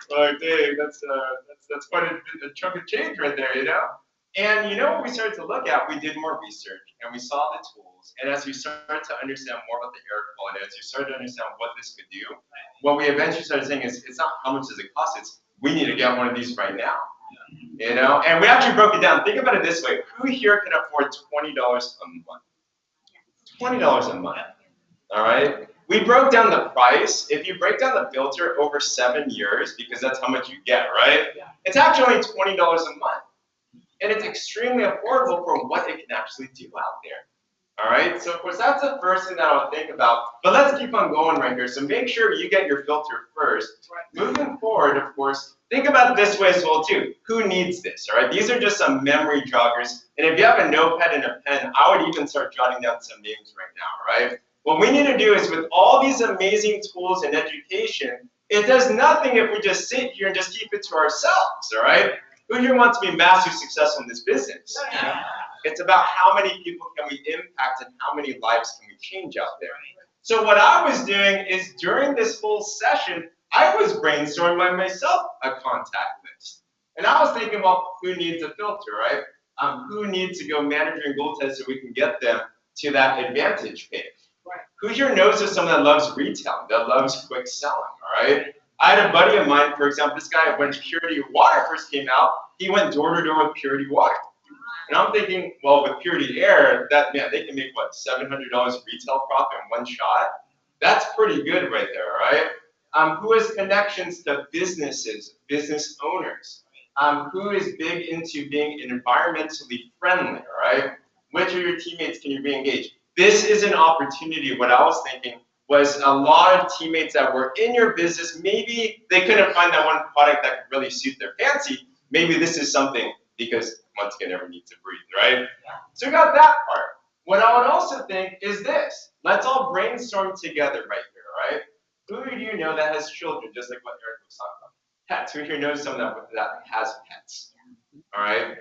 Like, dang, that's quite a chunk of change right there, you know? And you know what we started to look at? We did more research, and we saw the tools, and as we started to understand more about the air quality, as we started to understand what this could do, what we eventually started saying is, it's not how much does it cost, it's we need to get one of these right now, you know? And we actually broke it down. Think about it this way. Who here can afford $20 a month? $20 a month, all right? We broke down the price. If you break down the filter over 7 years, because that's how much you get, right? It's actually only $20 a month. And it's extremely affordable for what it can actually do out there. All right, so of course that's the first thing that I would think about. But let's keep on going right here. So make sure you get your filter first. Moving forward, of course, think about it this way as well too. Who needs this? All right, these are just some memory joggers. And if you have a notepad and a pen, I would even start jotting down some names right now. Right? What we need to do is with all these amazing tools and education, it does nothing if we just sit here and just keep it to ourselves. All right. Who here wants to be massively successful in this business? Yeah. It's about how many people can we impact and how many lives can we change out there. So what I was doing is during this whole session, I was brainstorming by myself a contact list. And I was thinking, well, who needs a filter, right? Who needs to go manager and goal test so we can get them to that advantage page? Right. Who here knows of someone that loves retail, that loves quick selling, all right? I had a buddy of mine, for example, this guy, when Puritii Water first came out, he went door to door with Puritii Water. And I'm thinking, well, with Puritii Air, they can make, what, $700 retail profit in one shot? That's pretty good right there, right? Who has connections to businesses, business owners? Who is big into being environmentally friendly, all right? Which of your teammates can you re-engage? This is an opportunity. What I was thinking was a lot of teammates that were in your business, maybe they couldn't find that one product that could really suit their fancy. maybe this is something because once again, never need to breathe, right? So we got that part. What I would also think is this. Let's all brainstorm together right here, right? Who do you know that has children, just like what Eric was talking about? Pets. Who here knows someone that has pets? All right?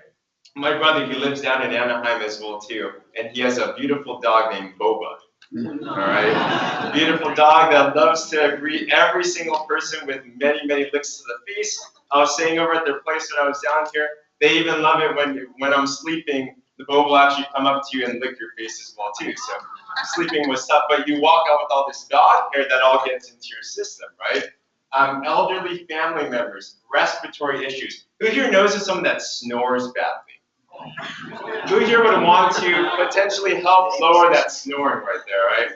My brother, he lives down in Anaheim as well, too, and he has a beautiful dog named Boba. All right? Beautiful dog that loves to greet every single person with many, many licks to the face. I was saying over at their place when I was down here, they even love it when I'm sleeping, the Boba will actually come up to you and lick your face as well, too. So sleeping was tough, but you walk out with all this dog hair that all gets into your system, right? Elderly family members, respiratory issues. Who here knows of someone that snores badly? Who here would want to potentially help lower that snoring right there, right?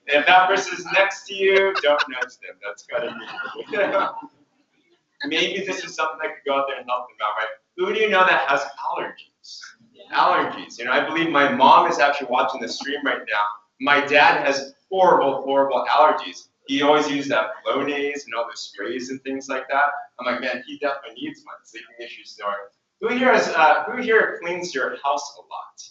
And if that person is next to you, don't nudge them. That's gotta be. Maybe this is something that could go out there and help them out, right? Who do you know that has allergies? Allergies. You know, I believe my mom is actually watching the stream right now. My dad has horrible, horrible allergies. He always used that Flonase and all those sprays and things like that. I'm like, man, he definitely needs one. Sleeping issues, snoring. Who here cleans your house a lot?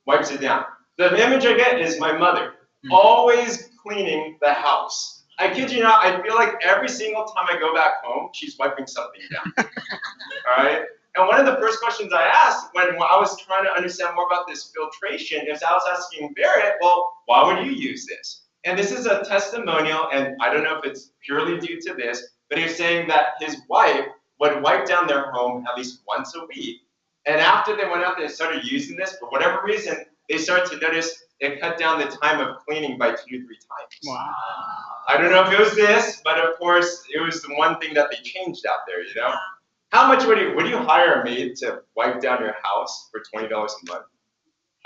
Wipes it down. The image I get is my mother, always cleaning the house. I kid you not, I feel like every single time I go back home, she's wiping something down. All right? And one of the first questions I asked when I was trying to understand more about this filtration is I was asking Barrett, well, why would you use this? And this is a testimonial, and I don't know if it's purely due to this, but he was saying that his wife would wipe down their home at least once a week. And after they went out there and started using this, for whatever reason, they started to notice it cut down the time of cleaning by 2 to 3 times. Wow. I don't know if it was this, but of course, it was the one thing that they changed out there, you know? How much would you hire a maid to wipe down your house for $20 a month?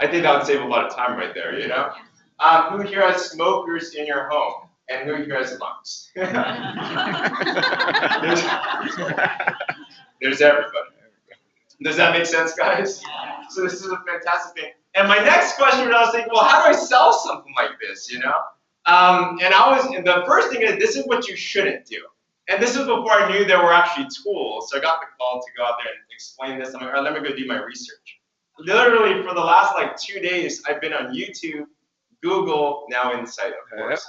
I think that would save a lot of time right there, you know? Who here has smokers in your home? And who here has lungs? There's everybody. Does that make sense, guys? So this is a fantastic thing. And my next question, I was thinking, well, how do I sell something like this, you know? And the first thing is, this is what you shouldn't do. And this is before I knew there were actually tools. So I got the call to go out there and explain this. I'm like, all right, let me go do my research. Literally, for the last 2 days, I've been on YouTube, Google, now Inslight, of course.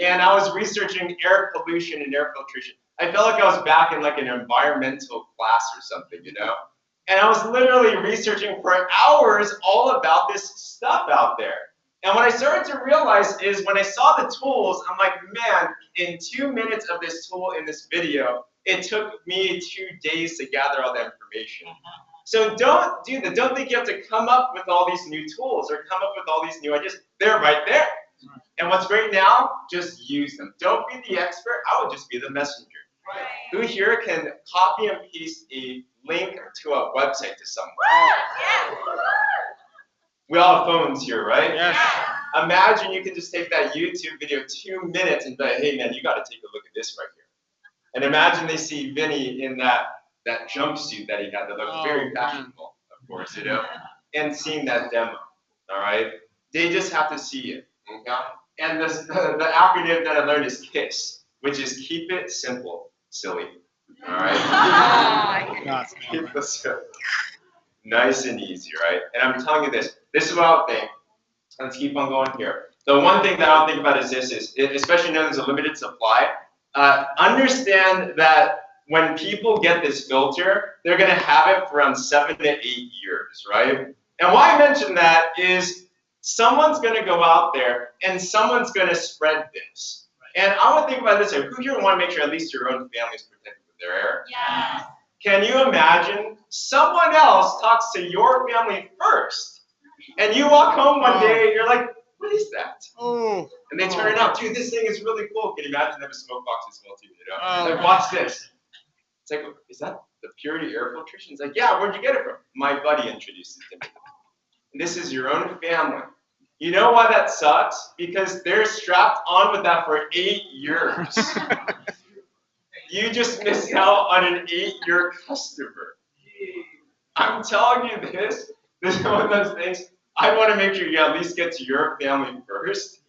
And I was researching air pollution and air filtration. I felt like I was back in an environmental class or something, you know? And I was literally researching for hours all about this stuff out there. And what I started to realize is when I saw the tools, I'm like, man, in 2 minutes of this tool in this video, it took me 2 days to gather all the information. So don't do that. Don't think you have to come up with all these new tools or come up with all these new ideas. They're right there. And what's great now, just use them. Don't be the expert. I would just be the messenger. Who here can copy and paste a link to a website to someone? We all have phones here, right? Yes. Imagine you can just take that YouTube video 2 minutes and be like, hey man, you got to take a look at this right here. And imagine they see Vinny in that jumpsuit that he had that looked very fashionable, of course, you know, and seeing that demo, all right? They just have to see it, okay? And the acronym that I learned is KISS, which is keep it simple, silly, all right? Keep it simple. Nice and easy, right? And I'm telling you this is what I'll think. Let's keep on going here. The one thing that I'll think about is this, especially now there's a limited supply, understand that when people get this filter, they're gonna have it for around 7 to 8 years, right? And why I mention that is someone's gonna go out there and someone's gonna spread this. And I would think about this, who here wanna make sure at least your own family is protected with their air? Yes. Can you imagine someone else talks to your family first, and you walk home one day and you're like, what is that? And they turn it on. Dude, this thing is really cool. Can you imagine them a smoke box as well, too, you know? Like, watch this. It's like, is that the Puritii Air filtration? It's like, yeah, where'd you get it from? My buddy introduced it to me. And this is your own family. You know why that sucks? Because they're strapped on with that for 8 years. You just missed out on an 8-year customer. I'm telling you this is one of those things. I want to make sure you at least get to your family first,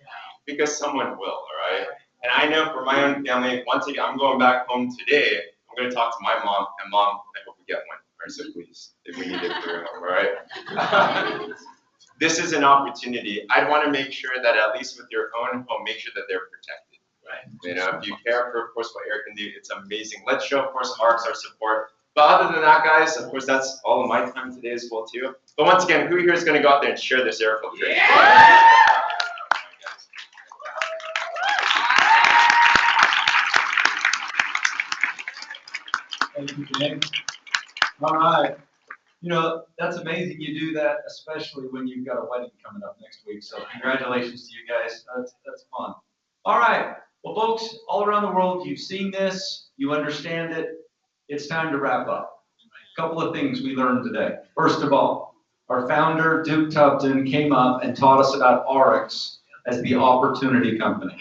because someone will, all right? And I know for my own family, once again, I'm going back home today. I'm going to talk to my mom, and Mom, I hope we get one, so please, if we need it for your home, all right? This is an opportunity. I'd want to make sure that at least with your own home, make sure that they're protected. Right. You know, if you care for, of course, what air can do, it's amazing. Let's show, of course, ARIIX our support. But other than that, guys, of course, that's all of my time today as well, too. But once again, who here is going to go out there and share this air filtration? Yeah! Thank you, James. All right. You know, that's amazing you do that, especially when you've got a wedding coming up next week. So congratulations to you guys. That's fun. All right. Well, folks, all around the world, you've seen this. You understand it. It's time to wrap up. A couple of things we learned today. First of all, our founder, Duke Tupton, came up and taught us about ARIIX as the opportunity company.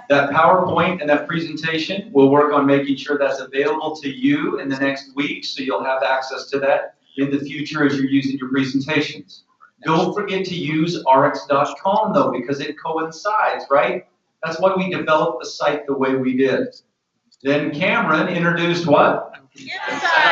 That PowerPoint and that presentation, we'll work on making sure that's available to you in the next week, so you'll have access to that in the future as you're using your presentations. Don't forget to use ARIIX.com though, because it coincides, right? That's why we developed the site the way we did. Then Cameron introduced what?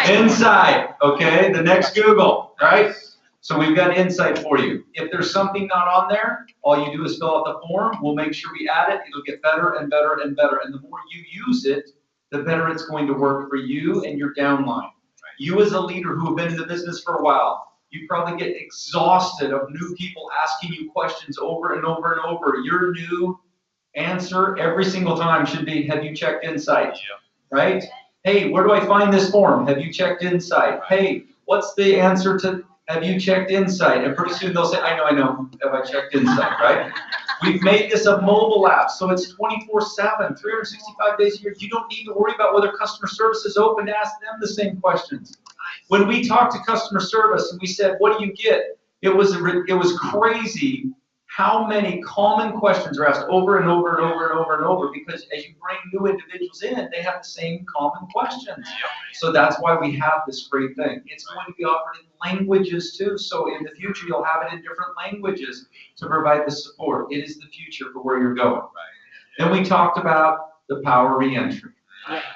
Insight, okay? The next Google, right? So we've got Insight for you. If there's something not on there, all you do is fill out the form. We'll make sure we add it. It'll get better and better and better. And the more you use it, the better it's going to work for you and your downline. You as a leader who have been in the business for a while, you probably get exhausted of new people asking you questions over and over and over. Your new answer every single time should be, have you checked Insight? Right? Hey, where do I find this form? Have you checked Insight? Hey, what's the answer to, have you checked Insight? And pretty soon they'll say, I know, have I checked Insight, right? We've made this a mobile app, so it's 24/7, 365 days a year. You don't need to worry about whether customer service is open to ask them the same questions. When we talked to customer service and we said, what do you get? It was crazy how many common questions are asked over and over and over and over and over, because as you bring new individuals in, they have the same common questions. So that's why we have this great thing. It's going to be offered in languages too, so in the future you'll have it in different languages to provide the support. It is the future for where you're going. Then we talked about the power reentry.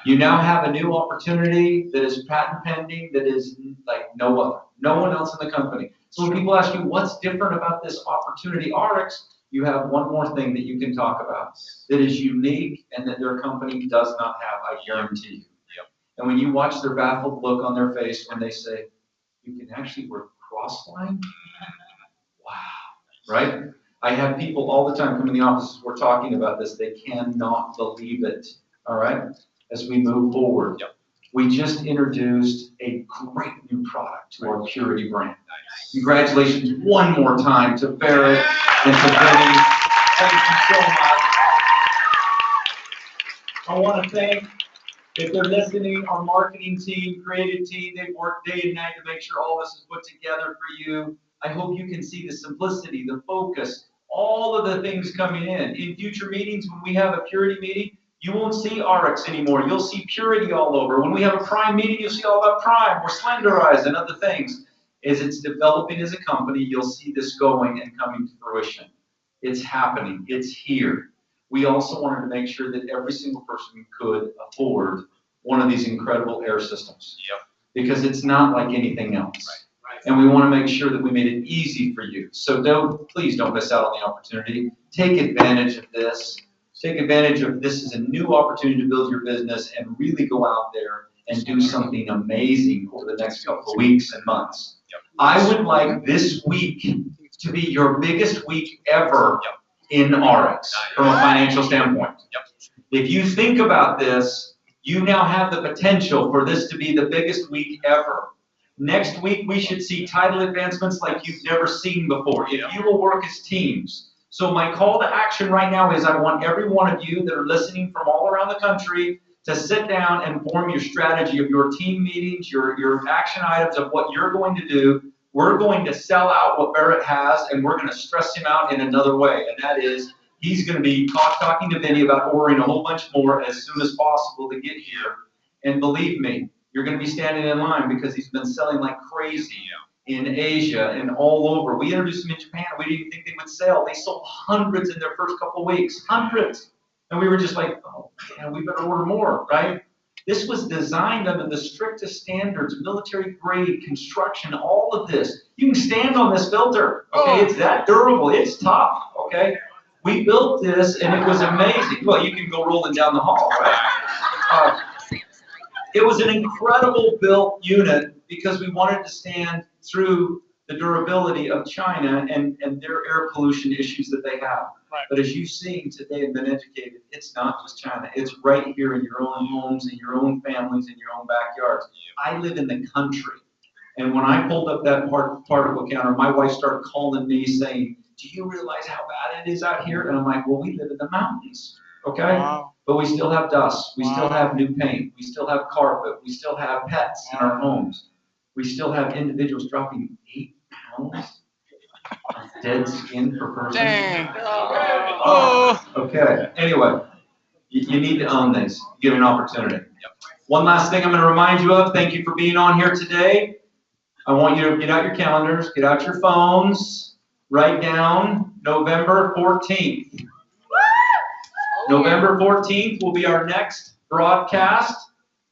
You now have a new opportunity that is patent pending, that is like no other, no one else in the company. So when people ask you what's different about this opportunity, ARIIX, you have one more thing that you can talk about that is unique and that their company does not have, I guarantee you. And when you watch their baffled look on their face when they say, you can actually work cross-line? Wow, right? I have people all the time come in the offices, we're talking about this, they cannot believe it, all right? As we move forward. We just introduced a great new product to our Puritii brand. Congratulations one more time to Barrett and to Vinny. Thank you so much. I want to thank, if they're listening, our marketing team, creative team, they've worked day and night to make sure all this is put together for you. I hope you can see the simplicity, the focus, all of the things coming in. In future meetings, when we have a Puritii meeting, you won't see ARIIX anymore. You'll see Puritii all over. When we have a Prime meeting, you'll see all about Prime or Slenderize and other things. As it's developing as a company, you'll see this going and coming to fruition. It's happening. It's here. We also wanted to make sure that every single person could afford one of these incredible air systems. Because it's not like anything else. And we want to make sure that we made it easy for you. So please don't miss out on the opportunity. Take advantage of this. Take advantage of this as a new opportunity to build your business and really go out there and do something amazing over the next couple of weeks and months. I would like this week to be your biggest week ever in ARIIX from a financial standpoint. If you think about this, you now have the potential for this to be the biggest week ever. Next week, we should see title advancements like you've never seen before. If you will work as teams. So my call to action right now is I want every one of you that are listening from all around the country to sit down and form your strategy of your team meetings, your action items of what you're going to do. We're going to sell out what Barrett has, and we're going to stress him out in another way, and that is he's going to be talking to Vinny about ordering a whole bunch more as soon as possible to get here. And believe me, you're going to be standing in line because he's been selling like crazy in Asia and all over. We introduced them in Japan. We didn't even think they would sell. They sold hundreds in their first couple of weeks, hundreds. And we were just like, oh man, we better order more, right? This was designed under the strictest standards, military grade, construction, all of this. You can stand on this filter, okay? It's that durable, it's tough, okay? We built this and it was amazing. Well, you can go rolling down the hall, right? It was an incredible built unit because we wanted to stand through the durability of China and their air pollution issues that they have. Right. But as you've seen today and been educated, it's not just China. It's right here in your own homes, in your own families, in your own backyards. I live in the country. And when I pulled up that particle counter, my wife started calling me saying, do you realize how bad it is out here? And I'm like, well, we live in the mountains, okay? Wow. But we still have dust. We still have new paint. We still have carpet. We still have pets in our homes. We still have individuals dropping 8 pounds of dead skin per person. Dang. Oh. Okay, anyway, you need to own this. You get an opportunity. One last thing I'm going to remind you of. Thank you for being on here today. I want you to get out your calendars, get out your phones, write down November 14th. November 14th will be our next broadcast.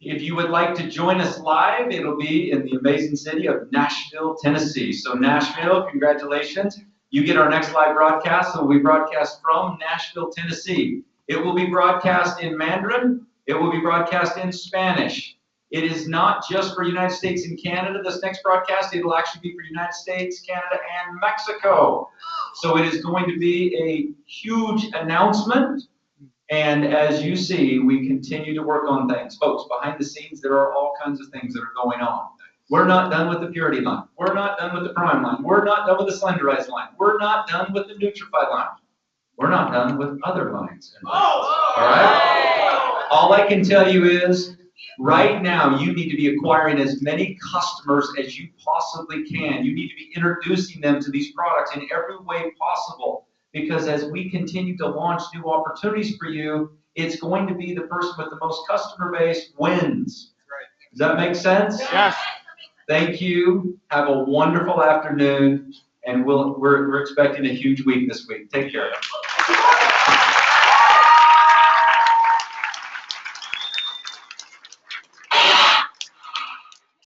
If you would like to join us live, it'll be in the amazing city of Nashville, Tennessee. So Nashville, congratulations. You get our next live broadcast. So we broadcast from Nashville, Tennessee. It will be broadcast in Mandarin. It will be broadcast in Spanish. It is not just for United States and Canada, this next broadcast. It will actually be for United States, Canada, and Mexico. So it is going to be a huge announcement. And as you see, we continue to work on things. Folks, behind the scenes, there are all kinds of things that are going on. We're not done with the Purity line. We're not done with the Prime line. We're not done with the Slenderized line. We're not done with the Nutrify line. We're not done with other lines. All right? All I can tell you is, right now, you need to be acquiring as many customers as you possibly can. You need to be introducing them to these products in every way possible. Because as we continue to launch new opportunities for you, it's going to be the person with the most customer base wins. Does that make sense? Yes. Thank you. Have a wonderful afternoon. And we're expecting a huge week this week. Take care.